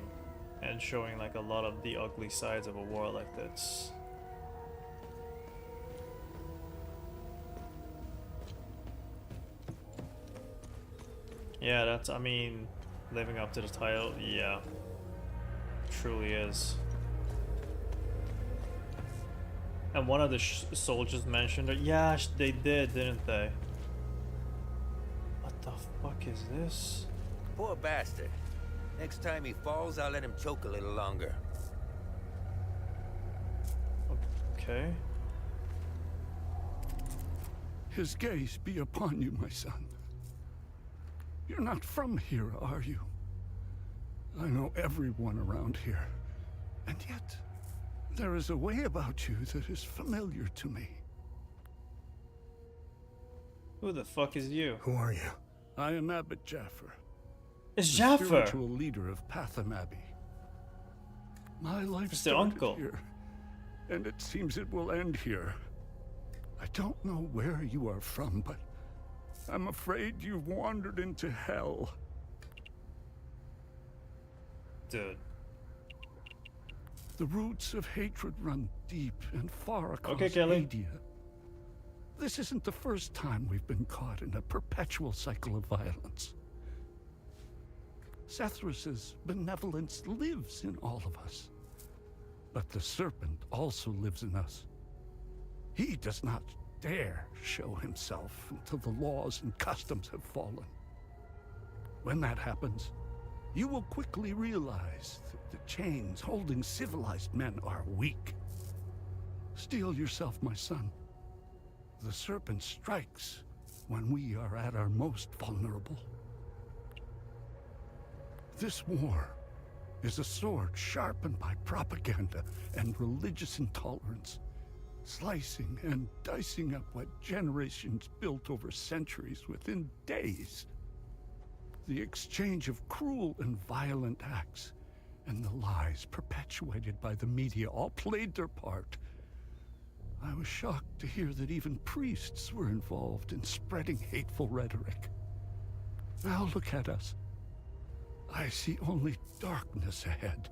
and showing like a lot of the ugly sides of a war like this. Yeah, that's, I mean, living up to the title, yeah. Truly is. And one of the soldiers mentioned it. Yeah, they did, didn't they? What the fuck is this? Poor bastard. Next time he falls, I'll let him choke a little longer. Okay. His gaze be upon you, my son. You're not from here, are you? I know everyone around here. And yet, there is a way about you that is familiar to me. Who the fuck is you? Who are you? I am Abbot Jaffer. It's the Jaffer! Spiritual leader of Patham Abbey. My life It's the started uncle. here, and it seems it will end here. I don't know where you are from, but I'm afraid you've wandered into hell. Dude. The roots of hatred run deep and far across Okay, Kelly. Adia. This isn't the first time we've been caught in a perpetual cycle of violence. Sethrus's benevolence lives in all of us. But the serpent also lives in us. He does not dare show himself until the laws and customs have fallen. When that happens, you will quickly realize that the chains holding civilized men are weak. Steel yourself, my son. The serpent strikes when we are at our most vulnerable. This war is a sword sharpened by propaganda and religious intolerance, slicing and dicing up what generations built over centuries within days. The exchange of cruel and violent acts and the lies perpetuated by the media all played their part. I was shocked to hear that even priests were involved in spreading hateful rhetoric. Now look at us. I see only darkness ahead,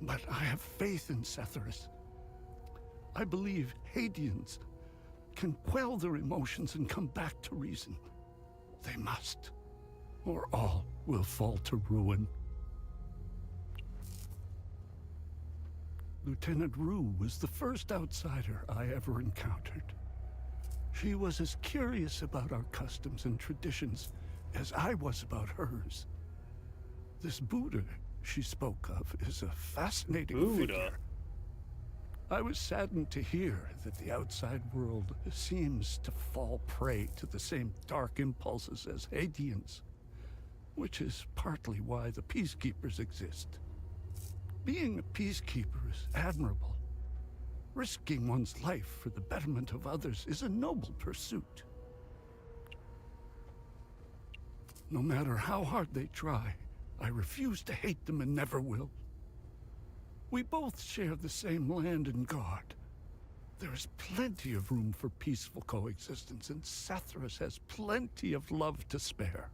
but I have faith in Sethrus. I believe Haedians can quell their emotions and come back to reason. They must, or all will fall to ruin. Lieutenant Rue was the first outsider I ever encountered. She was as curious about our customs and traditions as I was about hers. This Buddha she spoke of is a fascinating figure. I was saddened to hear that the outside world seems to fall prey to the same dark impulses as Haedians, which is partly why the Peacekeepers exist. Being a peacekeeper is admirable. Risking one's life for the betterment of others is a noble pursuit. No matter how hard they try, I refuse to hate them and never will. We both share the same land and God. There is plenty of room for peaceful coexistence, and Sethrus has plenty of love to spare.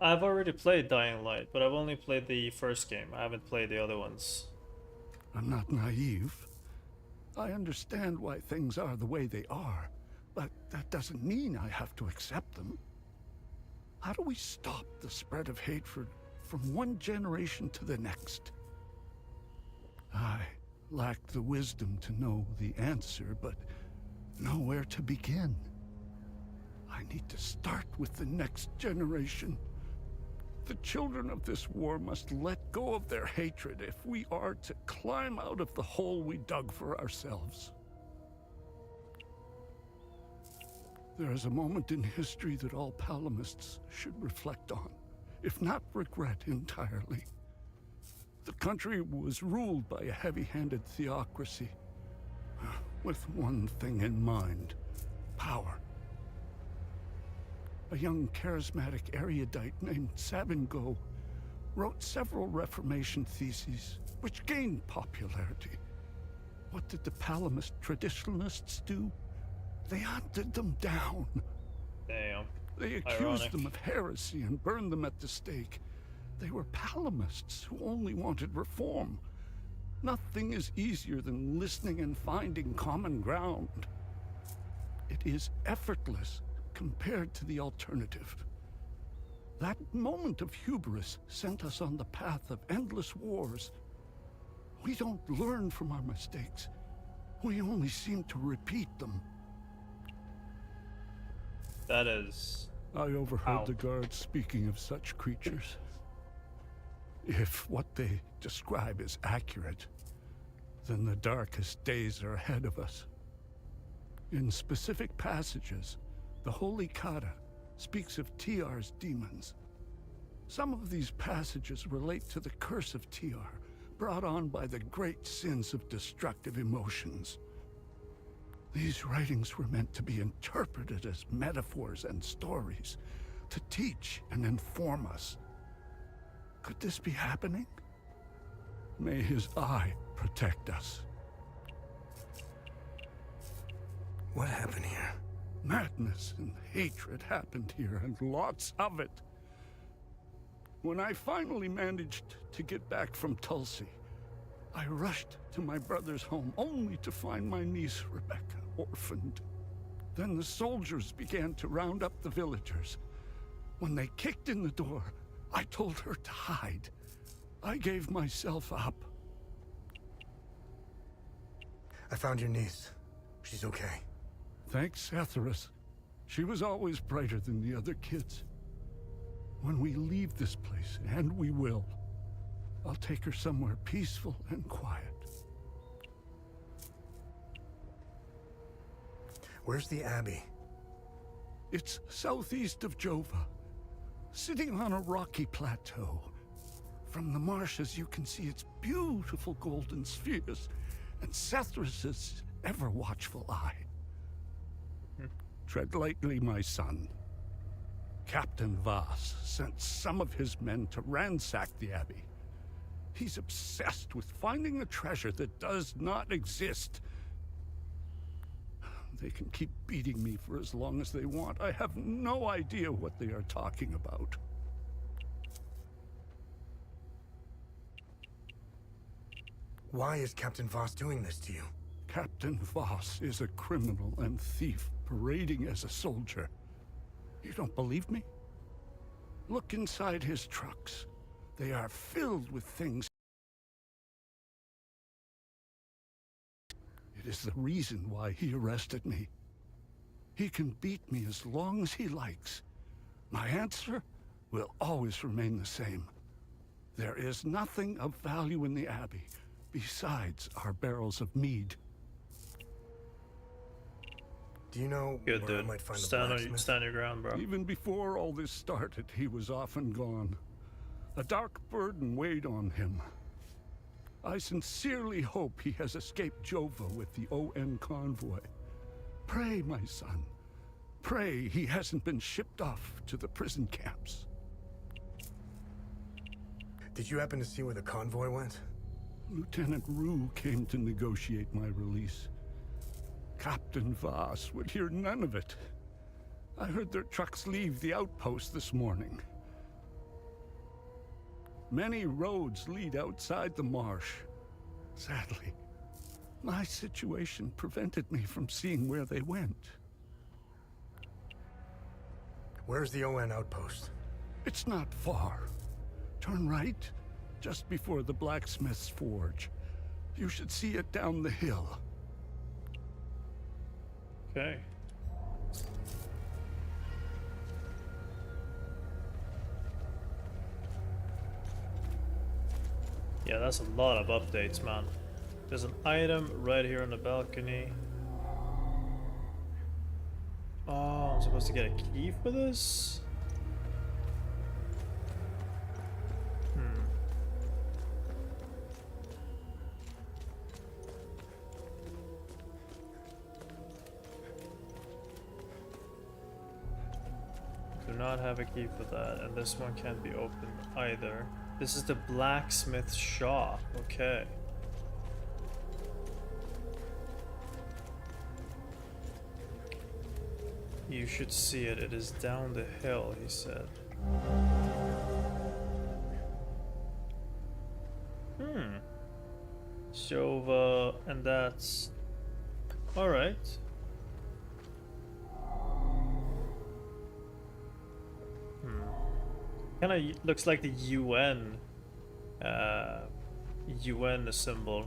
I've already played Dying Light, but I've only played the first game. I haven't played the other ones. I'm not naive. I understand why things are the way they are, but that doesn't mean I have to accept them. How do we stop the spread of hatred from one generation to the next? I lack the wisdom to know the answer, but know where to begin. I need to start with the next generation. The children of this war must let go of their hatred if we are to climb out of the hole we dug for ourselves. There is a moment in history that all Palamists should reflect on, if not regret entirely. The country was ruled by a heavy-handed theocracy, with one thing in mind: power. A young charismatic erudite named Sabingo wrote several Reformation theses, which gained popularity. What did the Palamist traditionalists do? They hunted them down. Damn. They accused them of heresy and burned them at the stake. They were Palamists who only wanted reform. Nothing is easier than listening and finding common ground. It is effortless compared to the alternative. That moment of hubris sent us on the path of endless wars. We don't learn from our mistakes. We only seem to repeat them. That is... I overheard the guards speaking of such creatures. If what they describe is accurate, then the darkest days are ahead of us. In specific passages, the Holy Kata speaks of TR's demons. Some of these passages relate to the curse of TR, brought on by the great sins of destructive emotions. These writings were meant to be interpreted as metaphors and stories, to teach and inform us. Could this be happening? May his eye protect us. What happened here? Madness and hatred happened here, and lots of it. When I finally managed to get back from Tulsi, I rushed to my brother's home only to find my niece, Rebecca, orphaned. Then the soldiers began to round up the villagers. When they kicked in the door, I told her to hide. I gave myself up. I found your niece. She's okay. Thanks, Etheris. She was always brighter than the other kids. When we leave this place, and we will, I'll take her somewhere peaceful and quiet. Where's the Abbey? It's southeast of Jova, sitting on a rocky plateau. From the marshes you can see its beautiful golden spheres and Sethris's ever-watchful eye. Tread lightly, my son. Captain Voss sent some of his men to ransack the Abbey. He's obsessed with finding a treasure that does not exist. They can keep beating me for as long as they want. I have no idea what they are talking about. Why is Captain Voss doing this to you? Captain Voss is a criminal and thief parading as a soldier. You don't believe me? Look inside his trucks. They are filled with things. It is the reason why he arrested me. He can beat me as long as he likes. My answer will always remain the same. There is nothing of value in the Abbey besides our barrels of mead. Do you know where I might find the blacksmith? Stand your ground, bro. Even before all this started, he was off and gone. A dark burden weighed on him. I sincerely hope he has escaped Jova with the ON convoy. Pray, my son. Pray he hasn't been shipped off to the prison camps. Did you happen to see where the convoy went? Lieutenant Rue came to negotiate my release. Captain Voss would hear none of it. I heard their trucks leave the outpost this morning. Many roads lead outside the marsh. Sadly, my situation prevented me from seeing where they went. Where's the ON outpost? It's not far. Turn right, just before the blacksmith's forge. You should see it down the hill. Okay. Yeah, that's a lot of updates, man. There's an item right here on the balcony. Oh, I'm supposed to get a key for this? Do not have a key for that, and this one can't be opened either. This is the blacksmith shop. Okay. You should see it. It is down the hill, he said. Jova, and that's... Alright. Kind of looks like the UN symbol,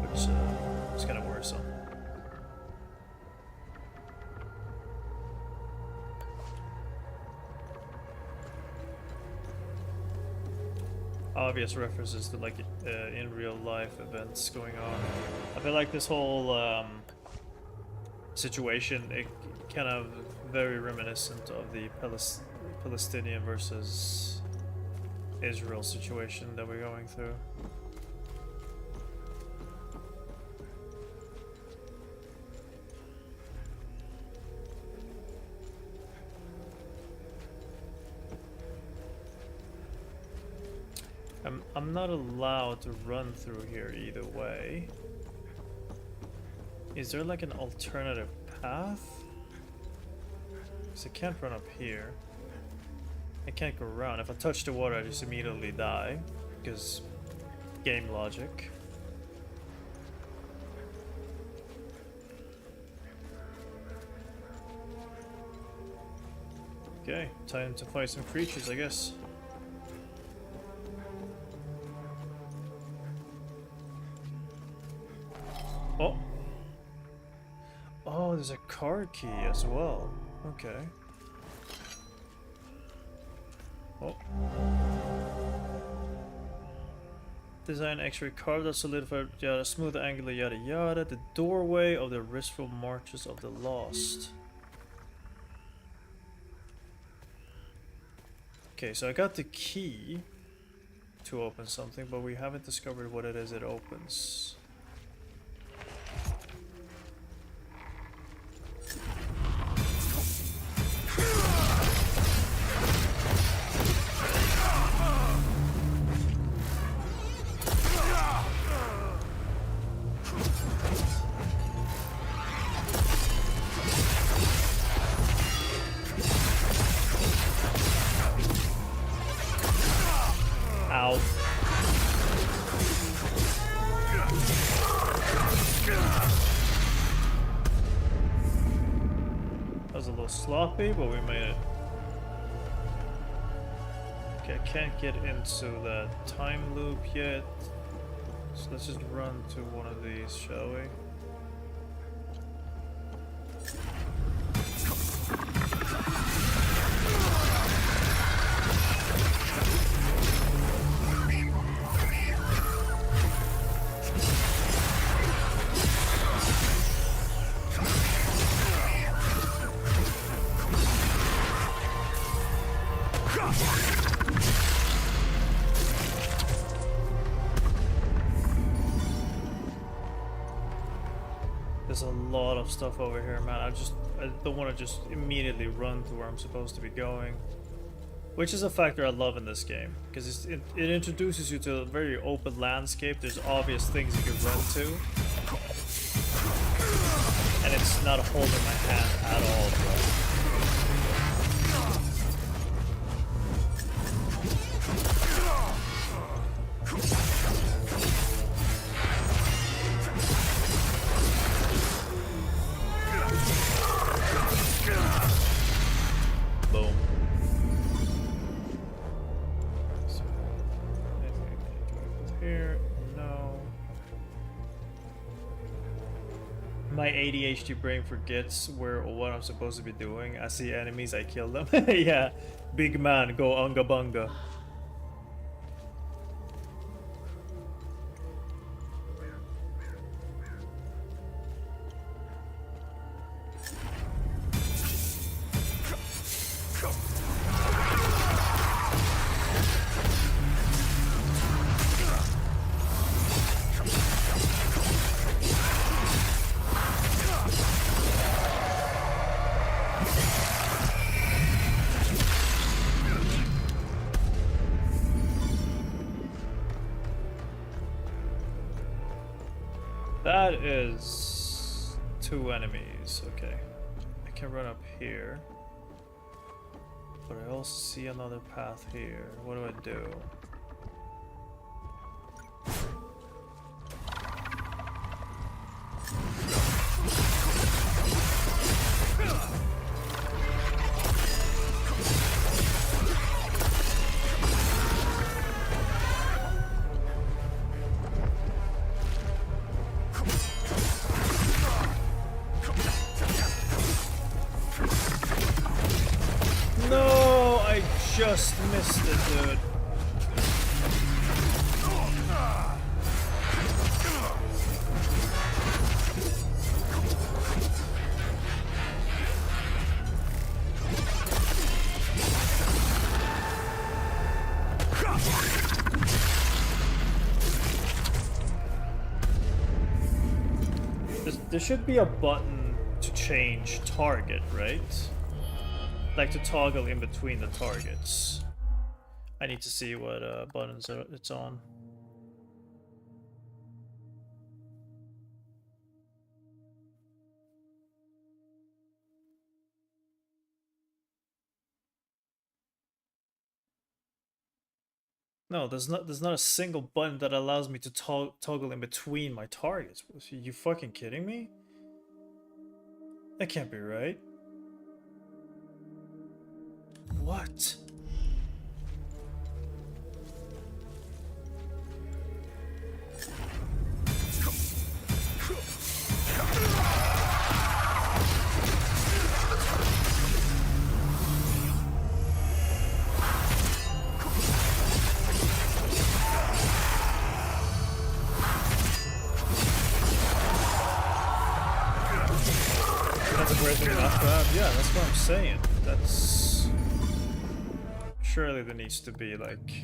which is kind of worrisome. Obvious references to like in real life events going on. I feel like this whole situation, it kind of very reminiscent of the Palestinian versus Israel situation that we're going through. I'm not allowed to run through here either way. Is there like an alternative path? Because I can't run up here. I can't go around. If I touch the water, I just immediately die. Because game logic. Okay, time to fight some creatures, I guess. Oh. Oh, there's a card key as well. Okay. Oh. Design X-ray card that solidified yada smooth angular yada yada. The doorway of the restful marches of the lost. Okay, so I got the key to open something, but we haven't discovered what it is it opens. Ow. That was a little sloppy, but we made it. Okay, I can't get into that time loop yet. So let's just run to one of these, shall we? There's a lot of stuff over here, man. I don't want to just immediately run to where I'm supposed to be going. Which is a factor I love in this game, because it introduces you to a very open landscape. There's obvious things you can run to. And it's not holding my hand at all, bro. My ADHD brain forgets where or what I'm supposed to be doing. I see enemies, I kill them. Yeah, big man, go unga bunga. That is 2 enemies. Okay, I can run up here, but I also see another path here. What do I do? just missed it, dude. There should be a button to change target, right? Like to toggle in between the targets. I need to see what buttons it's on. No, there's not a single button that allows me to toggle in between my targets. Are you fucking kidding me? That can't be right. What? Yeah, that's what I'm saying. That's... Surely there needs to be like...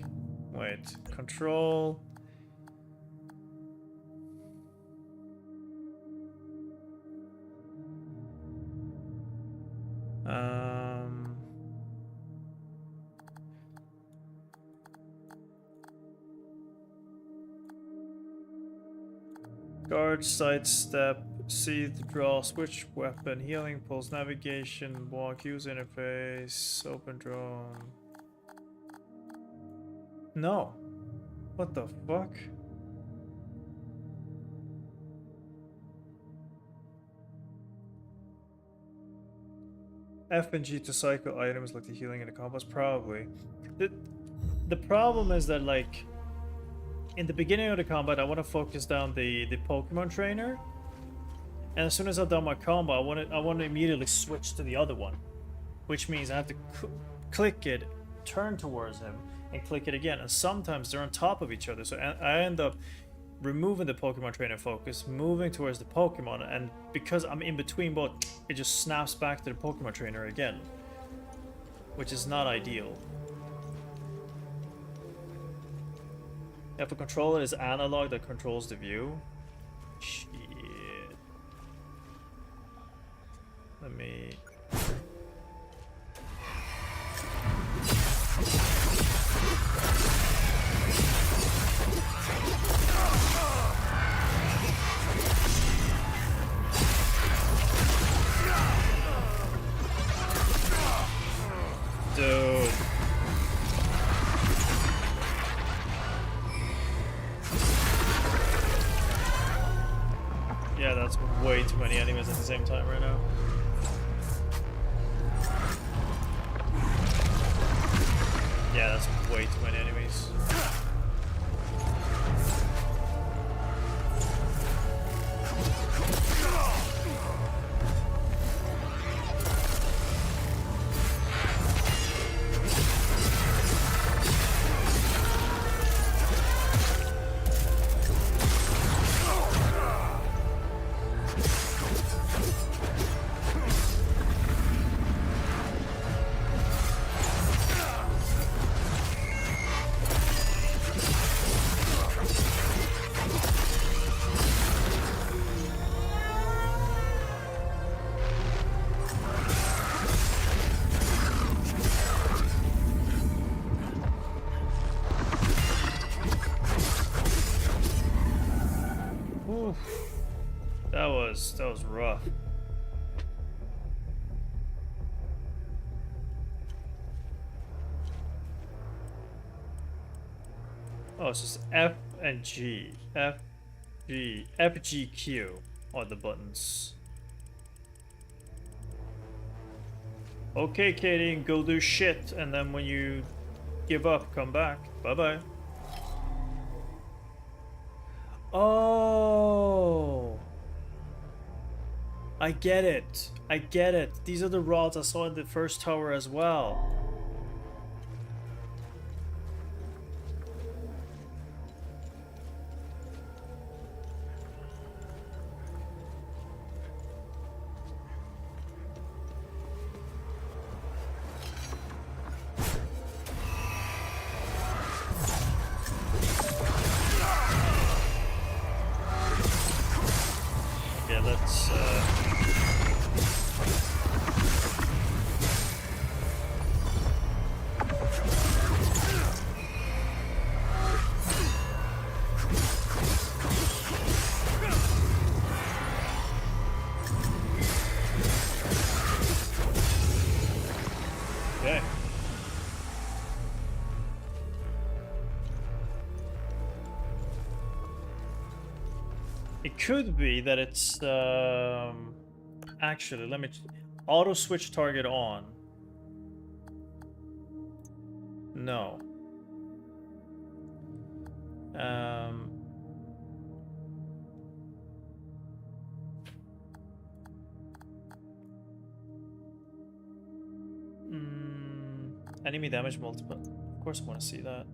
Wait, control... Guard, sidestep, see the draw, switch weapon, healing pulse, navigation, walk, use interface, open drone. No. What the fuck? F and G to cycle items like the healing and the combos, probably. The problem is that, like, in the beginning of the combat, I want to focus down the Pokemon trainer, and as soon as I've done my combo, I want to immediately switch to the other one, which means I have to click it, turn towards him, and click it again. And sometimes they're on top of each other, so I end up removing the Pokemon trainer focus, moving towards the Pokemon, and because I'm in between both, it just snaps back to the Pokemon trainer again, which is not ideal. If a controller is analog that controls the view, shit. Let me... Dude. Yeah, that's way too many enemies at the same time right now. Yeah, that's way too many enemies. That was rough. Oh, it's just F and G. F, G, F, G, Q are the buttons. Okay, Katie, go do shit, and then when you give up, come back. Bye-bye. Oh! I get it. I get it. These are the rods I saw in the first tower as well. It could be that it's actually, let me auto switch target on. No. Enemy damage multiple. Of course I want to see that.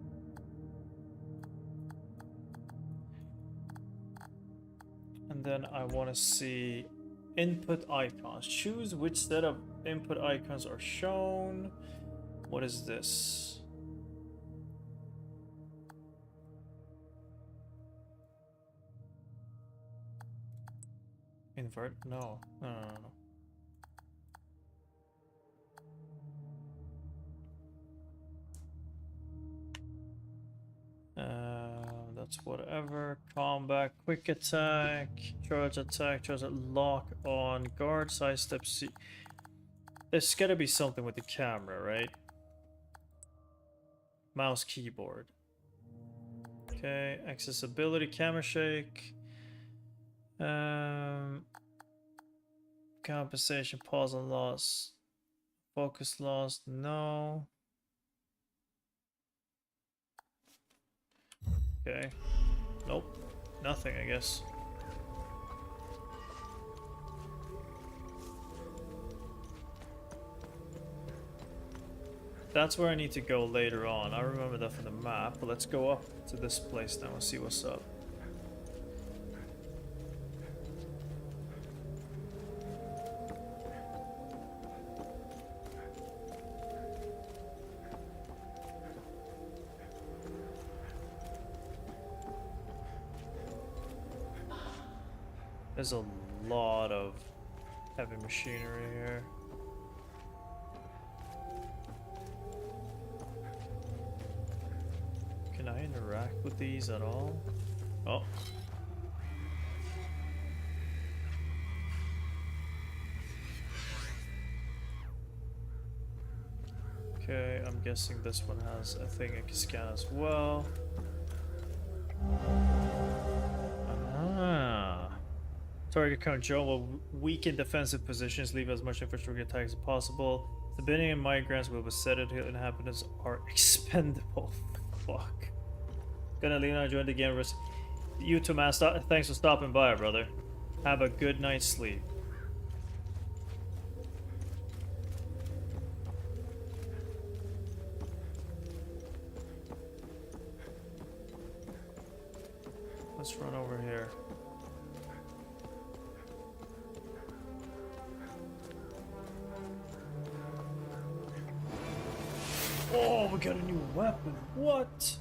And then I want to see input icons. Choose which set of input icons are shown. What is this? Invert? No. No, no, no. That's whatever. Combat, quick attack, charge, lock on, guard, sidestep, C. There's gotta be something with the camera, right? Mouse, keyboard. Okay, accessibility, camera shake. Compensation, pause and loss. Focus loss, no. Okay. Nope. Nothing, I guess. That's where I need to go later on. I remember that from the map, but let's go up to this place now and see what's up. There's a lot of heavy machinery here. Can I interact with these at all? Oh. Okay, I'm guessing this one has a thing I can scan as well. Target count Joe will weaken defensive positions, leave as much infantry attack as possible. The Sabinian and migrants will be settled here, inhabitants are expendable. Fuck. Gonna leave now, join the game. You too, man. Thanks for stopping by, brother. Have a good night's sleep. Let's run over here. Oh, we got a new weapon. What?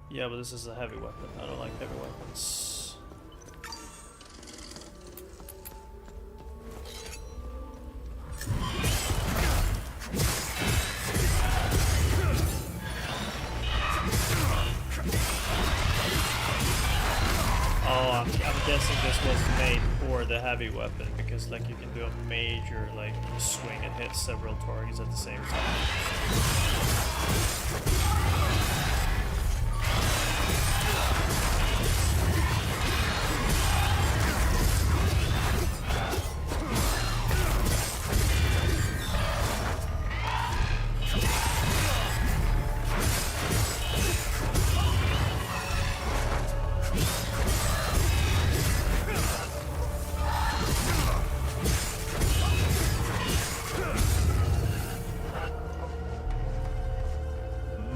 Yeah, but this is a heavy weapon. I don't like heavy weapons. Oh, I'm guessing this was made for the heavy weapon because, like, you can do a major, like, swing and hit several targets at the same time.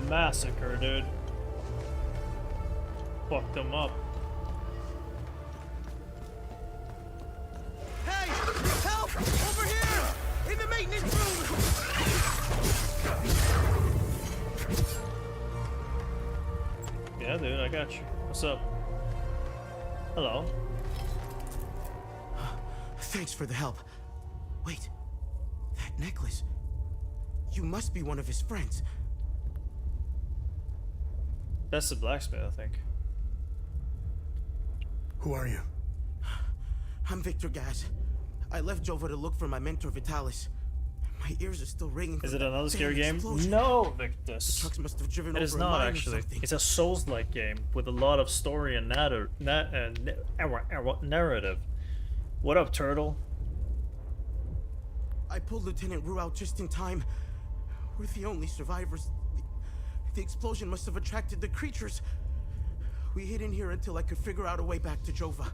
Massacre, dude. Fucked them up. Hey! Help! Over here! In the maintenance room! Yeah, dude, I got you. What's up? Hello. Thanks for the help. Wait. That necklace. You must be one of his friends. That's the blacksmith, I think. Who are you? I'm Victor Gaz. I left Jova to look for my mentor Vitalis. My ears are still ringing. Is it another scary game? Explosion. No, Victus. The trucks must have driven It over is a not mine or actually. something. It's a Souls-like game with a lot of story and narrative. What up, Turtle? I pulled Lieutenant Rue out just in time. We're the only survivors. The explosion must have attracted the creatures. We hid in here until I could figure out a way back to Jova.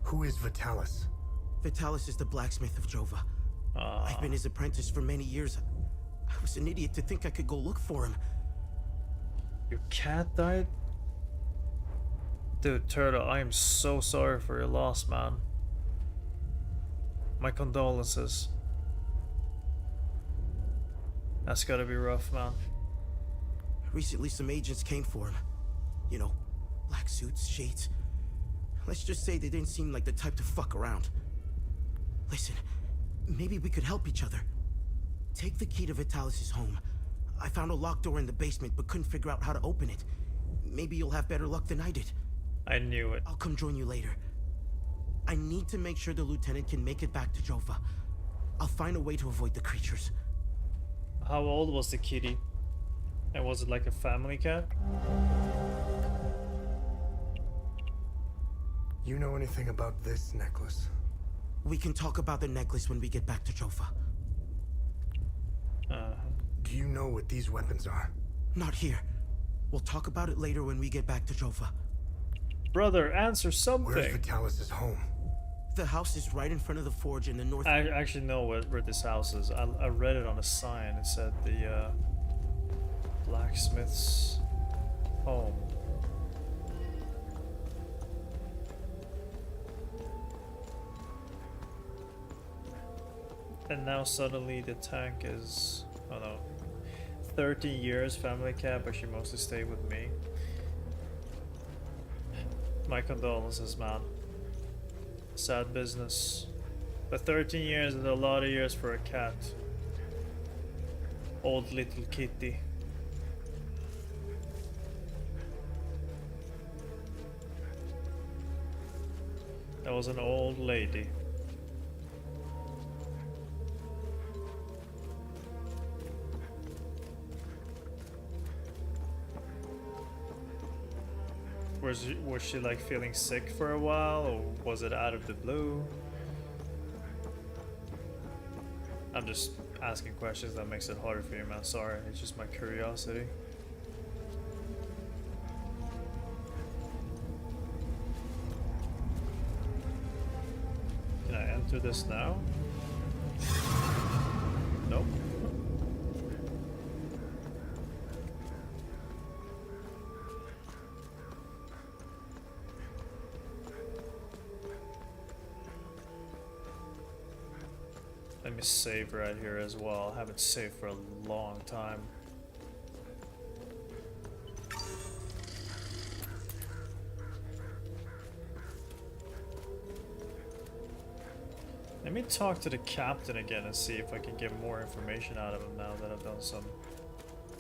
Who is Vitalis? Vitalis is the blacksmith of Jova. I've been his apprentice for many years. I was an idiot to think I could go look for him. Your cat died? Dude, Turtle, I am so sorry for your loss, man. My condolences. That's gotta be rough, man. Recently, some agents came for him. You know, black suits, shades. Let's just say they didn't seem like the type to fuck around. Listen, maybe we could help each other. Take the key to Vitalis' home. I found a locked door in the basement, but couldn't figure out how to open it. Maybe you'll have better luck than I did. I knew it. I'll come join you later. I need to make sure the lieutenant can make it back to Jova. I'll find a way to avoid the creatures. How old was the kitty? And was it like a family cat? You know anything about this necklace? We can talk about the necklace when we get back to Jova. Do you know what these weapons are? Not here. We'll talk about it later when we get back to Jova. Brother, answer something. Where's Vitalis' home? The house is right in front of the forge in the north. I actually know where this house is. I read it on a sign. It said the blacksmith's home. And now suddenly the tank is, oh no, 13 years family cat, but she mostly stayed with me. My condolences, man. Sad business. But 13 years is a lot of years for a cat. Old little kitty. That was an old lady. Was she like feeling sick for a while, or was it out of the blue? I'm just asking questions that makes it harder for you, man. Sorry, it's just my curiosity. Can I enter this now? Nope. Let me save right here as well. I haven't saved for a long time. Let me talk to the captain again and see if I can get more information out of him now that I've done some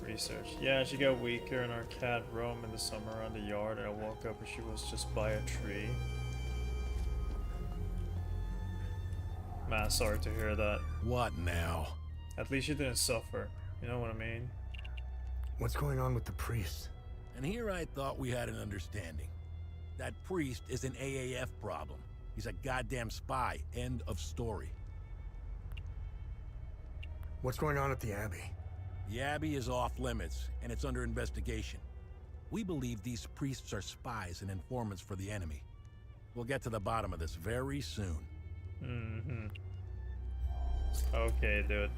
research. Yeah, she got weaker and our cat roamed in the summer around the yard, and I woke up and she was just by a tree. Man, sorry to hear that. What now? At least you didn't suffer. You know what I mean? What's going on with the priest? And here I thought we had an understanding. That priest is an AAF problem. He's a goddamn spy. End of story. What's going on at the Abbey? The Abbey is off limits, and it's under investigation. We believe these priests are spies and informants for the enemy. We'll get to the bottom of this very soon. Mm-hmm. Okay, dude.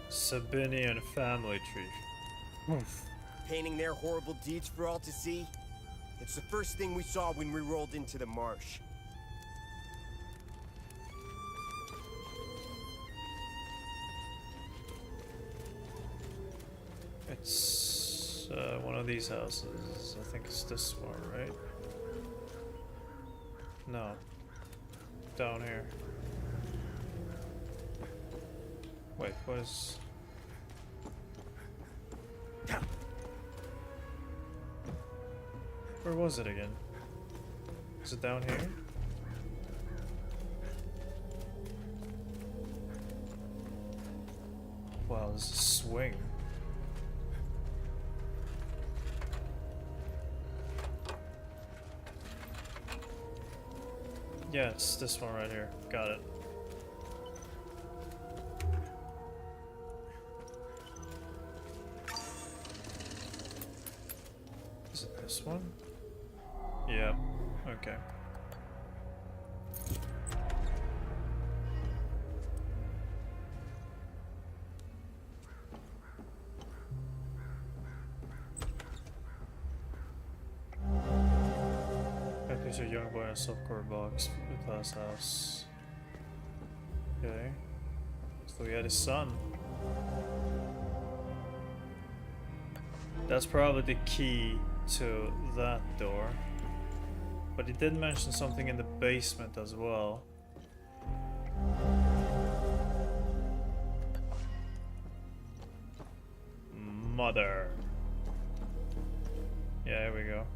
Sabinian family tree. Painting their horrible deeds for all to see? It's the first thing we saw when we rolled into the marsh. It's one of these houses. I think it's this one, right? No. Down here. Wait, what is... Where was it again? Is it down here? Wow, this is a swing. Yeah, it's this one right here. Got it. Is it this one? Yeah. Okay. There's a young boy in a softcore box with glass house. Okay. So he had his son. That's probably the key to that door. But he did mention something in the basement as well. Mother. Yeah, here we go.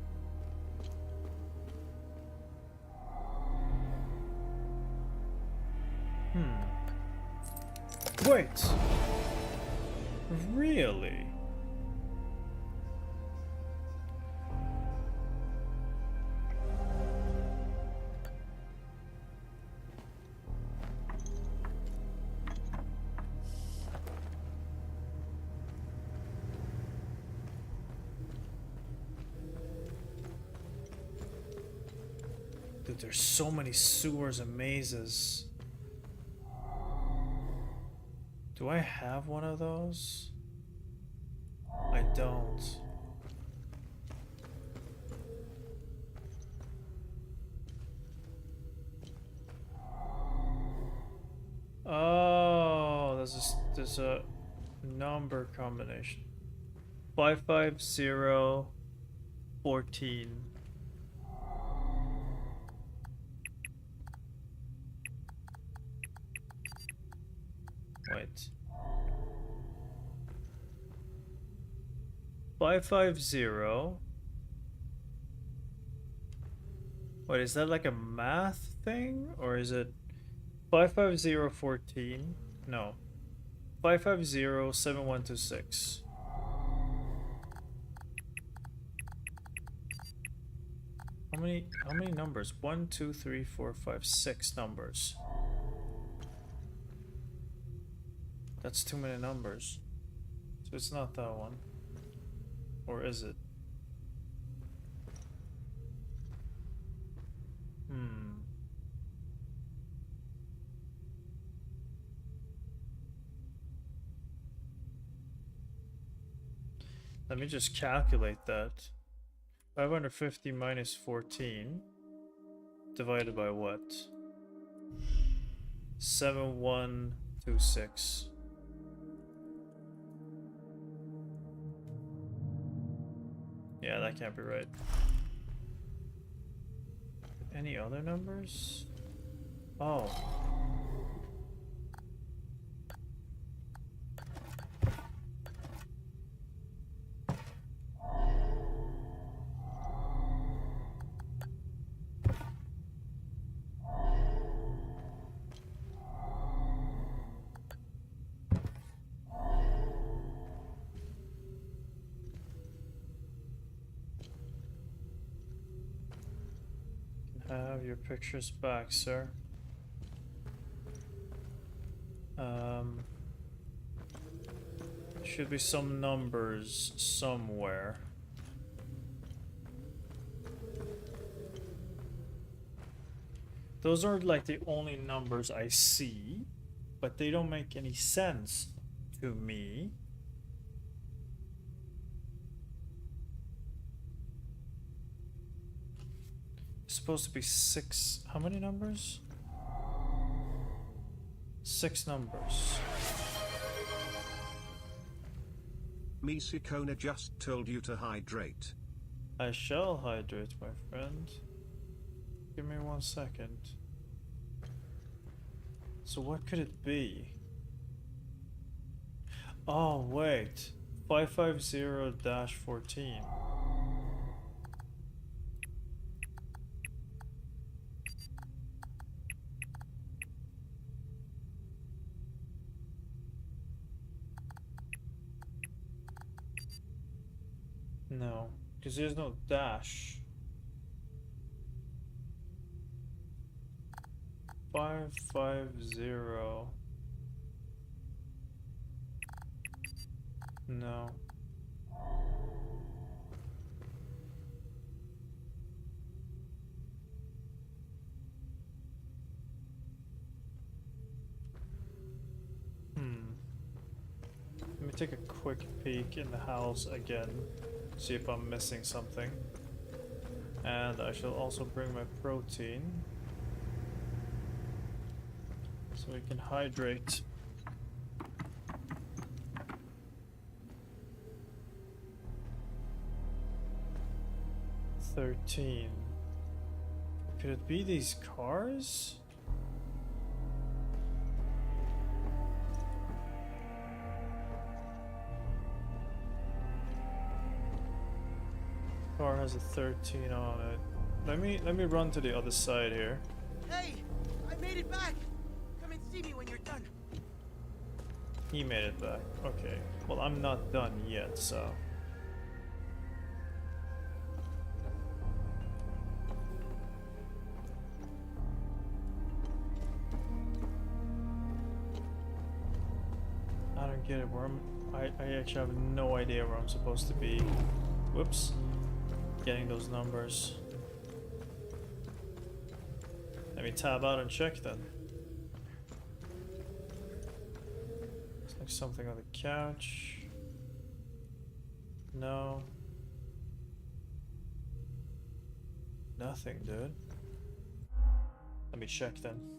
Wait! Really? Dude, there's so many sewers and mazes. Do I have one of those? I don't. Oh, there's a number combination. 55014. Wait. 550. Wait, is that like a math thing? Or is it 55014? No. 5507126. How many numbers? 1, 2, 3, 4, 5, 6 numbers. That's too many numbers. So it's not that one. Or is it? Let me just calculate that. 550 minus 14 divided by what? 7126. Yeah, that can't be right. Any other numbers? Oh. Have your pictures back, sir. Should be some numbers somewhere. Those are like the only numbers I see, but they don't make any sense to me. Supposed to be 6. How many numbers? 6 numbers. Misikona just told you to hydrate. I shall hydrate, my friend. Give me 1 second. So what could it be? Oh, wait. 550-14. No, because there's no dash. 550. No. Let me take a quick peek in the house again, see if I'm missing something. And I shall also bring my protein so we can hydrate. $13. Could it be these cars? Car has a 13 on it. Let me run to the other side here. Hey, I made it back. Come and see me when you're done. He made it back. Okay. Well, I'm not done yet, so. I don't get it. Where I actually have no idea where I'm supposed to be. Whoops. Getting those numbers. Let me tab out and check then. Looks like something on the couch. No. Nothing, dude. Let me check then.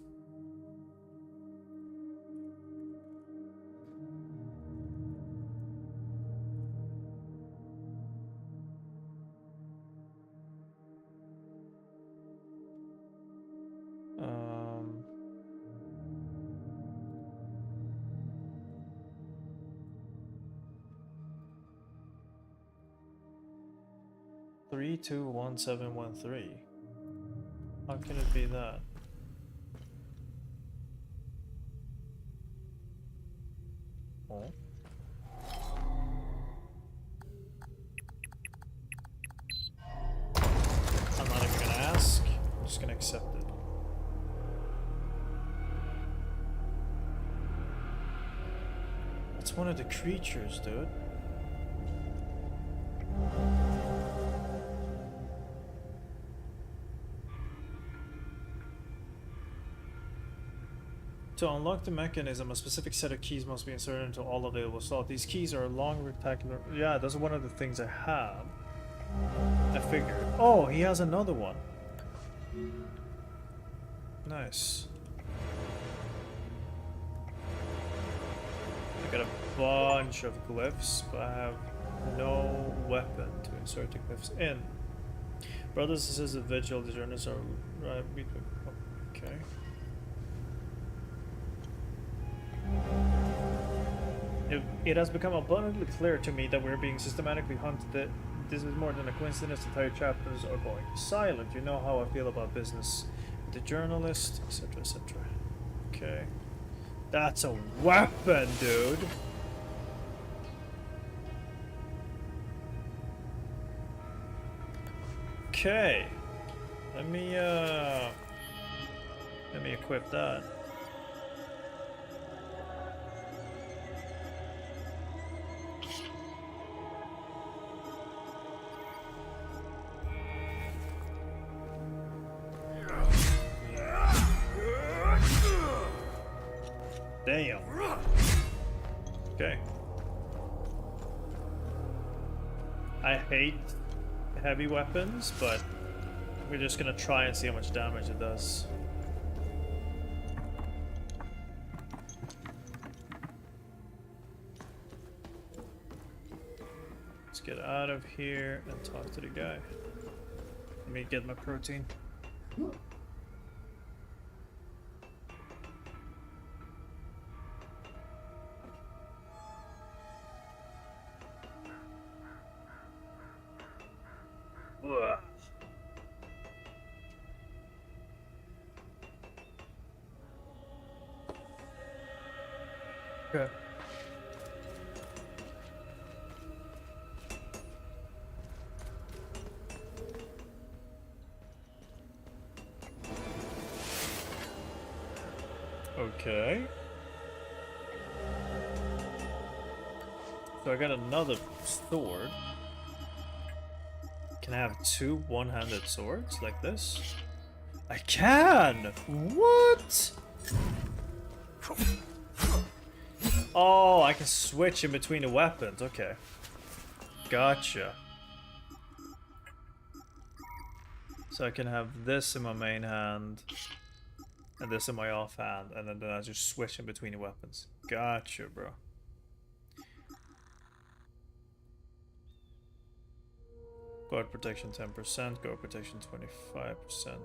Three, 2, 1, 7, 1, 3. How can it be that? Oh. I'm not even gonna ask. I'm just gonna accept it. It's one of the creatures, dude. To unlock the mechanism, a specific set of keys must be inserted into all available slots. These keys are long rectangular. Yeah, that's one of the things I have. I figured. Oh, he has another one. Nice. I got a bunch of glyphs, but I have no weapon to insert the glyphs in. Brothers and sisters of Vigil, the journeys are right between. Okay. It has become abundantly clear to me that we're being systematically hunted. This is more than a coincidence. Entire chapters are going silent. You know how I feel about business. The journalist, etc., etc. Okay. That's a weapon, dude. Okay. Let me equip that. Damn. Okay. I hate heavy weapons, but we're just gonna try and see how much damage it does. Let's get out of here and talk to the guy. Let me get my protein. Okay. Okay. So I got another sword. Can I have two one-handed swords like this? I can! What? Oh, I can switch in between the weapons. Okay. Gotcha. So I can have this in my main hand and this in my off hand, and then I just switch in between the weapons. Gotcha, bro. Guard protection 10%, guard protection 25%.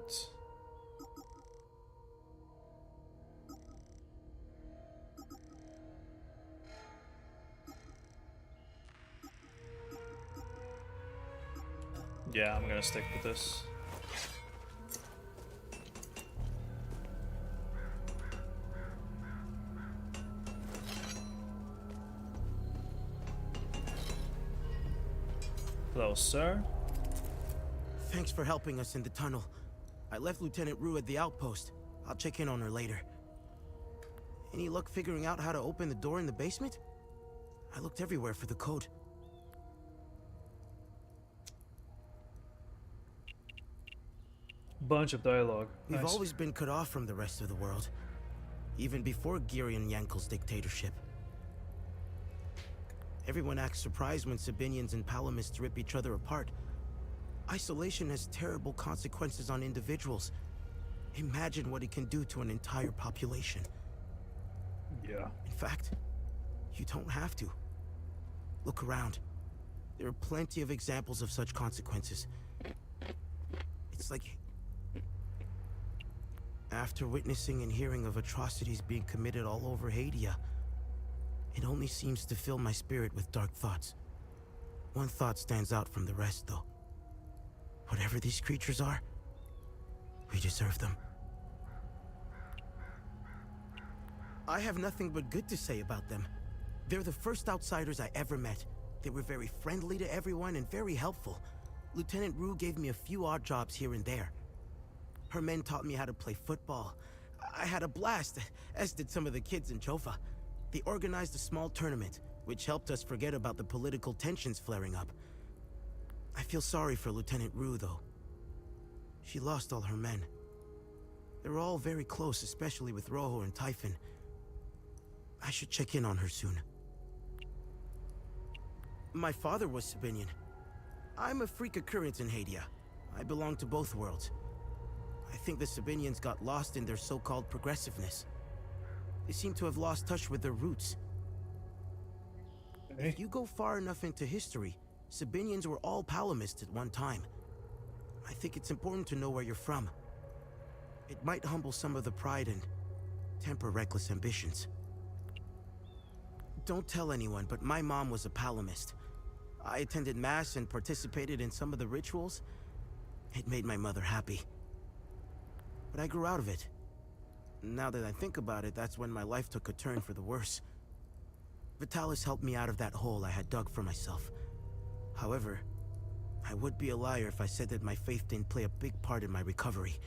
Yeah, I'm gonna stick with this. Hello, sir. Thanks for helping us in the tunnel. I left Lieutenant Rue at the outpost. I'll check in on her later. Any luck figuring out how to open the door in the basement? I looked everywhere for the code. Bunch of dialogue. We've Nice. always been cut off from the rest of the world. Even before Girion Yankel's dictatorship. Everyone acts surprised when Sabinians and Palamists rip each other apart. Isolation has terrible consequences on individuals. Imagine what it can do to an entire population. Yeah. In fact, you don't have to. Look around. There are plenty of examples of such consequences. It's like... After witnessing and hearing of atrocities being committed all over Hadia, it only seems to fill my spirit with dark thoughts. One thought stands out from the rest, though. Whatever these creatures are, we deserve them. I have nothing but good to say about them. They're the first outsiders I ever met. They were very friendly to everyone and very helpful. Lieutenant Rue gave me a few odd jobs here and there. Her men taught me how to play football. I had a blast, as did some of the kids in Jova. They organized a small tournament, which helped us forget about the political tensions flaring up. I feel sorry for Lieutenant Rue, though. She lost all her men. They were all very close, especially with Rojo and Typhon. I should check in on her soon. My father was Sabinian. I'm a freak occurrence in Hadia. I belong to both worlds. I think the Sabinians got lost in their so-called progressiveness. They seem to have lost touch with their roots. If you go far enough into history, Sabinians were all Palamists at one time. I think it's important to know where you're from. It might humble some of the pride and temper reckless ambitions. Don't tell anyone, but my mom was a Palamist. I attended Mass and participated in some of the rituals. It made my mother happy. But I grew out of it. Now that I think about it, that's when my life took a turn for the worse. Vitalis helped me out of that hole I had dug for myself. However, I would be a liar if I said that my faith didn't play a big part in my recovery.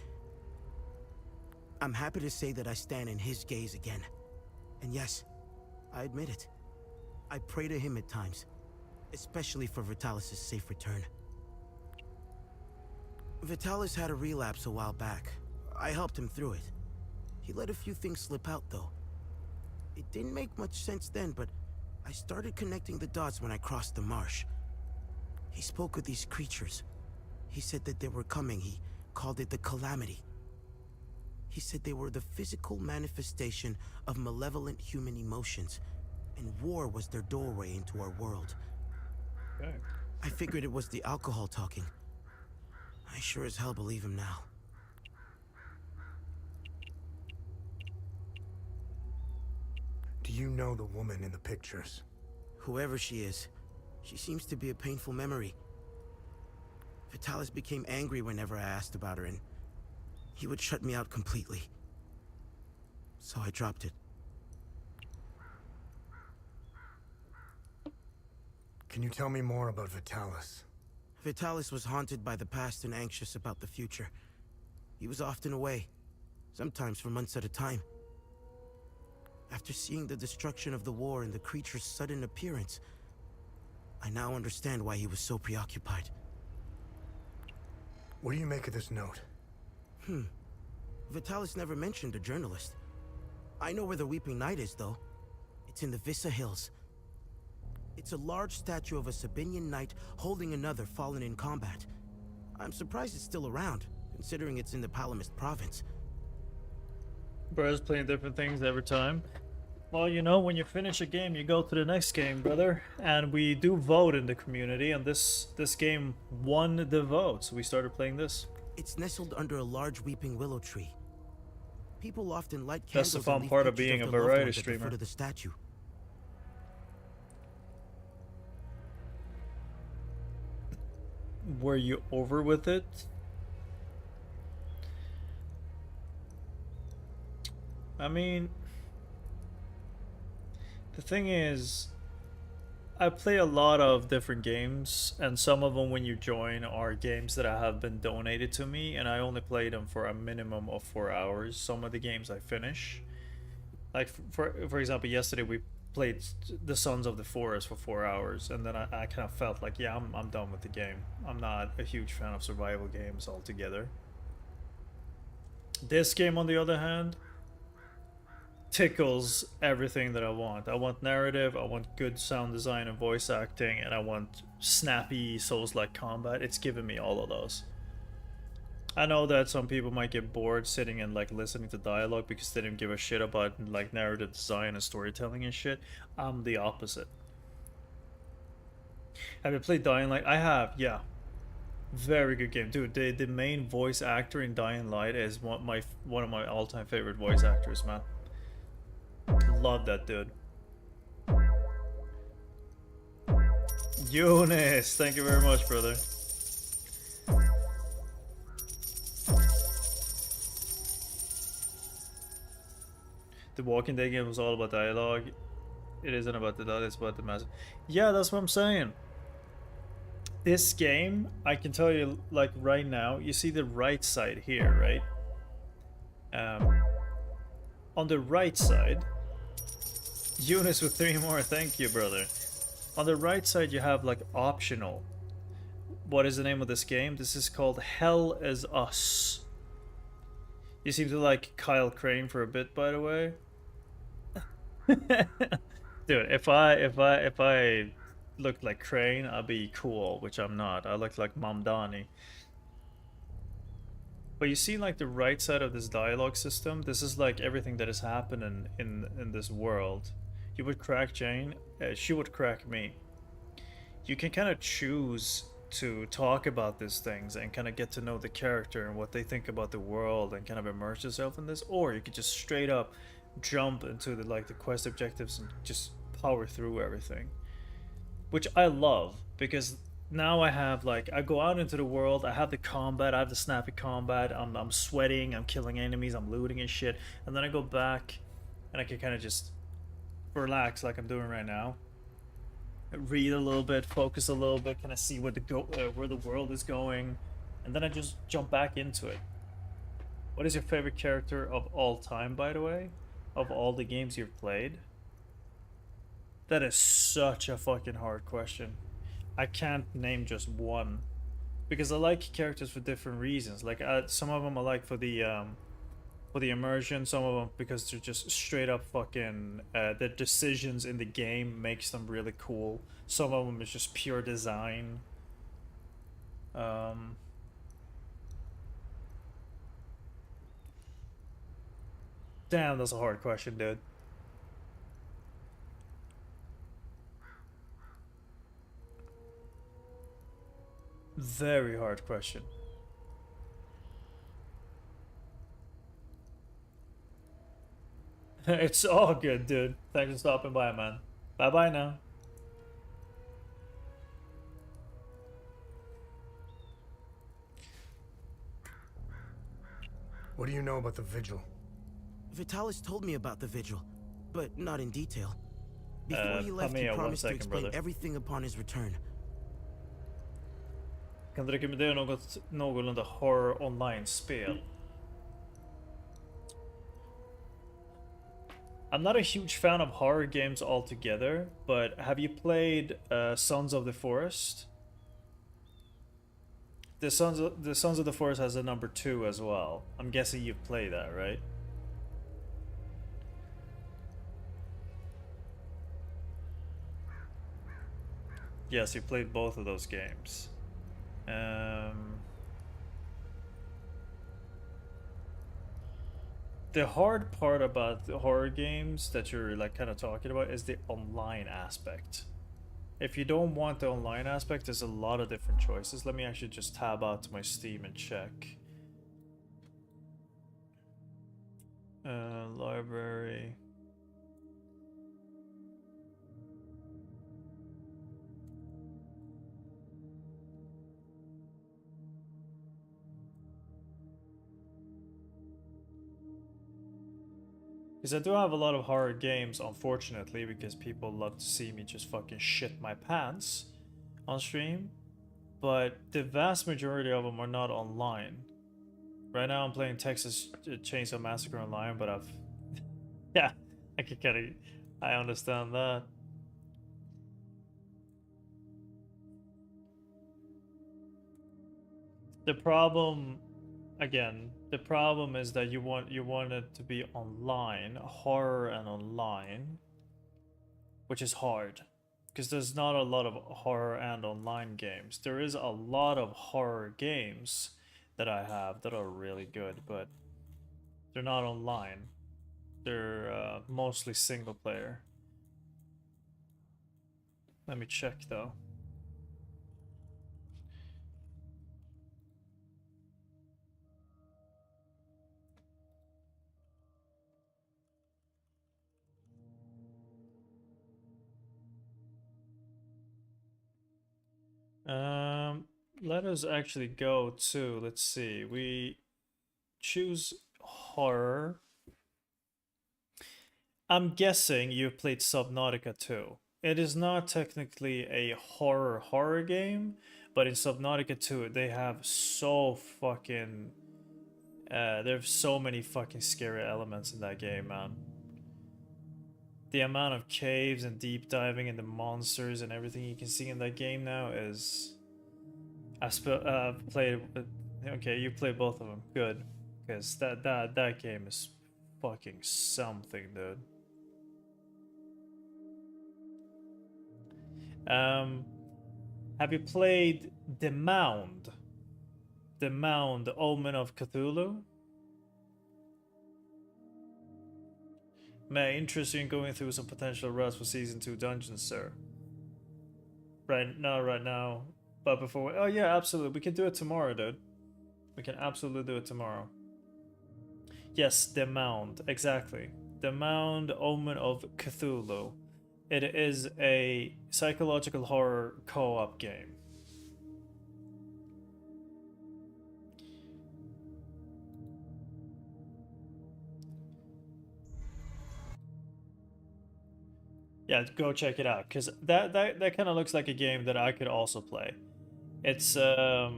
I'm happy to say that I stand in his gaze again. And yes, I admit it. I pray to him at times, especially for Vitalis' safe return. Vitalis had a relapse a while back. I helped him through it. He let a few things slip out, though. It didn't make much sense then, but I started connecting the dots when I crossed the marsh. He spoke of these creatures. He said that they were coming. He called it the Calamity. He said they were the physical manifestation of malevolent human emotions, and war was their doorway into our world. Okay. I figured it was the alcohol talking. I sure as hell believe him now. Do you know the woman in the pictures? Whoever she is, she seems to be a painful memory. Vitalis became angry whenever I asked about her, and he would shut me out completely. So I dropped it. Can you tell me more about Vitalis? Vitalis was haunted by the past and anxious about the future. He was often away, sometimes for months at a time. After seeing the destruction of the war and the creature's sudden appearance, I now understand why he was so preoccupied. What do you make of this note? Vitalis never mentioned a journalist. I know where the Weeping Knight is, though. It's in the Vissa Hills. It's a large statue of a Sabinian knight holding another fallen in combat. I'm surprised it's still around, considering it's in the Palamist province. Bro's playing different things every time. Well, you know, when you finish a game, you go to the next game, brother. And we do vote in the community, and this game won the vote, so we started playing this. It's nestled under a large weeping willow tree. People often light That's candles the and fun leave part of pictures being a their loved variety ones at the streamer. foot of the statue. Were you over with it? I mean, the thing is, I play a lot of different games, and some of them when you join are games that have been donated to me, and I only play them for a minimum of 4 hours. Some of the games I finish. Like, for example, yesterday we played the Sons of the Forest for 4 hours, and then I kind of felt like, yeah, I'm done with the game. I'm not a huge fan of survival games altogether. This game, on the other hand, tickles everything that I want. I want narrative, I want good sound design and voice acting, and I want snappy Souls-like combat. It's giving me all of those. I know that some people might get bored sitting and like listening to dialogue because they didn't give a shit about like narrative design and storytelling and shit. I'm the opposite. Have you played Dying Light? I have, yeah. Very good game, dude. The main voice actor in Dying Light is one of my all-time favorite voice actors, man. Love that dude. Eunice, thank you very much, brother. The Walking Dead game was all about dialogue. It isn't about the dialogue, it's about the message. Yeah, that's what I'm saying. This game, I can tell you, like right now, you see the right side here, right? On the right side, Eunice with 3 more, thank you, brother. On the right side, you have like optional. What is the name of this game? This is called Hell Is Us. You seem to like Kyle Crane for a bit, by the way. Dude, if I looked like Crane, I'd be cool, which I'm not. I look like Mamdani. But you see like the right side of this dialogue system, this is like everything that is happening in this world. You would crack Jane, she would crack me. You can kind of choose to talk about these things and kind of get to know the character and what they think about the world and kind of immerse yourself in this, or you could just straight up jump into the like the quest objectives and just power through everything, which I love, because now I have like, I go out into the world, I have the combat, I have the snappy combat, I'm sweating, I'm killing enemies, I'm looting and shit, and then I go back and I can kind of just relax like I'm doing right now, read a little bit, focus a little bit, kind of see where the world is going, and then I just jump back into it. What is your favorite character of all time, by the way? Of all the games you've played? That is such a fucking hard question. I can't name just one, because I like characters for different reasons. Like some of them I like for the immersion, some of them because they're just straight up fucking the decisions in the game makes them really cool. Some of them is just pure design. Damn, that's a hard question, dude. Very hard question. It's all good, dude. Thanks for stopping by, man. Bye-bye now. What do you know about the Vigil? Vitalis told me about the Vigil, but not in detail. Before he left, he promised to explain everything upon his return. Kan du rekommendera något någorlunda horror online-spel? I'm not a huge fan of horror games altogether, but have you played Sons of the Forest? The Sons of the Forest has a number 2 as well. I'm guessing you've played that, right? Yes, you played both of those games. The hard part about the horror games that you're like kind of talking about is the online aspect. If you don't want the online aspect, there's a lot of different choices. Let me actually just tab out to my Steam and check. Library. Because I do have a lot of horror games, unfortunately, because people love to see me just fucking shit my pants on stream. But the vast majority of them are not online. Right now I'm playing Texas Chainsaw Massacre online, but I've... yeah, I understand that. The problem, again, the problem is that you want it to be online, horror and online, which is hard because there's not a lot of horror and online games. There is a lot of horror games that I have that are really good, but they're not online. They're mostly single player. Let me check though. Let us actually go to, let's see, we choose horror. I'm guessing you've played Subnautica 2. It is not technically a horror game, but in Subnautica 2 they have so fucking there's so many fucking scary elements in that game, man. The amount of caves and deep diving and the monsters and everything you can see in that game now is... I've played... Okay, you played both of them. Good. Because that game is fucking something, dude. Have you played The Mound? The Mound, The Omen of Cthulhu? May I interest you in going through some potential routes for Season 2 dungeons, sir? Right now. But before... Oh yeah, absolutely. We can do it tomorrow, dude. We can absolutely do it tomorrow. Yes, The Mound. Exactly. The Mound, Omen of Cthulhu. It is a psychological horror co-op game. Yeah, go check it out, because that kind of looks like a game that I could also play. It's it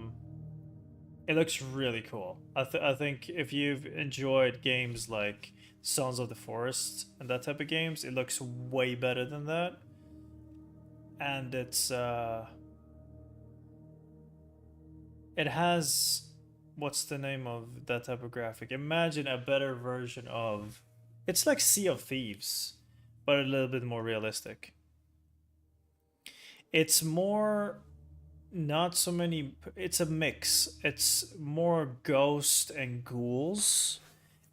looks really cool. I think if you've enjoyed games like Sons of the Forest and that type of games, it looks way better than that. And it's it has, what's the name of that type of graphic? Imagine a better version of, it's like Sea of Thieves, but a little bit more realistic. It's more, not so many, it's a mix. It's more ghost and ghouls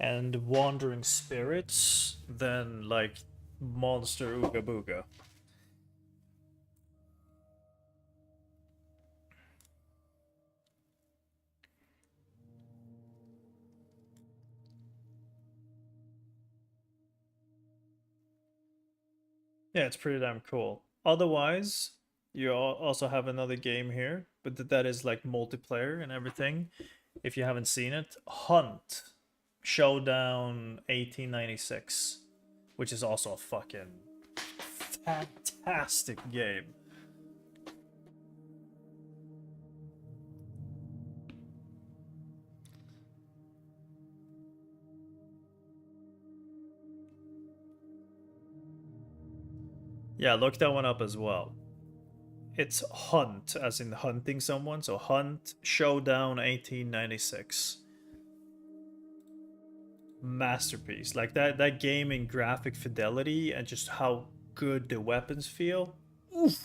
and wandering spirits than like Monster Ooga Booga. Yeah, it's pretty damn cool. Otherwise, you also have another game here, but that is like multiplayer and everything. If you haven't seen it, Hunt Showdown 1896, which is also a fucking fantastic game. Yeah, look that one up as well. It's Hunt, as in hunting someone. So Hunt Showdown 1896. Masterpiece. Like that game in graphic fidelity and just how good the weapons feel. Oof.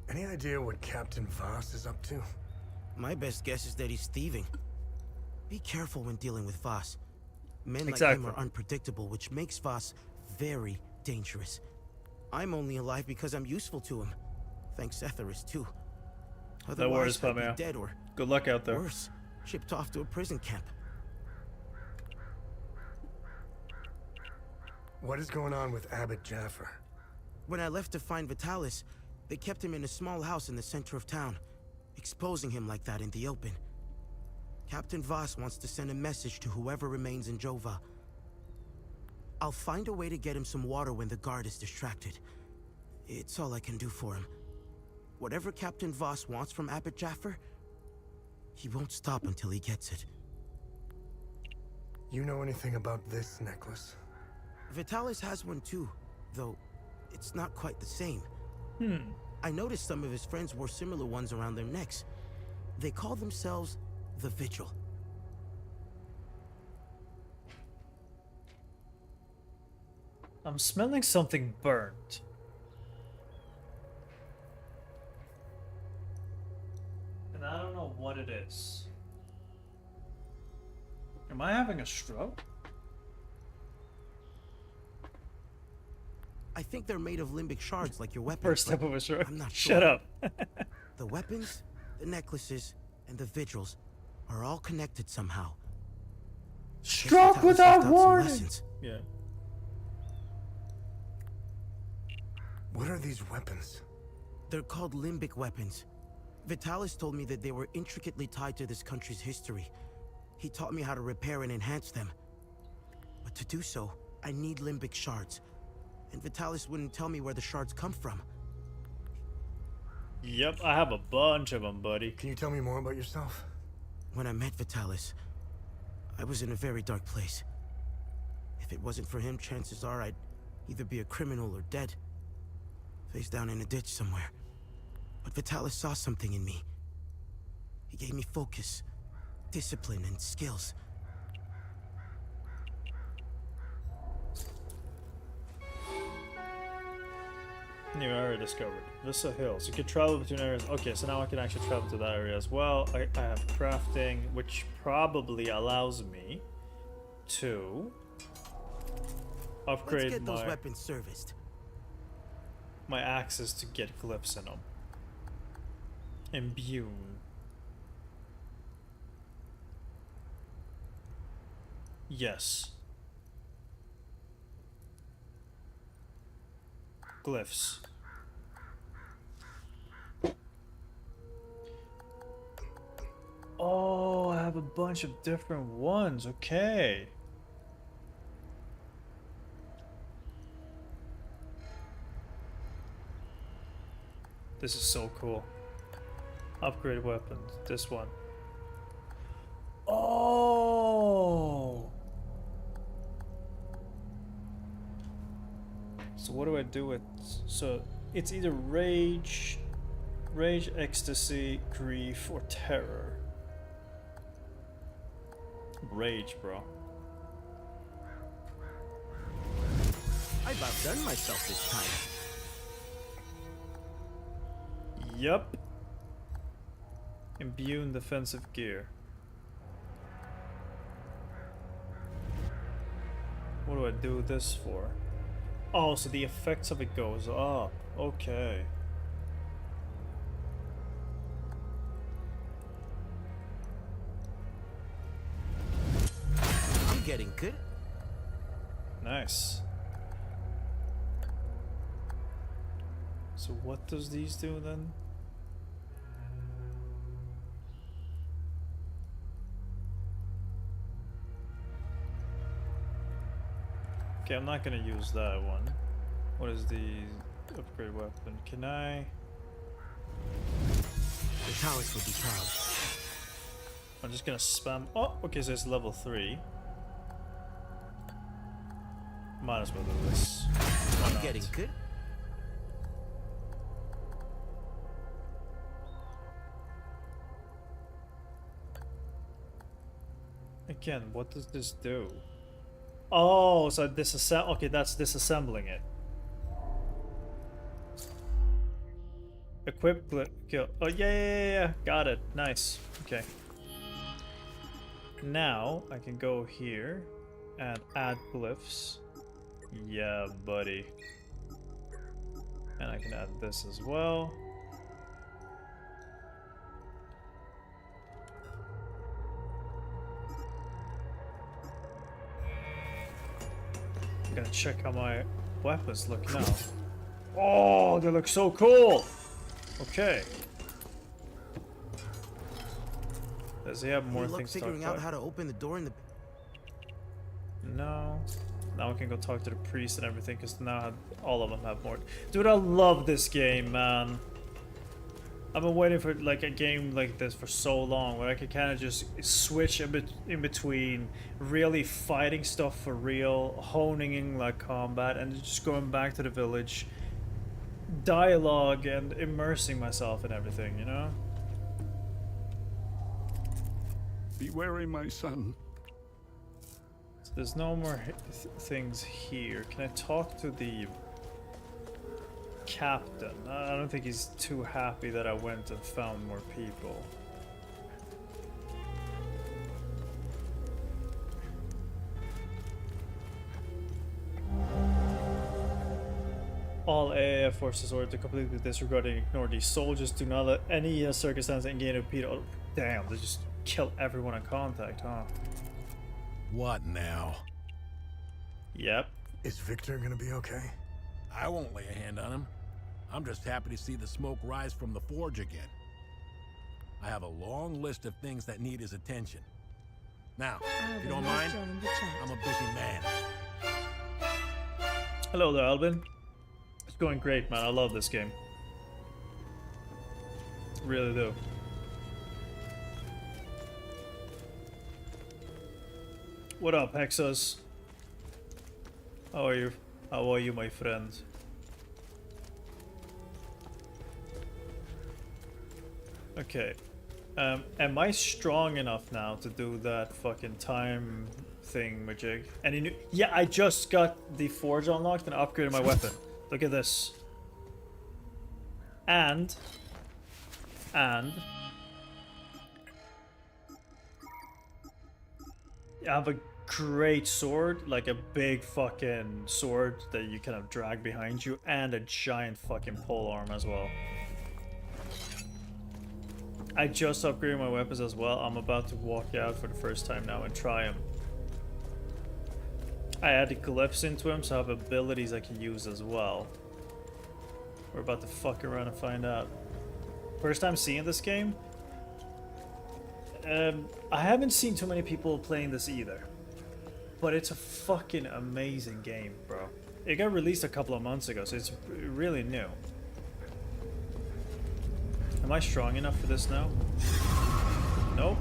Any idea what Captain Voss is up to? My best guess is that he's thieving. Be careful when dealing with Voss. Men like Exactly. him are unpredictable, which makes Voss very dangerous. I'm only alive because I'm useful to him. Thanks Etheris too. No worries, I'd be Pamela. dead or Good luck out there. worse, shipped off to a prison camp. What is going on with Abbot Jaffer? When I left to find Vitalis, they kept him in a small house in the center of town, exposing him like that in the open. Captain Voss wants to send a message to whoever remains in Jova. I'll find a way to get him some water when the guard is distracted. It's all I can do for him. Whatever Captain Voss wants from Abbot Jaffer, he won't stop until he gets it. You know anything about this necklace? Vitalis has one too, though it's not quite the same. I noticed some of his friends wore similar ones around their necks. They call themselves the Vigil. I'm smelling something burnt. And I don't know what it is. Am I having a stroke? I think they're made of limbic shards like your weapons. First step but of a stroke. I'm not Shut sure. up. The weapons, the necklaces, and the vigils are all connected somehow. Stroke Vitalis without left out some warning. lessons. Yeah. What are these weapons? They're called limbic weapons. Vitalis told me that they were intricately tied to this country's history. He taught me how to repair and enhance them. But to do so, I need limbic shards. And Vitalis wouldn't tell me where the shards come from. Yep, I have a bunch of them, buddy. Can you tell me more about yourself? When I met Vitalis, I was in a very dark place. If it wasn't for him, chances are I'd either be a criminal or dead. Face down in a ditch somewhere. But Vitalis saw something in me. He gave me focus, discipline, and skills. New area discovered. Vista Hills. You can travel between areas. Okay, so now I can actually travel to that area as well. I have crafting, which probably allows me to upgrade Let's get those my weapons serviced. my axes to get glyphs in them. Imbune. Yes. Glyphs. Oh, I have a bunch of different ones. Okay. This is so cool. Upgrade weapons. This one. Oh. So what do I do with? So it's either rage, ecstasy, grief, or terror. Rage, bro. I've outdone myself this time. Yup. Imbue defensive gear. What do I do this for? Oh, so the effects of it goes up. Okay. I'm getting good. Nice. So what does these do then? Okay, I'm not gonna use that one. What is the upgrade weapon? Can I? Vitalis would be proud. I'm just gonna spam. Oh, okay, so it's level 3. Might as well do this. Why I'm not? getting good. Again, what does this do? Oh, so disassemble. Okay, that's disassembling it. Equip, kill. Oh, yeah. Got it. Nice. Okay. Now, I can go here and add glyphs. Yeah, buddy. And I can add this as well. I'm gonna check how my weapons look now. Oh, they look so cool! Okay. Does he have more Good luck things to figuring talk out about? how to open the door in the. No. Now we can go talk to the priest and everything, because now all of them have more. Dude, I love this game, man. I've been waiting for like a game like this for so long, where I could kind of just switch a bit in between really fighting stuff for real, honing in like combat, and just going back to the village, dialogue, and immersing myself in everything, you know? Be wary, my son. So there's no more things here. Can I talk to the captain? I don't think he's too happy that I went and found more people. All AAF forces ordered to completely disregard and ignore these soldiers. Do not let any circumstance engage in repeat. Oh, damn, they just kill everyone in contact, huh? What now? Yep. Is Victor gonna be okay? I won't lay a hand on him. I'm just happy to see the smoke rise from the forge again. I have a long list of things that need his attention. Now, if you don't mind, I'm a busy man. Hello there, Albin. It's going great, man. I love this game. Really do. What up, Hexus? How are you? How are you, my friend? Okay. Am I strong enough now to do that fucking time thing, Majig? And yeah, I just got the forge unlocked and upgraded my weapon. Look at this. And I have a great sword, like a big fucking sword that you kind of drag behind you, and a giant fucking polearm as well. I just upgraded my weapons as well. I'm about to walk out for the first time now and try them. I added glyphs into them, so I have abilities I can use as well. We're about to fuck around and find out. First time seeing this game. I haven't seen too many people playing this either. But it's a fucking amazing game, bro. It got released a couple of months ago, so it's really new. Am I strong enough for this now? Nope.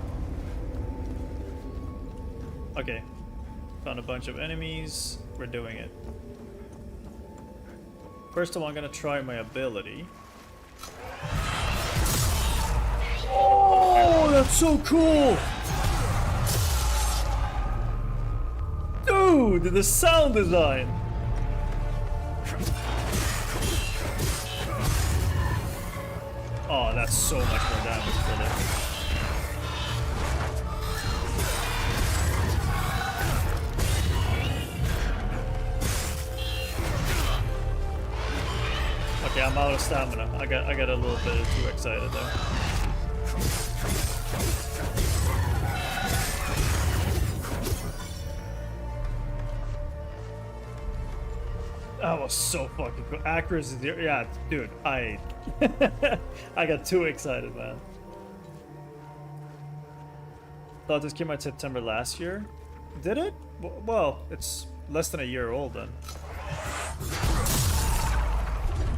Okay. Found a bunch of enemies. We're doing it. First of all, I'm gonna try my ability. Oh, that's so cool! Dude, the sound design! Oh, that's so much more damage for this. Okay, I'm out of stamina. I got a little bit too excited there. That was so fucking cool. Accuracy, yeah, dude, I got too excited, man. Thought this came out September last year. Did it? Well, it's less than a year old then.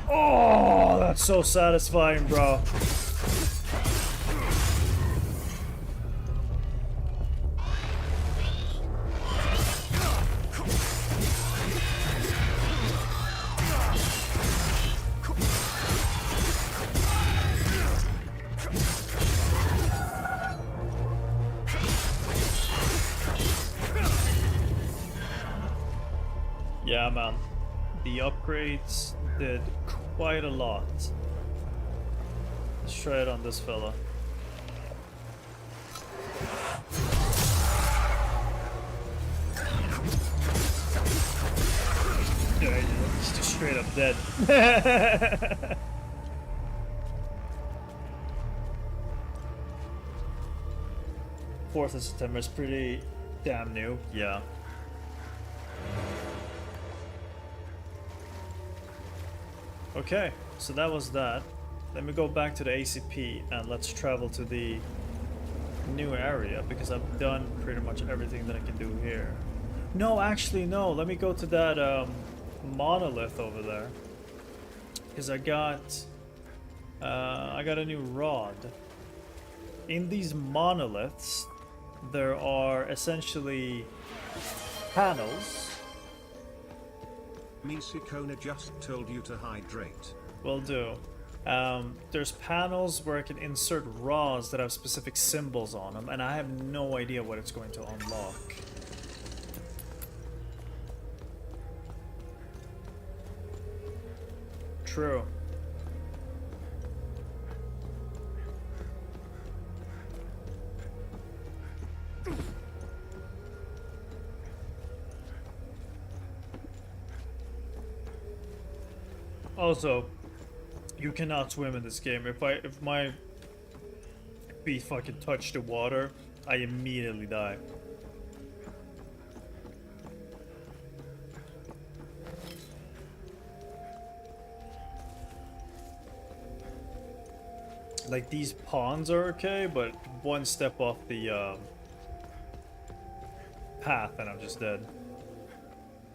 Oh, that's so satisfying, bro. Yeah, man. The upgrades did quite a lot. Let's try it on this fella. Yeah, he's just straight up dead. 4th of September is pretty damn new, yeah. Okay, so that was that. Let me go back to the ACP and let's travel to the new area because I've done pretty much everything that I can do here. No, actually no, let me go to that monolith over there. Because I got a new rod. In these monoliths, there are essentially panels. Misikona just told you to hydrate. Will do. There's panels where I can insert rods that have specific symbols on them, and I have no idea what it's going to unlock. True. Also, you cannot swim in this game. If my feet fucking touch the water, I immediately die. Like, these ponds are okay, but one step off the path and I'm just dead.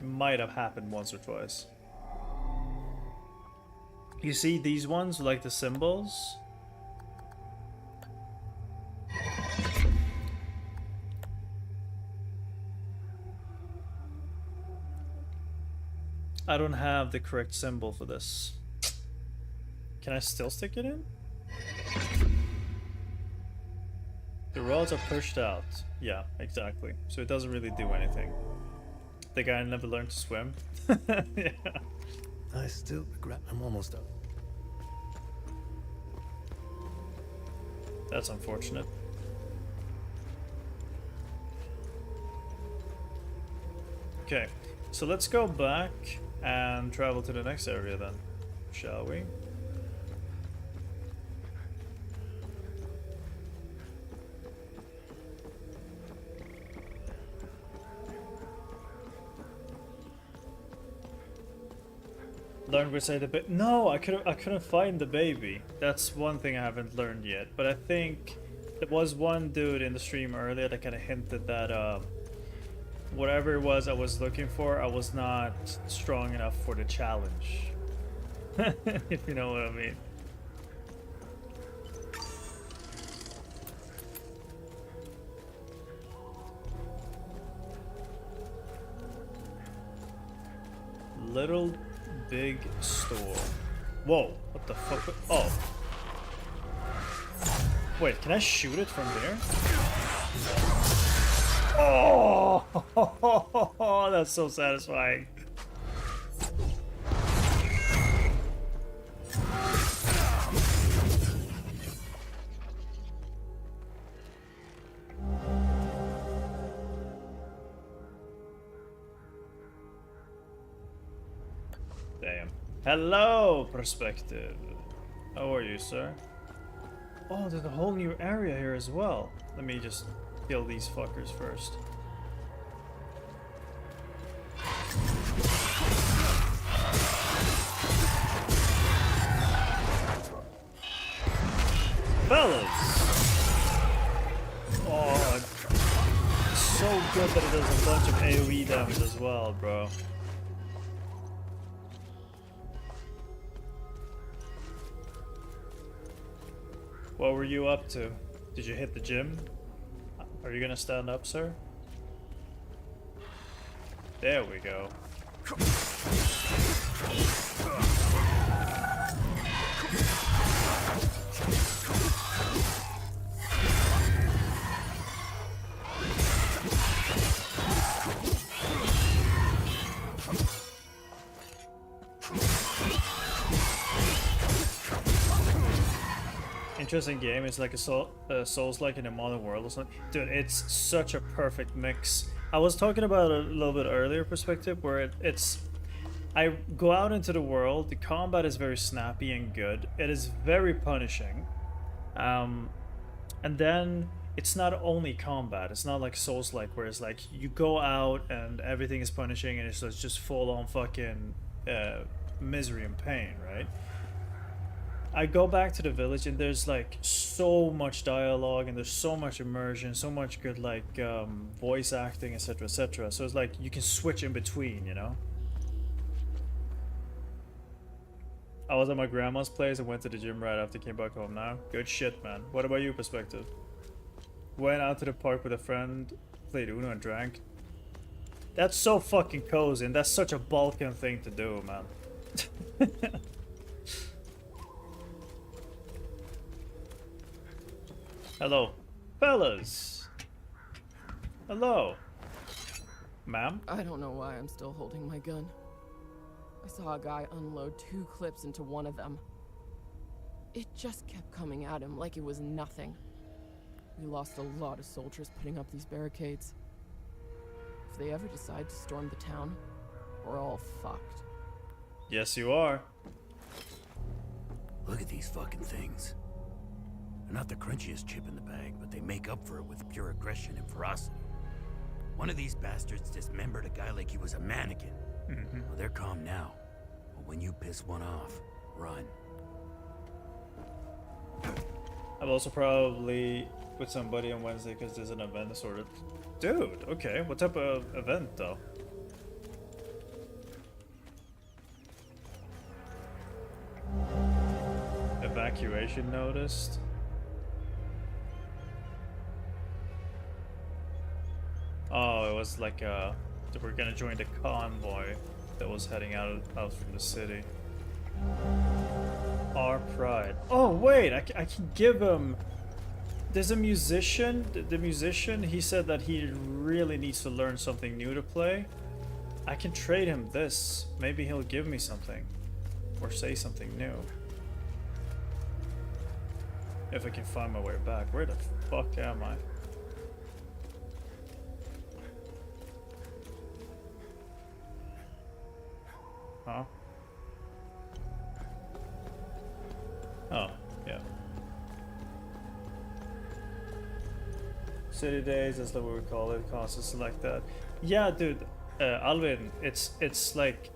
Might have happened once or twice. You see these ones, like the symbols? I don't have the correct symbol for this. Can I still stick it in? The rods are pushed out. Yeah, exactly. So it doesn't really do anything. The guy never learned to swim. Yeah. I still regret I'm almost up. That's unfortunate. Okay, so let's go back and travel to the next area then, shall we? Learn where say the baby. No, I couldn't find the baby. That's one thing I haven't learned yet. But I think there was one dude in the stream earlier that kind of hinted that whatever it was I was looking for, I was not strong enough for the challenge. If you know what I mean. Little Big Store. Whoa, what the fuck? Oh. Wait, can I shoot it from there? Oh, that's so satisfying. Damn. Hello, Perspective. How are you, sir? Oh, there's a whole new area here as well. Let me just kill these fuckers first. Fellas! Oh, it's so good that it does a bunch of AoE damage as well, bro. What were you up to? Did you hit the gym? Are you gonna stand up, sir? There we go. interesting game. It's like a Souls-like in a modern world or something. Dude, it's such a perfect mix. I was talking about a little bit earlier perspective where it's... I go out into the world, the combat is very snappy and good. It is very punishing. And then it's not only combat. It's not like Souls-like where it's like you go out and everything is punishing and it's just full-on fucking misery and pain, right? I go back to the village and there's like so much dialogue and there's so much immersion, so much good like voice acting, etc, etc. So it's like you can switch in between, you know? I was at my grandma's place and went to the gym right after I came back home now. Good shit, man. What about you, perspective? Went out to the park with a friend, played Uno and drank. That's so fucking cozy and that's such a Balkan thing to do, man. Hello. Fellas. Hello. Ma'am? I don't know why I'm still holding my gun. I saw a guy unload 2 clips into one of them. It just kept coming at him like it was nothing. We lost a lot of soldiers putting up these barricades. If they ever decide to storm the town, we're all fucked. Yes, you are. Look at these fucking things. They're not the crunchiest chip in the bag, but they make up for it with pure aggression and ferocity. One of these bastards dismembered a guy like he was a mannequin. Well, they're calm now, but when you piss one off, run. I'm also probably with somebody on Wednesday because there's an event sort of. Dude, okay. What type of event though? Evacuation noticed. Oh, it was like we're gonna join the convoy that was heading out from the city. Our pride. Oh wait, I can give him. There's a musician. The musician. He said that he really needs to learn something new to play. I can trade him this. Maybe he'll give me something, or say something new. If I can find my way back. Where the fuck am I? Huh? Oh, yeah. City days, that's what we call it, concerts like that. Yeah, dude, Alvin, it's like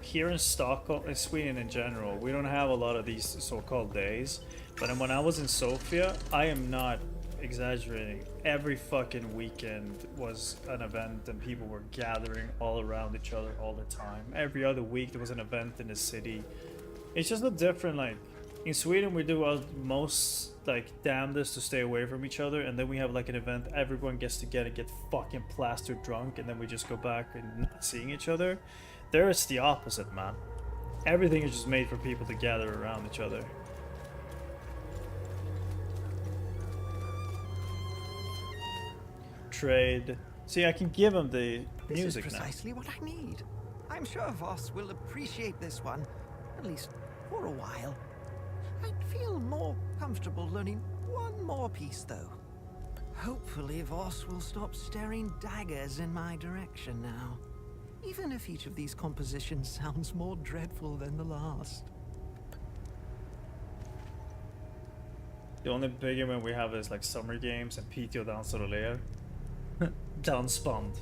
here in Stockholm, in Sweden in general, we don't have a lot of these so-called days. But when I was in Sofia, I am not exaggerating. Every fucking weekend was an event and people were gathering all around each other all the time. Every other week there was an event in the city. It's just a different, like, in Sweden we do our most like damnedest to stay away from each other, and then we have like an event, everyone gets together and get fucking plastered drunk, and then we just go back and not seeing each other. There it's the opposite, man. Everything is just made for people to gather around each other. Trade. See, I can give him the music This is precisely what I need. I'm sure Voss will appreciate this one, at least for a while. I'd feel more comfortable learning one more piece, though. Hopefully Voss will stop staring daggers in my direction now, even if each of these compositions sounds more dreadful than the last. The only big event we have is like summer games and PTO Danser och Ler. Dansband.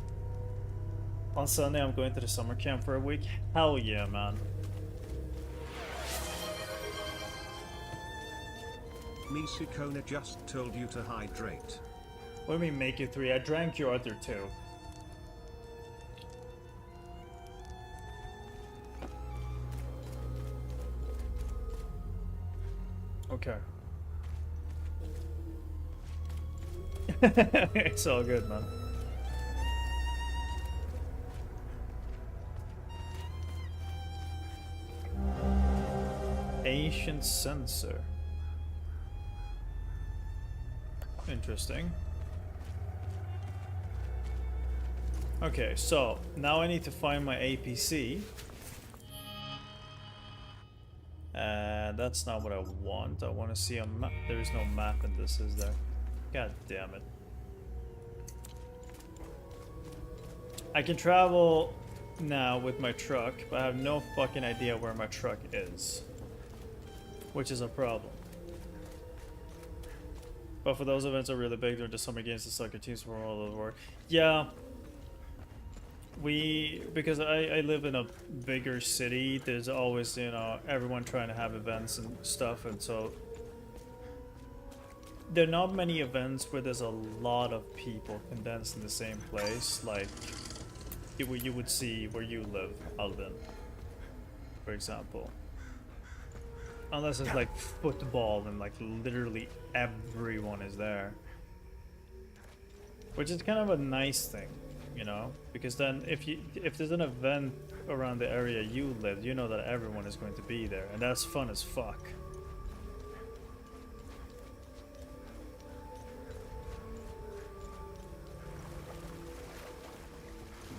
On Sunday I'm going to the summer camp for a week. Hell yeah, man. Misikona just told you to hydrate. What do you mean make you 3? I drank your other 2. Okay. It's all good, man. Ancient sensor. Interesting. Okay, so now I need to find my APC. That's not what I want. I want to see a map. There is no map in this, is there? God damn it. I can travel now with my truck, but I have no fucking idea where my truck is. Which is a problem. But for those events are really big, they're just summer games to soccer teams from all over the world. Yeah. Because I live in a bigger city, there's always, you know, everyone trying to have events and stuff, and so there are not many events where there's a lot of people condensed in the same place, like you would see where you live, Alvin, for example. Unless it's like football and like literally everyone is there. Which is kind of a nice thing, you know? Because then if there's an event around the area you live, you know that everyone is going to be there, and that's fun as fuck.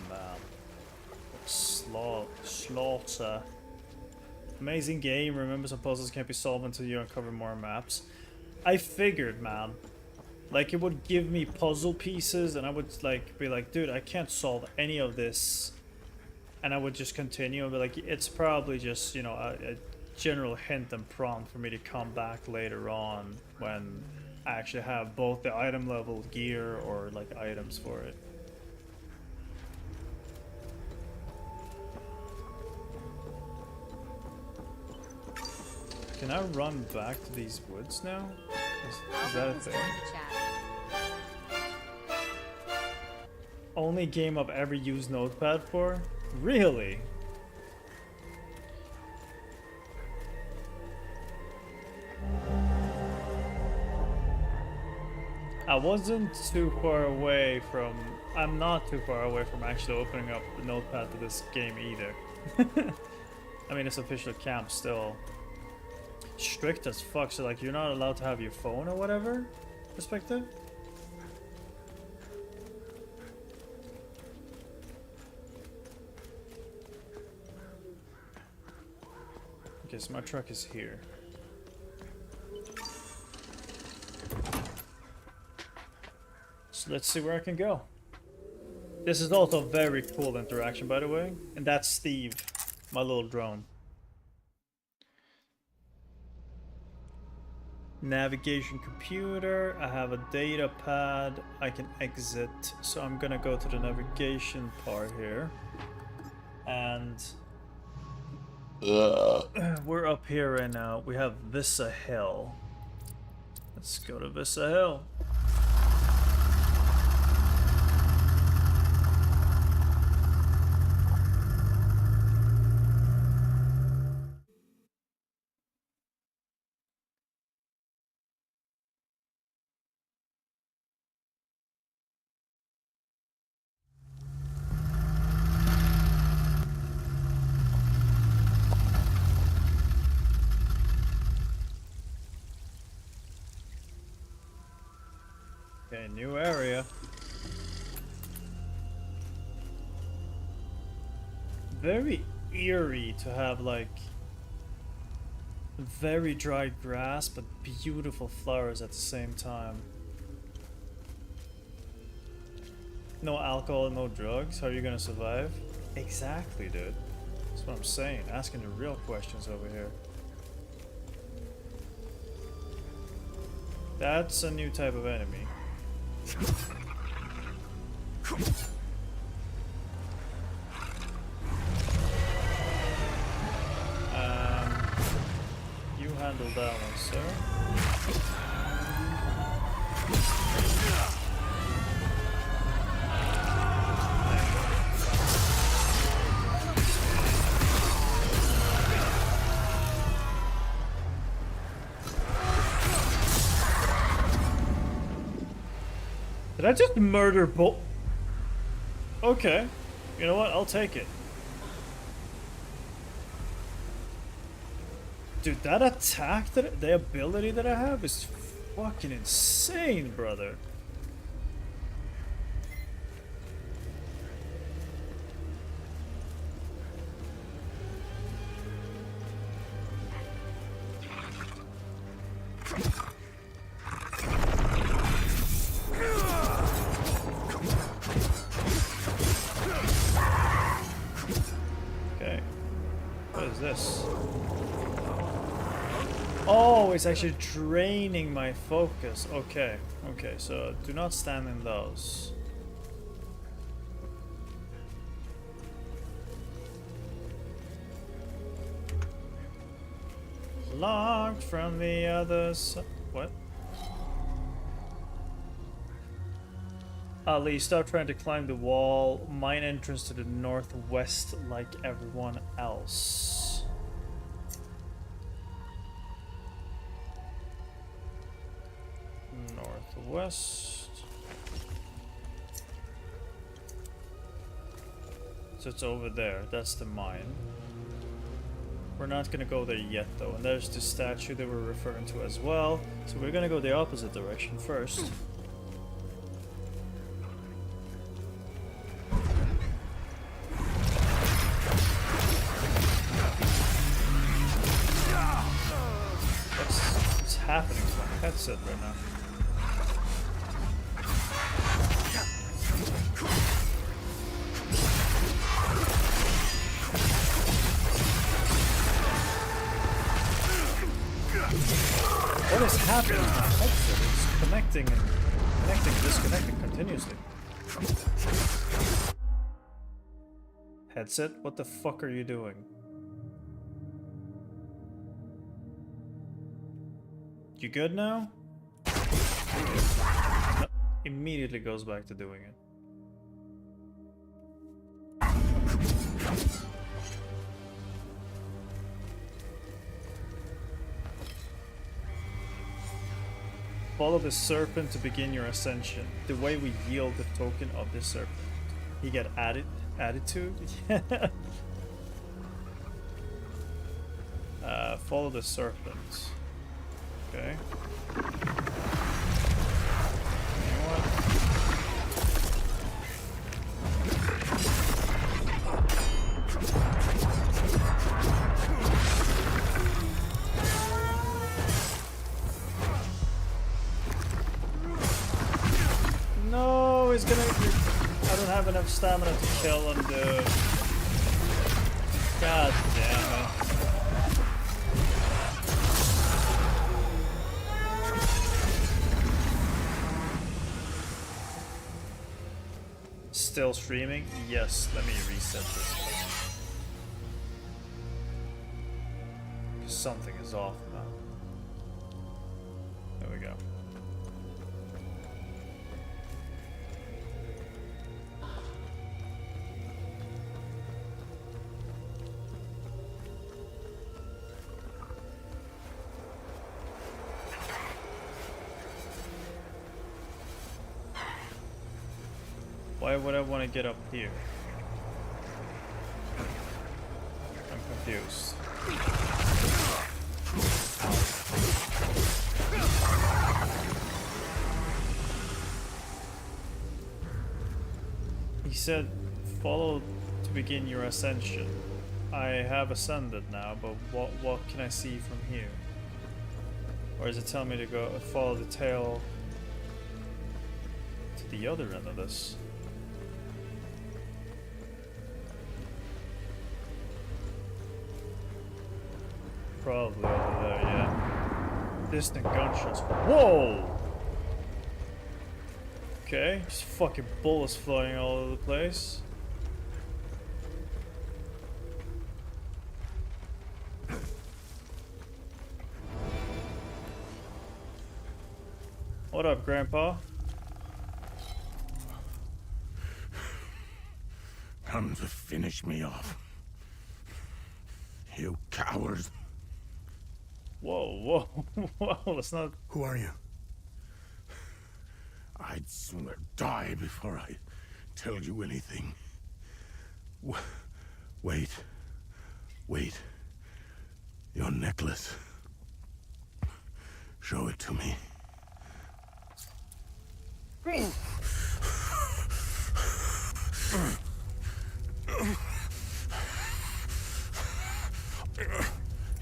Man. Slaughter. Amazing game. Remember, some puzzles can't be solved until you uncover more maps. I figured, man. Like, it would give me puzzle pieces, and I would like be like, dude, I can't solve any of this. And I would just continue and be like, it's probably just, you know, a general hint and prompt for me to come back later on when I actually have both the item level gear or like items for it. Can I run back to these woods now? Is that a thing? Only game I've ever used Notepad for? Really? I wasn't too far away from... I'm not too far away from actually opening up the Notepad to this game either. I mean, it's official camp still. Strict as fuck, so like you're not allowed to have your phone or whatever perspective. Okay, so my truck is here. So let's see where I can go. This is also a very cool interaction, by the way, and that's Steve, my little drone. Navigation computer, I have a data pad, I can exit, so I'm gonna go to the navigation part here. And we're up here right now. We have Vissa Hill. Let's go to Vissa Hill. Okay, new area. Very eerie to have like very dry grass but beautiful flowers at the same time. No alcohol, no drugs. How are you gonna survive? Exactly, dude. That's what I'm saying. Asking the real questions over here. That's a new type of enemy. You handle that one, sir. Did I just murder both? Okay. You know what? I'll take it. Dude, that attack, the ability that I have is fucking insane, brother. it's actually draining my focus. Okay, okay, so do not stand in those. Locked from the other side. What? Ali, stop trying to climb the wall. Mine entrance to the northwest like everyone else. Northwest. So it's over there. That's the mine. We're not gonna go there yet though. And there's the statue that we're referring to as well. So we're gonna go the opposite direction first. What's happening to my headset right now? What is happening to my headset? It's connecting and disconnecting continuously. Headset, what the fuck are you doing? You good now? No, immediately goes back to doing it. Follow the serpent to begin your ascension. The way we yield the token of this serpent. You get attitude? Follow the serpent. Okay. You know what? No, he's gonna. I don't have enough stamina to kill him, dude. God damn it. Still streaming? Yes, let me reset this. Something is off now. There we go. Why would I want to get up here? I'm confused. He said, follow to begin your ascension. I have ascended now, but what can I see from here? Or is it telling me to go follow the tail to the other end of this? Probably over there, yeah. Distant gunshots. Whoa! Okay, just fucking bullets flying all over the place. What up, Grandpa? Come to finish me off. You cowards. Whoa, whoa, whoa, let's not... Who are you? I'd sooner die before I tell you anything. Wait. Wait. Your necklace. Show it to me.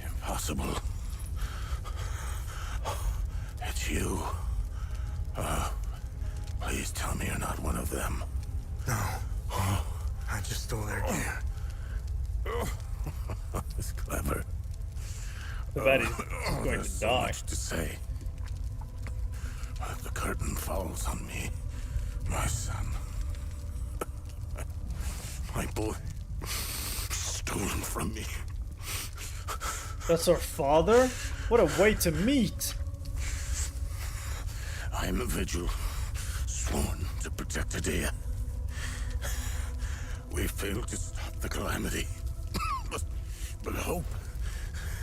Impossible. It's you. Please tell me you're not one of them. No. I just stole their gear. It's clever. I bet he's going There's to so die. much to say. The curtain falls on me, my son. My boy, stolen from me. That's our father? What a way to meet! I am a vigil, sworn to protect Adia. We failed to stop the calamity, but hope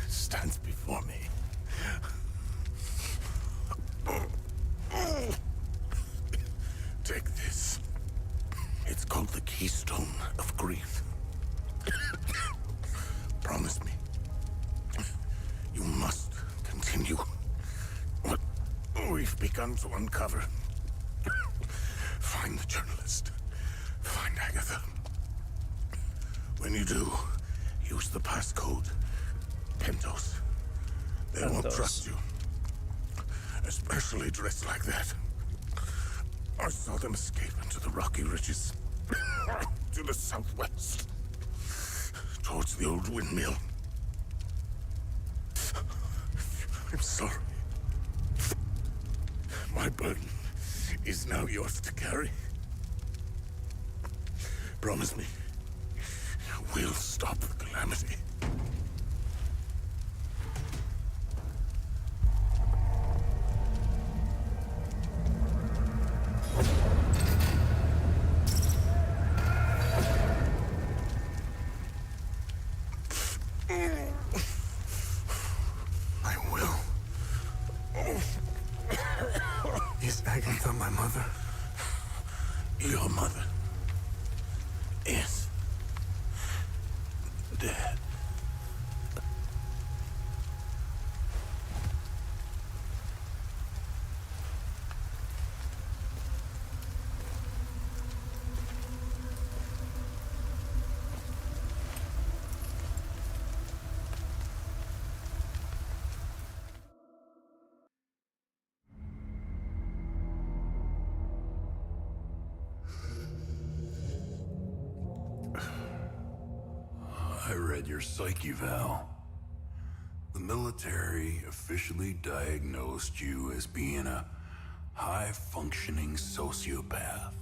stands before me. Take this. It's called the Keystone of Grief. Promise me. You must continue what we've begun to uncover. Find the journalist. Find Agatha. When you do, use the passcode. Pentos. They won't Pentos. trust you. Especially dressed like that. I saw them escape into the rocky ridges. To the southwest. Towards the old windmill. I'm sorry. My burden is now yours to carry. Promise me, we'll stop the calamity. I will. Is Agatha my mother? Your mother is dead. I read your psyche, Val. The military officially diagnosed you as being a high-functioning sociopath.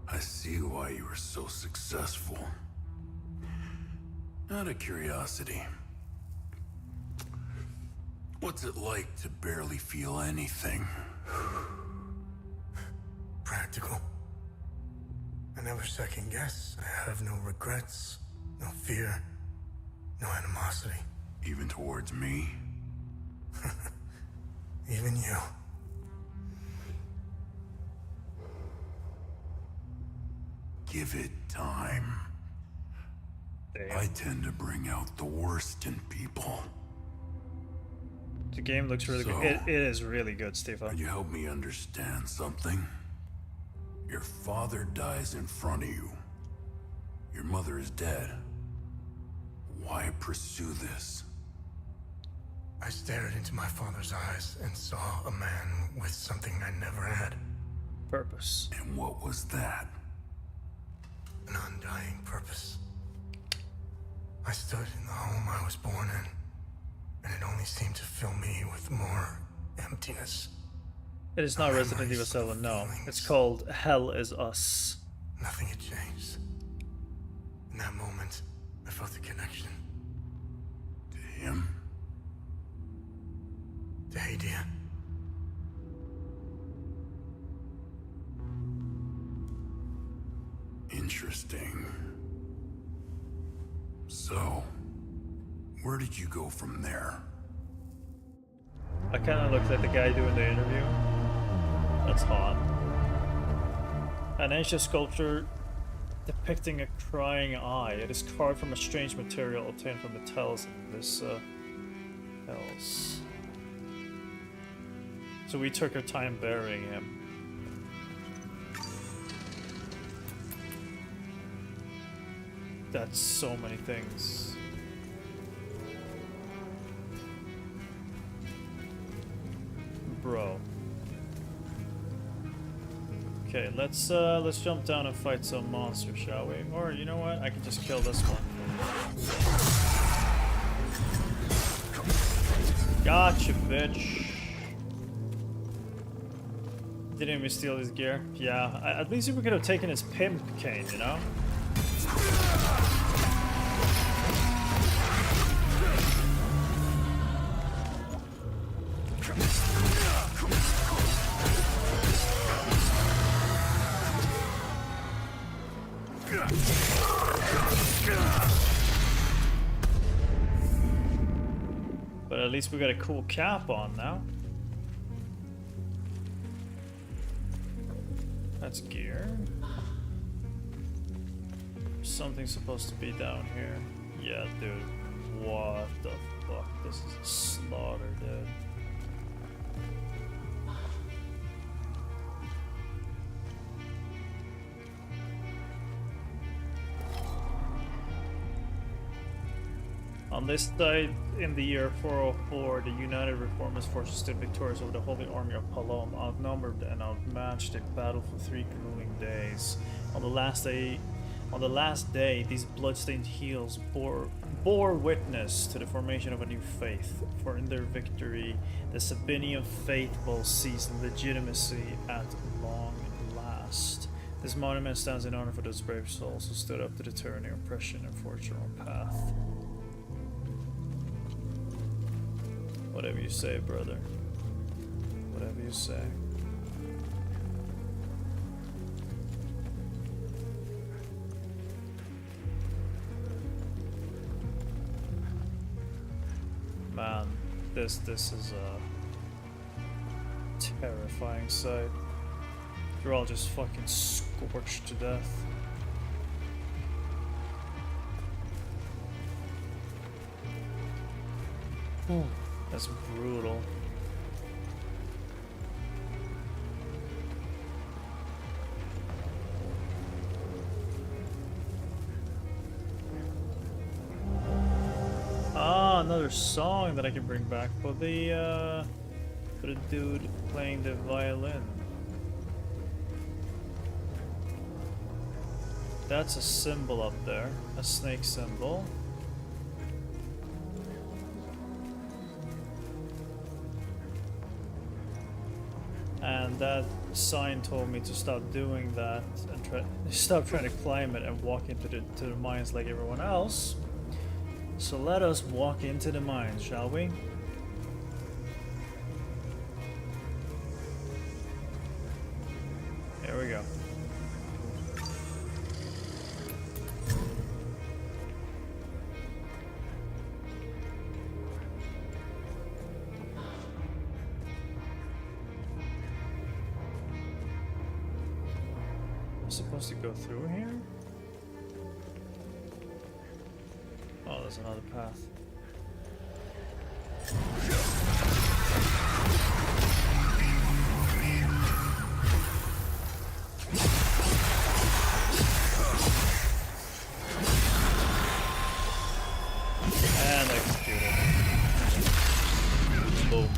I see why you were so successful. Out of curiosity, what's it like to barely feel anything? Practical. I never second guess. I have no regrets, no fear, no animosity. Even towards me? Even you. Give it time. I tend to bring out the worst in people. The game looks really good. It is really good, Stefan. Could you help me understand something? Your father dies in front of you. Your mother is dead. Why pursue this? I stared into my father's eyes and saw a man with something I never had. Purpose. And what was that? An undying purpose. I stood in the home I was born in, and it only seemed to fill me with more emptiness. It is not Resident Evil 7, no. It's called Hell Is Us. Nothing had changed. In that moment, I felt a connection. To him? To Adia. Interesting. So, where did you go from there? I kind of looked like the guy doing the interview. That's hot. An ancient sculpture depicting a crying eye. It is carved from a strange material obtained from the tells in this else. So we took our time burying him. That's so many things. Bro. Okay, let's jump down and fight some monsters, shall we? Or you know what? I can just kill this one. Gotcha, bitch. Didn't even steal his gear. Yeah, at least we could have taken his pimp cane, you know? But at least we got a cool cap on now. That's gear. Something's supposed to be down here. Yeah, dude. What the fuck? This is a slaughter, dude. On this day, in the year 404, the United Reformist forces stood victorious over the Holy Army of Palom, outnumbered and outmatched in battle for 3 grueling days. On the last day, these bloodstained heels bore witness to the formation of a new faith. For in their victory, the Sabinian faithful seized legitimacy at long last. This monument stands in honor for those brave souls who stood up to the tyranny, oppression, and forged their own path. Whatever you say, brother. Whatever you say. Man, this is a terrifying sight. They're all just fucking scorched to death. Oh. That's brutal. Ah, another song that I can bring back for the dude playing the violin. That's a symbol up there, a snake symbol. And that sign told me to stop doing that and stop trying to climb it and walk into the mines like everyone else. So let us walk into the mines, shall we? Here we go. Supposed to go through here? Oh, there's another path. And executed. Boom.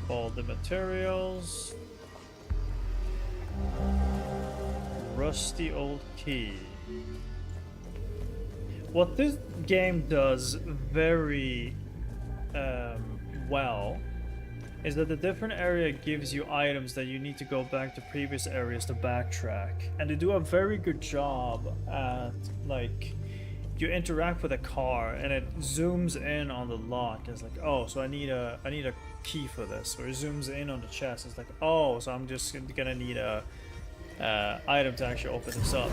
All the materials. Rusty old key. What this game does very well is that the different area gives you items that you need to go back to previous areas to backtrack, and they do a very good job at, like, you interact with a car and it zooms in on the lock. It's like, oh, so I need a key for this. Or it zooms in on the chest. It's like, oh, so I'm just gonna need a item to actually open this up.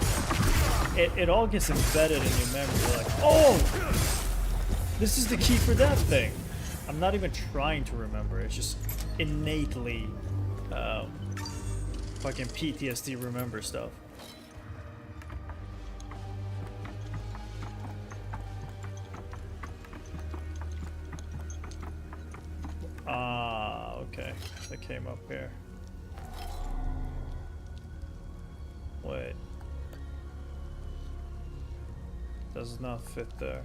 It all gets embedded in your memory. You're like, oh, this is the key for that thing. I'm not even trying to remember. It's just innately fucking PTSD remember stuff. Ah, okay. They came up here. Wait. Does not fit there.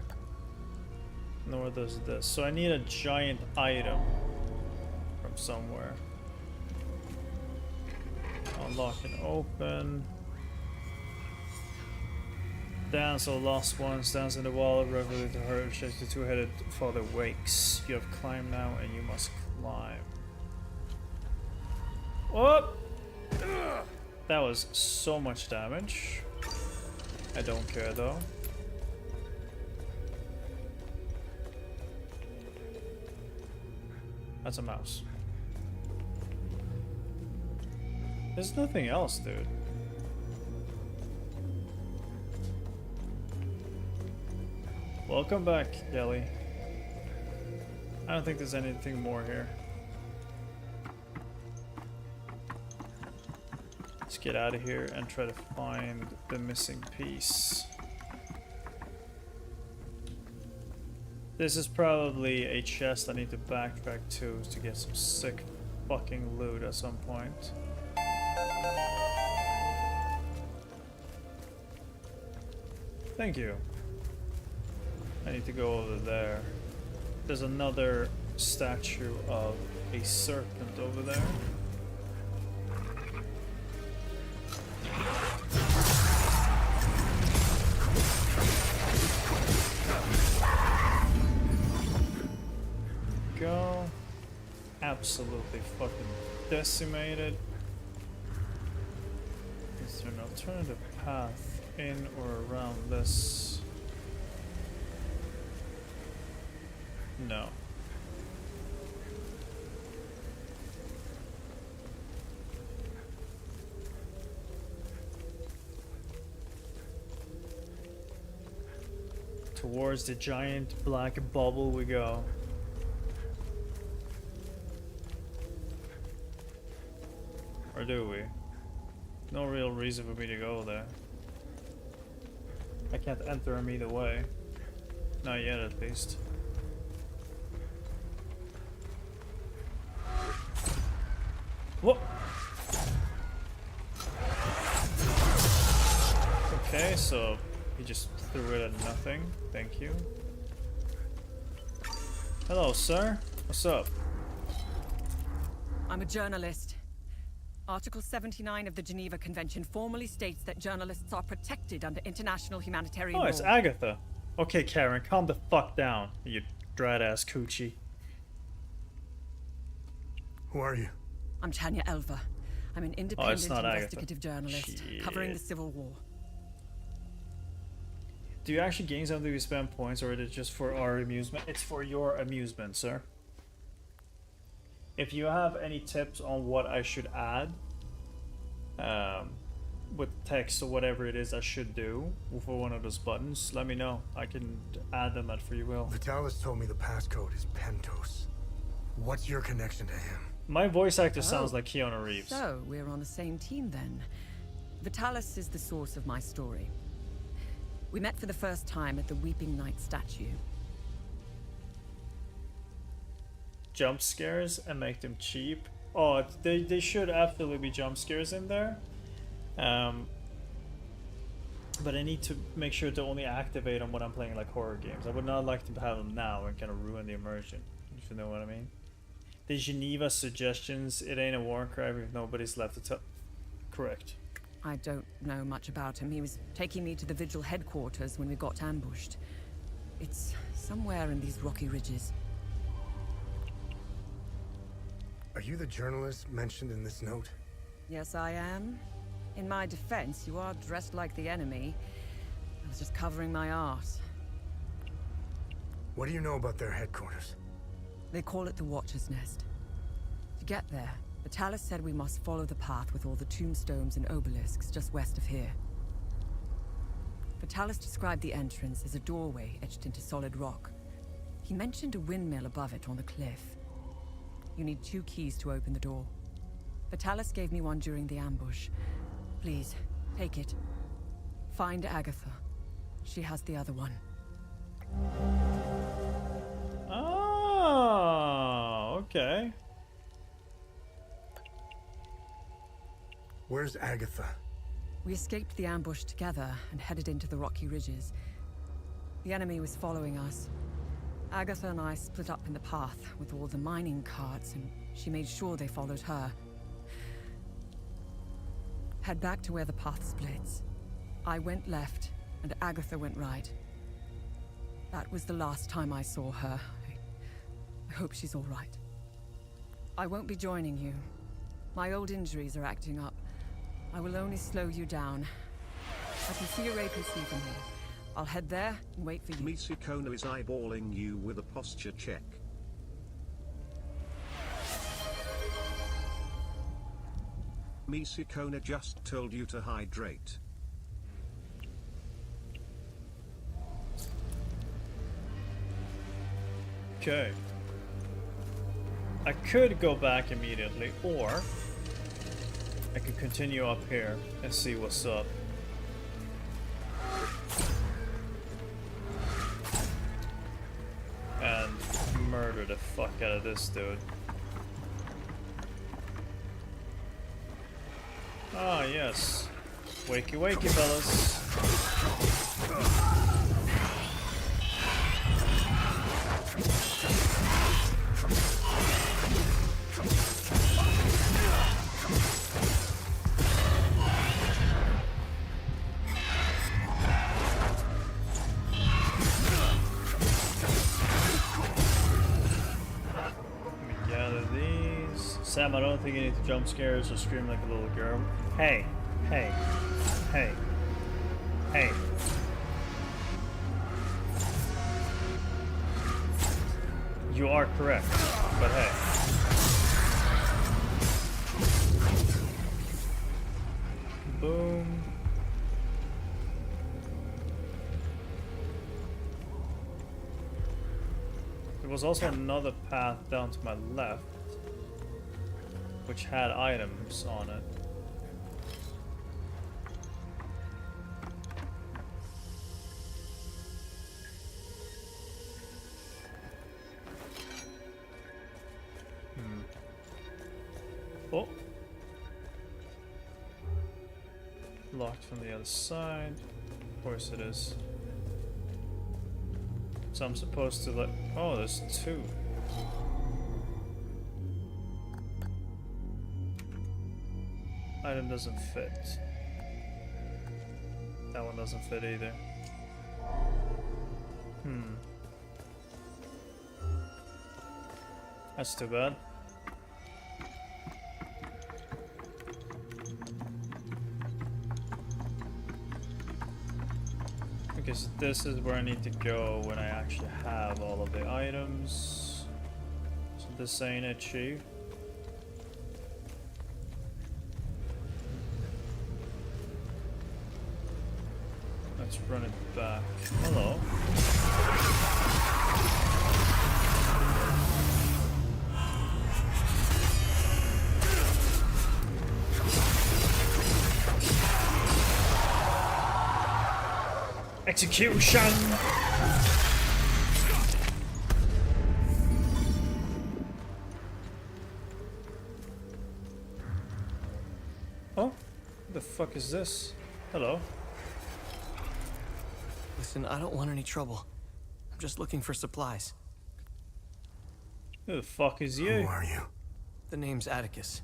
Nor does this. So I need a giant item from somewhere. Unlock and open. Dance, O lost ones, dance in the wall, reveal to her, shake the two-headed father wakes. You have climbed now and you must climb. Oh! That was so much damage. I don't care though. That's a mouse. There's nothing else, dude. Welcome back, Kelly. I don't think there's anything more here. Let's get out of here and try to find the missing piece. This is probably a chest I need to backtrack to get some sick fucking loot at some point. Thank you. I need to go over there. There's another statue of a serpent over there. Go. Absolutely fucking decimated. Is there an alternative path in or around this? No. Towards the giant black bubble we go. Or do we? No real reason for me to go there. I can't enter him either way. Not yet, at least. Whoa! Okay, so he just threw it at nothing. Thank you. Hello, sir. What's up? I'm a journalist. Article 79 of the Geneva Convention formally states that journalists are protected under international humanitarian law. Oh, it's Agatha. Okay, Karen, calm the fuck down, you dread-ass coochie. Who are you? I'm Tanya Elva. I'm an independent investigative journalist covering the Civil War. Do you actually gain something to spend points, or is it just for our amusement? It's for your amusement, sir. If you have any tips on what I should add, with text or whatever it is I should do for one of those buttons, let me know. I can add them at free will. Vitalis told me the passcode is Pentos. What's your connection to him? My voice actor sounds like Keanu Reeves. So, we're on the same team then. Vitalis is the source of my story. We met for the first time at the Weeping Knight statue. Jump scares and make them cheap. Oh, they should absolutely be jump scares in there. But I need to make sure to only activate them when I'm playing like horror games. I would not like to have them now and kind of ruin the immersion, if you know what I mean. The Geneva suggestions, it ain't a war crime if nobody's left to tell. Correct. I don't know much about him. He was taking me to the Vigil headquarters when we got ambushed. It's somewhere in these rocky ridges. Are you the journalist mentioned in this note? Yes, I am. In my defense, you are dressed like the enemy. I was just covering my arse. What do you know about their headquarters? They call it the Watcher's Nest. To get there, Vitalis said we must follow the path with all the tombstones and obelisks just west of here. Vitalis described the entrance as a doorway etched into solid rock. He mentioned a windmill above it on the cliff. You need 2 keys to open the door. Vitalis gave me one during the ambush. Please, take it. Find Agatha. She has the other one. Oh, okay. Where's Agatha? We escaped the ambush together and headed into the rocky ridges. The enemy was following us. Agatha and I split up in the path with all the mining carts, and she made sure they followed her. Head back to where the path splits. I went left, and Agatha went right. That was the last time I saw her. I hope she's all right. I won't be joining you. My old injuries are acting up. I will only slow you down. I can see your APC from here. I'll head there and wait for you. Misikona is eyeballing you with a posture check. Misikona just told you to hydrate. Okay. I could go back immediately, or I could continue up here and see what's up. And murder the fuck out of this dude. Ah, yes. Wakey wakey, fellas. Sam, I don't think you need to jump scares or scream like a little girl. Hey, hey, hey, hey. You are correct, but hey. Boom. There was also another path down to my left, which had items on it. Oh. Locked from the other side. Of course it is. So I'm supposed to let... Oh, there's two. Item doesn't fit. That one doesn't fit either. That's too bad. Because this is where I need to go when I actually have all of the items. So this ain't achieved. Let's run it back. Hello. Execution! Oh? What the fuck is this? Hello. Listen, I don't want any trouble. I'm just looking for supplies. Who the fuck is you? Who are you? The name's Atticus.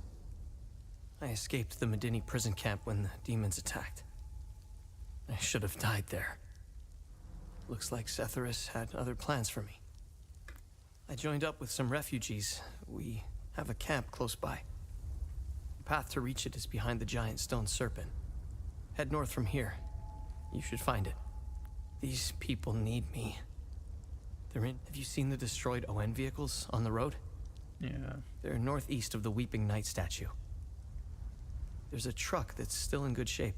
I escaped the Medini prison camp when the demons attacked. I should have died there. Looks like Setharus had other plans for me. I joined up with some refugees. We have a camp close by. The path to reach it is behind the giant stone serpent. Head north from here. You should find it. These people need me. They're in... Have you seen the destroyed ON vehicles on the road? Yeah. They're northeast of the Weeping Knight statue. There's a truck that's still in good shape.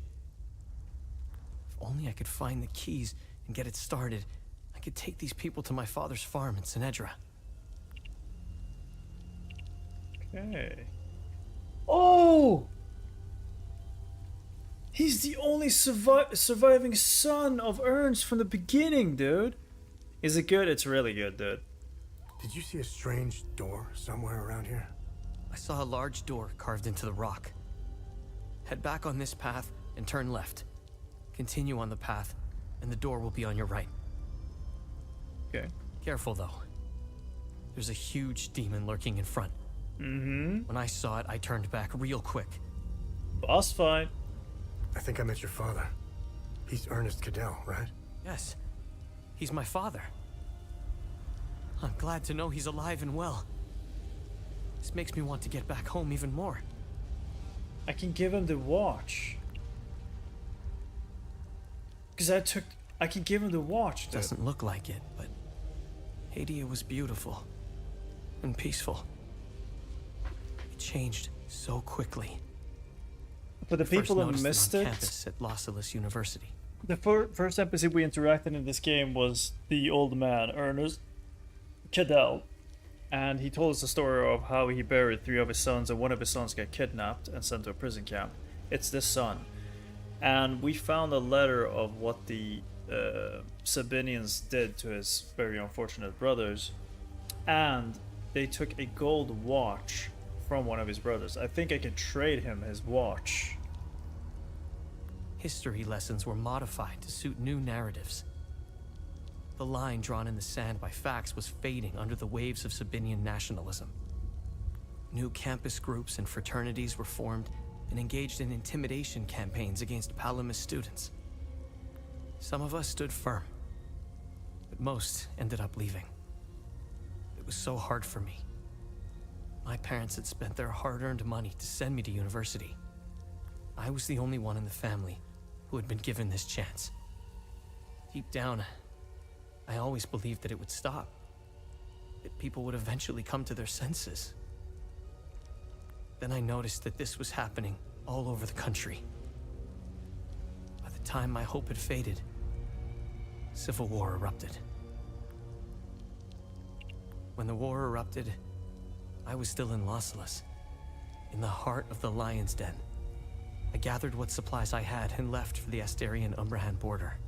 If only I could find the keys and get it started, I could take these people to my father's farm in Sinedra. Okay. Oh! He's the only surviving son of Ernst from the beginning, dude. Is it good? It's really good, dude. Did you see a strange door somewhere around here? I saw a large door carved into the rock. Head back on this path and turn left. Continue on the path, and the door will be on your right. Okay. Careful, though. There's a huge demon lurking in front. Mm-hmm. When I saw it, I turned back real quick. Boss fight. I think I met your father. He's Ernest Cadell, right? Yes. He's my father. I'm glad to know he's alive and well. This makes me want to get back home even more. I can give him the watch. Because I can give him the watch, dude. Doesn't look like it, but Hadia was beautiful and peaceful. It changed so quickly. For the people that First missed noticed it, on campus at Los Angeles University. the first NPC we interacted in this game was the old man, Ernest Cadell. And he told us the story of how he buried 3 of his sons, and one of his sons got kidnapped and sent to a prison camp. It's this son. And we found a letter of what the Sabinians did to his very unfortunate brothers. And they took a gold watch from one of his brothers. I think I can trade him his watch. History lessons were modified to suit new narratives. The line drawn in the sand by facts was fading under the waves of Sabinian nationalism. New campus groups and fraternities were formed and engaged in intimidation campaigns against Palamas students. Some of us stood firm, but most ended up leaving. It was so hard for me. My parents had spent their hard-earned money to send me to university. I was the only one in the family who had been given this chance. Deep down, I always believed that it would stop, that people would eventually come to their senses. Then I noticed that this was happening all over the country. By the time my hope had faded, civil war erupted. When the war erupted, I was still in Los Angeles, in the heart of the Lion's Den. I gathered what supplies I had and left for the Astarian-Umbrahan border.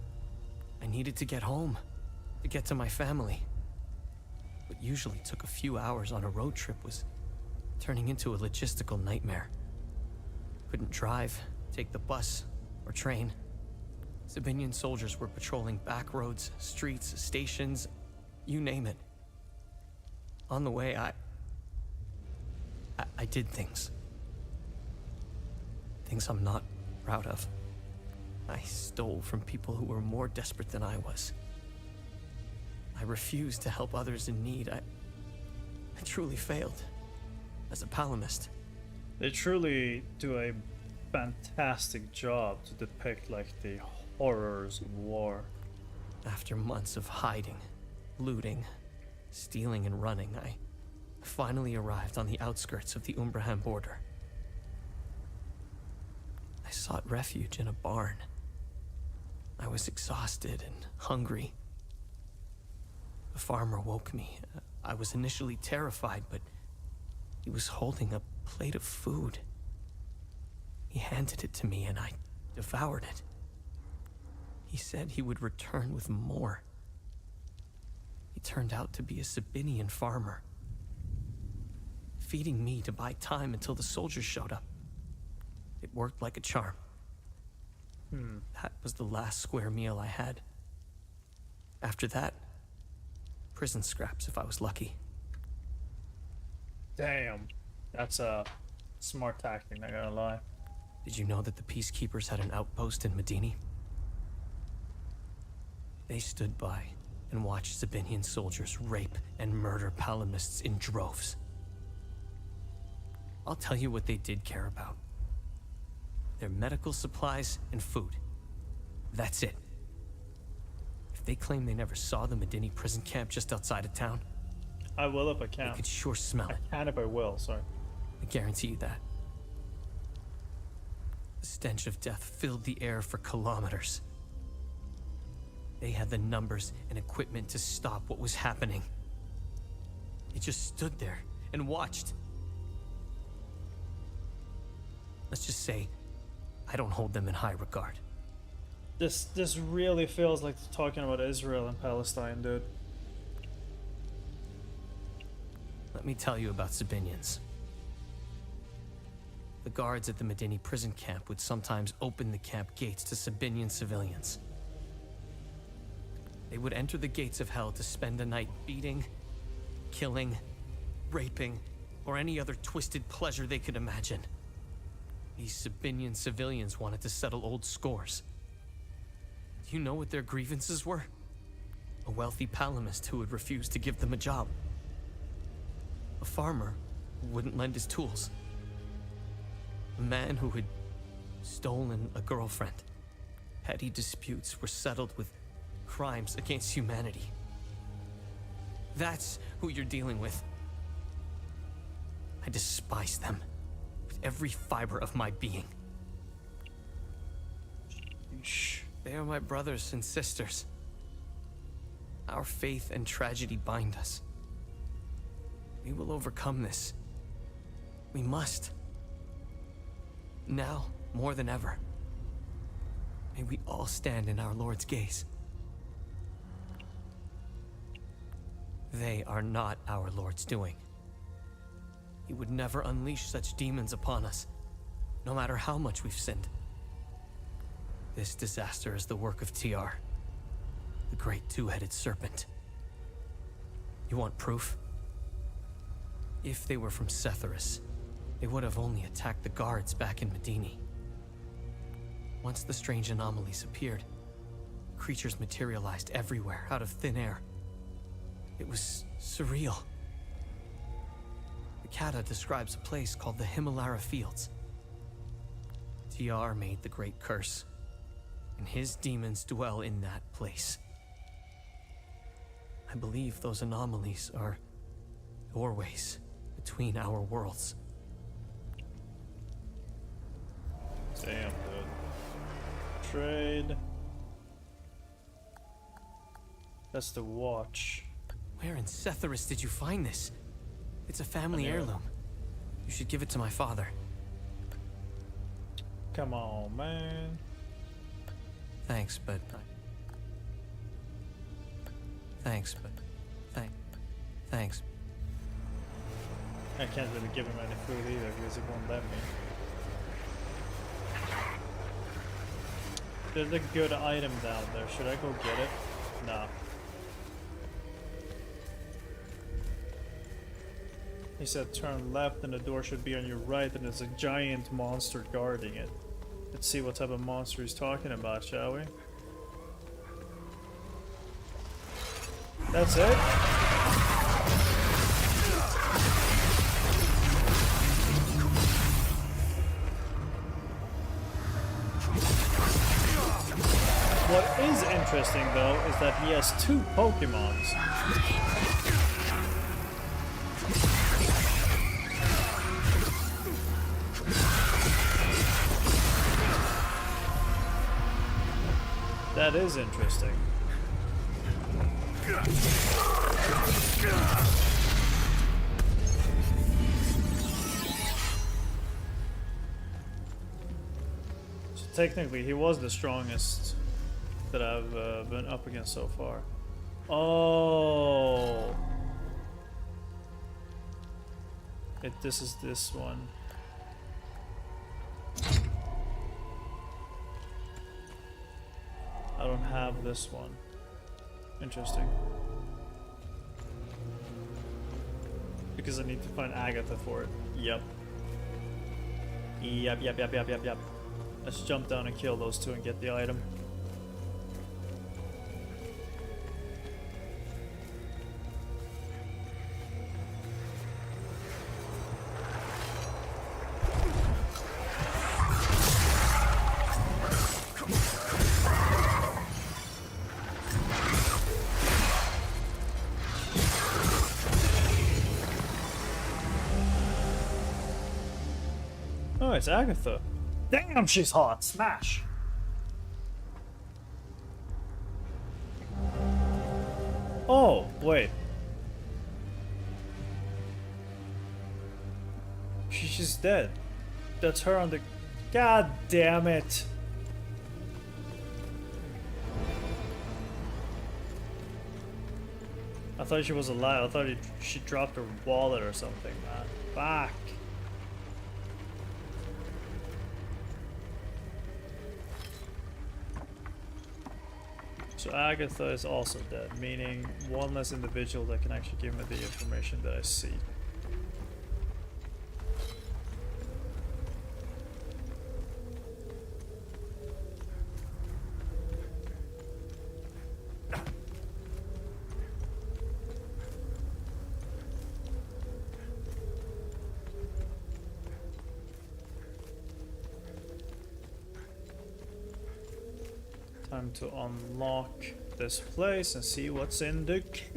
I needed to get home, to get to my family. What usually took a few hours on a road trip was turning into a logistical nightmare. Couldn't drive, take the bus, or train. Sabinian soldiers were patrolling back roads, streets, stations, you name it. On the way, I did things. Things I'm not proud of. I stole from people who were more desperate than I was. I refused to help others in need. I truly failed as a Palamist. They truly do a fantastic job to depict like the horrors of war. After months of hiding, looting, stealing and running, I finally arrived on the outskirts of the Umbrahan border. I sought refuge in a barn. I was exhausted and hungry. The farmer woke me. I was initially terrified, but he was holding a plate of food. He handed it to me and I devoured it. He said he would return with more. He turned out to be a Sabinian farmer, feeding me to buy time until the soldiers showed up. It worked like a charm. That was the last square meal I had. After that, prison scraps if I was lucky. Damn. That's a smart tactic, not gonna lie. Did you know that the Peacekeepers had an outpost in Medini? They stood by and watched Sabinian soldiers rape and murder Palamists in droves. I'll tell you what they did care about. Their medical supplies and food. That's it. If they claim they never saw the Medini prison camp just outside of town, I will if I can. they could sure smell it. I can if I will, sorry. I guarantee you that. The stench of death filled the air for kilometers. They had the numbers and equipment to stop what was happening. They just stood there and watched. Let's just say, I don't hold them in high regard. This really feels like talking about Israel and Palestine, dude. Let me tell you about Sabinians. The guards at the Medini prison camp would sometimes open the camp gates to Sabinian civilians. They would enter the gates of hell to spend a night beating, killing, raping, or any other twisted pleasure they could imagine. These Sabinian civilians wanted to settle old scores. Do you know what their grievances were? A wealthy Palamist who would refuse to give them a job. A farmer who wouldn't lend his tools. A man who had stolen a girlfriend. Petty disputes were settled with crimes against humanity. That's who you're dealing with. I despise them with every fiber of my being. Shh. They are my brothers and sisters. Our faith and tragedy bind us. We will overcome this. We must. Now, more than ever. May we all stand in our Lord's gaze. They are not our Lord's doing. He would never unleash such demons upon us, no matter how much we've sinned. This disaster is the work of TR, the great two-headed serpent. You want proof? If they were from Setharis, they would have only attacked the guards back in Medini. Once the strange anomalies appeared, creatures materialized everywhere out of thin air. It was surreal. The Kata describes a place called the Himalara Fields. TR made the great curse, and his demons dwell in that place. I believe those anomalies are doorways between our worlds. Damn, dude. Trade. That's the watch. Where in Setharis did you find this? It's a family heirloom. You should give it to my father. Come on, man. Thanks, but... Thanks. I can't really give him any food either because he won't let me. There's a good item down there. Should I go get it? Nah. He said turn left and the door should be on your right and there's a giant monster guarding it. Let's see what type of monster he's talking about, shall we? That's it? What is interesting though is that he has 2 Pokemons. That is interesting. So technically, he was the strongest that I've been up against so far. Oh, this is this one. I don't have this one. Interesting. Because I need to find Agatha for it. Yep. Yep. Let's jump down and kill those 2 and get the item. Oh, it's Agatha. Damn, she's hot. Smash. Oh, wait. She's just dead. That's her on the God damn it. I thought she was alive. I thought she dropped her wallet or something, man. Fuck. So Agatha is also dead, meaning one less individual that can actually give me the information that I see. Time to unlock this place and see what's in the cave.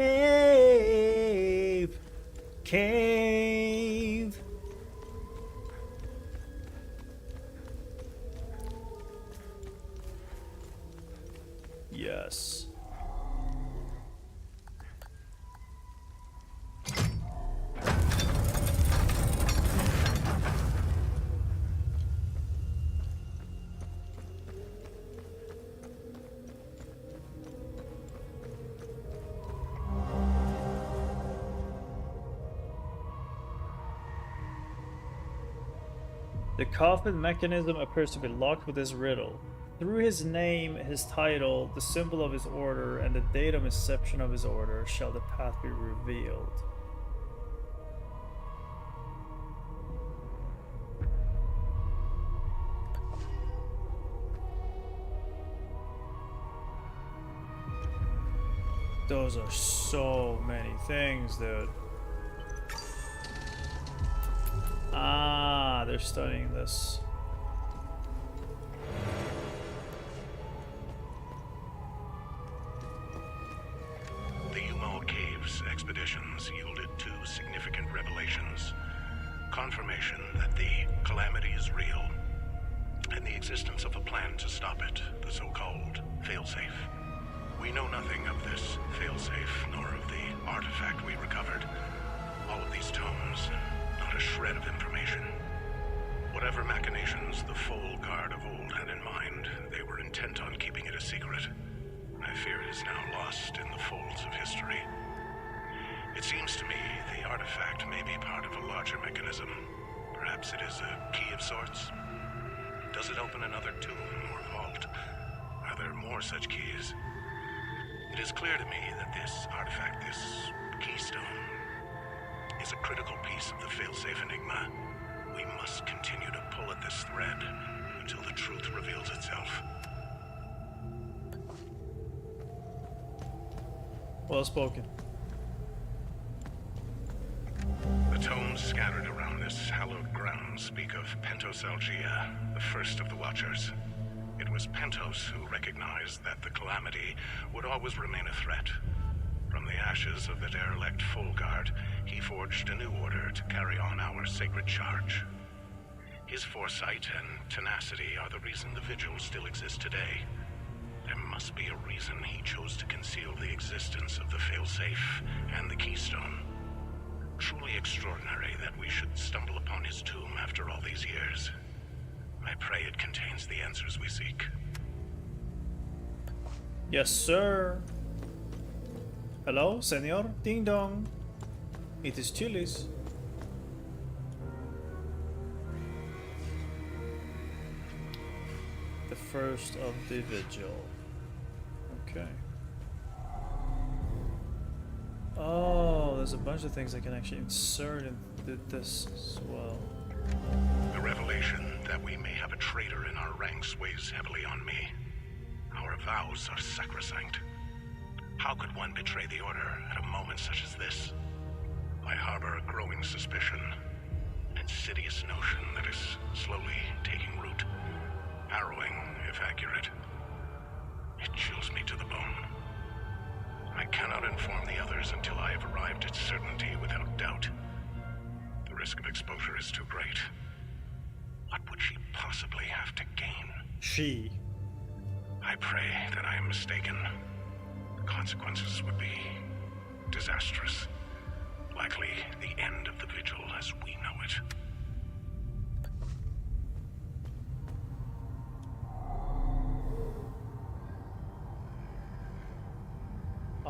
Cave. Yes. The coffin mechanism appears to be locked with this riddle. Through his name, his title, the symbol of his order, and the date of inception of his order shall the path be revealed. Those are so many things, dude. Ah, they're studying this. The Umal Caves expeditions yielded two significant revelations. Confirmation that the calamity is real, and the existence of a plan to stop it, the so-called failsafe. We know nothing of this failsafe, nor of the artifact we recovered. All of these tomes, not a shred of information. Whatever machinations the Full Guard of old had in mind, they were intent on keeping it a secret. I fear it is now lost in the folds of history. It seems to me the artifact may be part of a larger mechanism. Perhaps it is a key of sorts. Does it open another tomb or vault? Are there more such keys? It is clear to me that this artifact, this keystone, is a critical piece of the failsafe enigma. We must continue to pull at this thread until the truth reveals itself. Well spoken. The tomes scattered around this hallowed ground speak of Pentos Algia, the first of the Watchers. It was Pentos who recognized that the calamity would always remain a threat. From the ashes of the derelict Full Guard, he forged a new order to carry on our sacred charge. His foresight and tenacity are the reason the Vigil still exists today. There must be a reason he chose to conceal the existence of the failsafe and the keystone. Truly extraordinary that we should stumble upon his tomb after all these years. I pray it contains the answers we seek. Yes, sir. Hello, senor? Ding dong. It is Chili's. The first of the Vigil. Okay. Oh, there's a bunch of things I can actually insert into this as well. The revelation that we may have a traitor in our ranks weighs heavily on me. Our vows are sacrosanct. How could one betray the Order at a moment such as this? I harbor a growing suspicion, insidious notion that is slowly taking root. Harrowing, if accurate. It chills me to the bone. I cannot inform the others until I have arrived at certainty without doubt. The risk of exposure is too great. What would she possibly have to gain? She. I pray that I am mistaken. The consequences would be disastrous. Likely the end of the Vigil as we know it.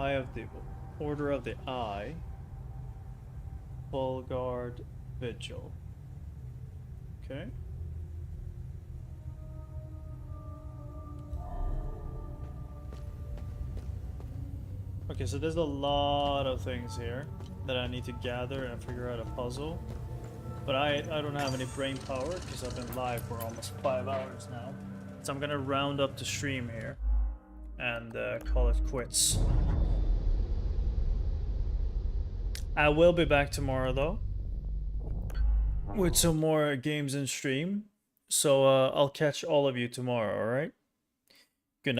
Eye of the Order of the Eye. Full Guard Vigil. Okay. Okay, so there's a lot of things here that I need to gather and figure out a puzzle. But I don't have any brain power because I've been live for almost 5 hours now. So I'm gonna round up the stream here and call it quits. I will be back tomorrow though with some more games in stream. So I'll catch all of you tomorrow, alright?